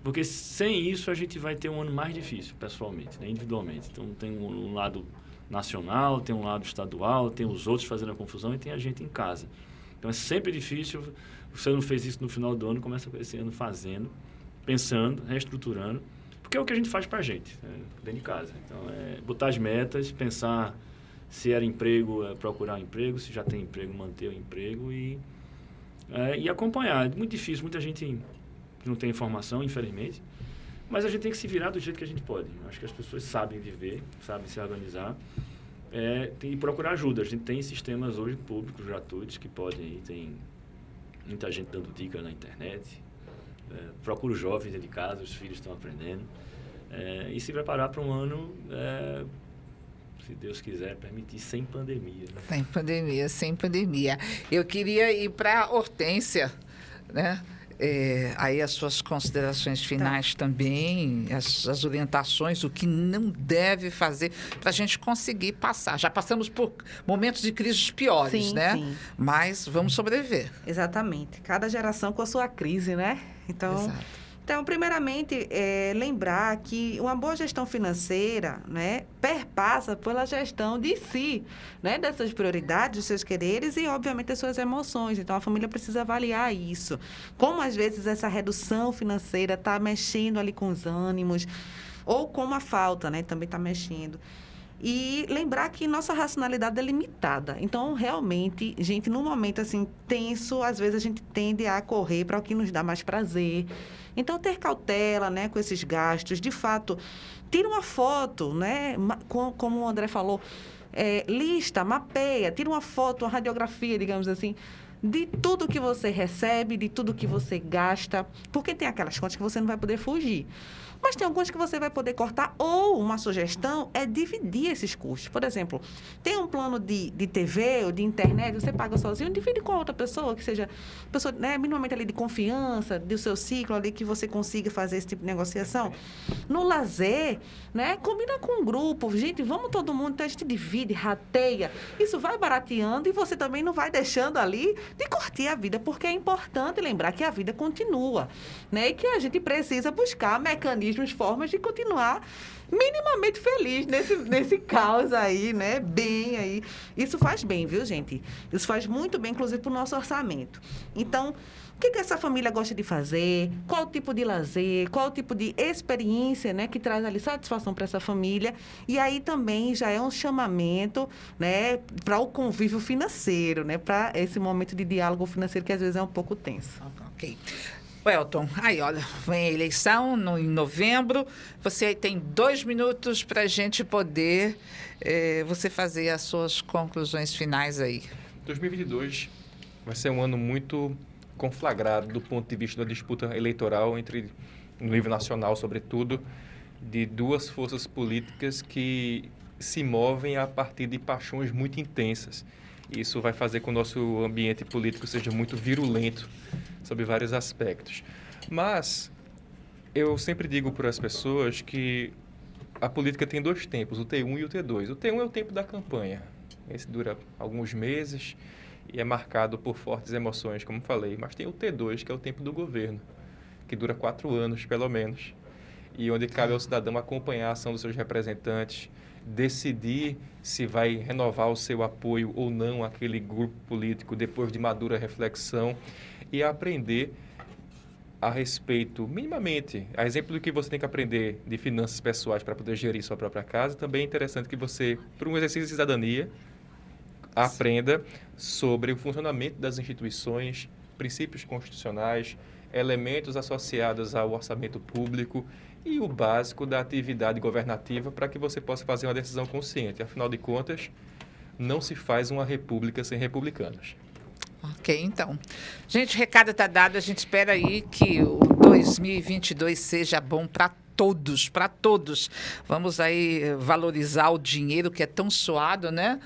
porque sem isso a gente vai ter um ano mais difícil, pessoalmente, né, individualmente. Então tem um lado nacional, tem um lado estadual, tem os outros fazendo a confusão e tem a gente em casa. Então é sempre difícil. Você não fez isso no final do ano, começa esse ano fazendo, pensando, reestruturando, porque é o que a gente faz pra gente, né, dentro de casa. Então botar as metas, pensar se era emprego, procurar emprego, se já tem emprego, manter o emprego e acompanhar. É muito difícil, muita gente que não tem informação, infelizmente, mas a gente tem que se virar do jeito que a gente pode. Acho que as pessoas sabem viver, sabem se organizar tem que procurar ajuda. A gente tem sistemas hoje públicos, gratuitos, que podem ir. Tem muita gente dando dicas na internet. Procura os jovens dentro de casa, os filhos estão aprendendo. E se preparar para um ano, se Deus quiser, permitir, sem pandemia. Né? Sem pandemia. Eu queria ir para a Hortência, né? Aí as suas considerações finais também, as orientações, o que não deve fazer para a gente conseguir passar. Já passamos por momentos de crises piores, né? Sim. Mas vamos sobreviver. Exatamente. Cada geração com a sua crise, né? Então, primeiramente, lembrar que uma boa gestão financeira, né, perpassa pela gestão de si, né, dessas prioridades, dos seus quereres e, obviamente, das suas emoções. Então, a família precisa avaliar isso. Como, às vezes, essa redução financeira está mexendo ali com os ânimos, ou como a falta, né, também está mexendo. E lembrar que nossa racionalidade é limitada. Então, realmente, gente, num momento assim tenso, às vezes a gente tende a correr para o que nos dá mais prazer. Então, ter cautela, né, com esses gastos. De fato, tira uma foto, né, como o André falou, lista, mapeia, tira uma foto, uma radiografia, digamos assim, de tudo que você recebe, de tudo que você gasta, porque tem aquelas contas que você não vai poder fugir. Mas tem alguns que você vai poder cortar, ou uma sugestão é dividir esses custos. Por exemplo, tem um plano de TV ou de internet, você paga sozinho, divide com outra pessoa, que seja pessoa, né, minimamente ali de confiança, do seu ciclo ali, que você consiga fazer esse tipo de negociação. No lazer, né, combina com um grupo, gente, vamos todo mundo, então a gente divide, rateia, isso vai barateando e você também não vai deixando ali de curtir a vida, porque é importante lembrar que a vida continua, né, e que a gente precisa buscar mecanismos, formas de continuar minimamente feliz nesse caos aí, né? Bem aí. Isso faz bem, viu, gente? Isso faz muito bem, inclusive, para o nosso orçamento. Então, o que essa família gosta de fazer? Qual o tipo de lazer? Qual o tipo de experiência, né, que traz ali satisfação para essa família? E aí também já é um chamamento, né, para o convívio financeiro, né? Para esse momento de diálogo financeiro que às vezes é um pouco tenso. Ok. Welton, aí olha, vem a eleição em novembro, você tem 2 minutos para a gente poder você fazer as suas conclusões finais aí. 2022 vai ser um ano muito conflagrado do ponto de vista da disputa eleitoral no nível nacional, sobretudo, de duas forças políticas que se movem a partir de paixões muito intensas. Isso vai fazer com que o nosso ambiente político seja muito virulento sobre vários aspectos. Mas eu sempre digo para as pessoas que a política tem 2 tempos, o T1 e o T2. O T1 é o tempo da campanha. Esse dura alguns meses e é marcado por fortes emoções, como falei. Mas tem o T2, que é o tempo do governo, que dura 4 anos, pelo menos. E onde cabe ao cidadão acompanhar a ação dos seus representantes, decidir se vai renovar o seu apoio ou não àquele grupo político depois de madura reflexão e aprender a respeito, minimamente, a exemplo do que você tem que aprender de finanças pessoais para poder gerir sua própria casa, também é interessante que você, por um exercício de cidadania, aprenda sobre o funcionamento das instituições, princípios constitucionais, elementos associados ao orçamento público e o básico da atividade governativa para que você possa fazer uma decisão consciente. Afinal de contas, não se faz uma república sem republicanos. Ok, então. Gente, o recado está dado. A gente espera aí que o 2022 seja bom para todos, para todos. Vamos aí valorizar o dinheiro que é tão suado, né?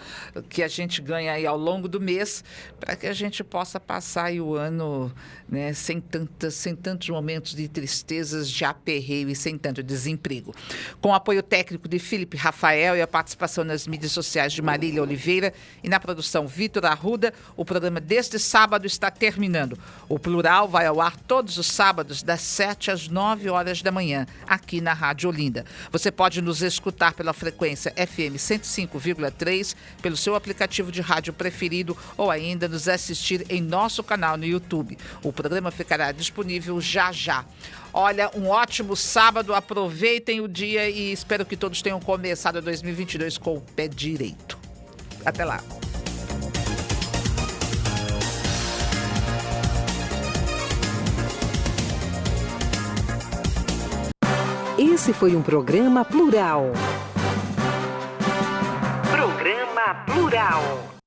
Que a gente ganha aí ao longo do mês, para que a gente possa passar aí o ano, né, sem tantos momentos de tristezas, de aperreio e sem tanto desemprego. Com o apoio técnico de Felipe Rafael e a participação nas mídias sociais de Marília Oliveira e na produção Vitor Arruda, o programa deste sábado está terminando. O Plural vai ao ar todos os sábados, das 7 às 9 horas da manhã, aqui na Rádio Olinda. Você pode nos escutar pela frequência FM 105,3, pelo seu aplicativo de rádio preferido ou ainda nos assistir em nosso canal no YouTube. O programa ficará disponível já já. Olha, um ótimo sábado, aproveitem o dia e espero que todos tenham começado 2022 com o pé direito. Até lá. Esse foi um programa Plural. Programa Plural.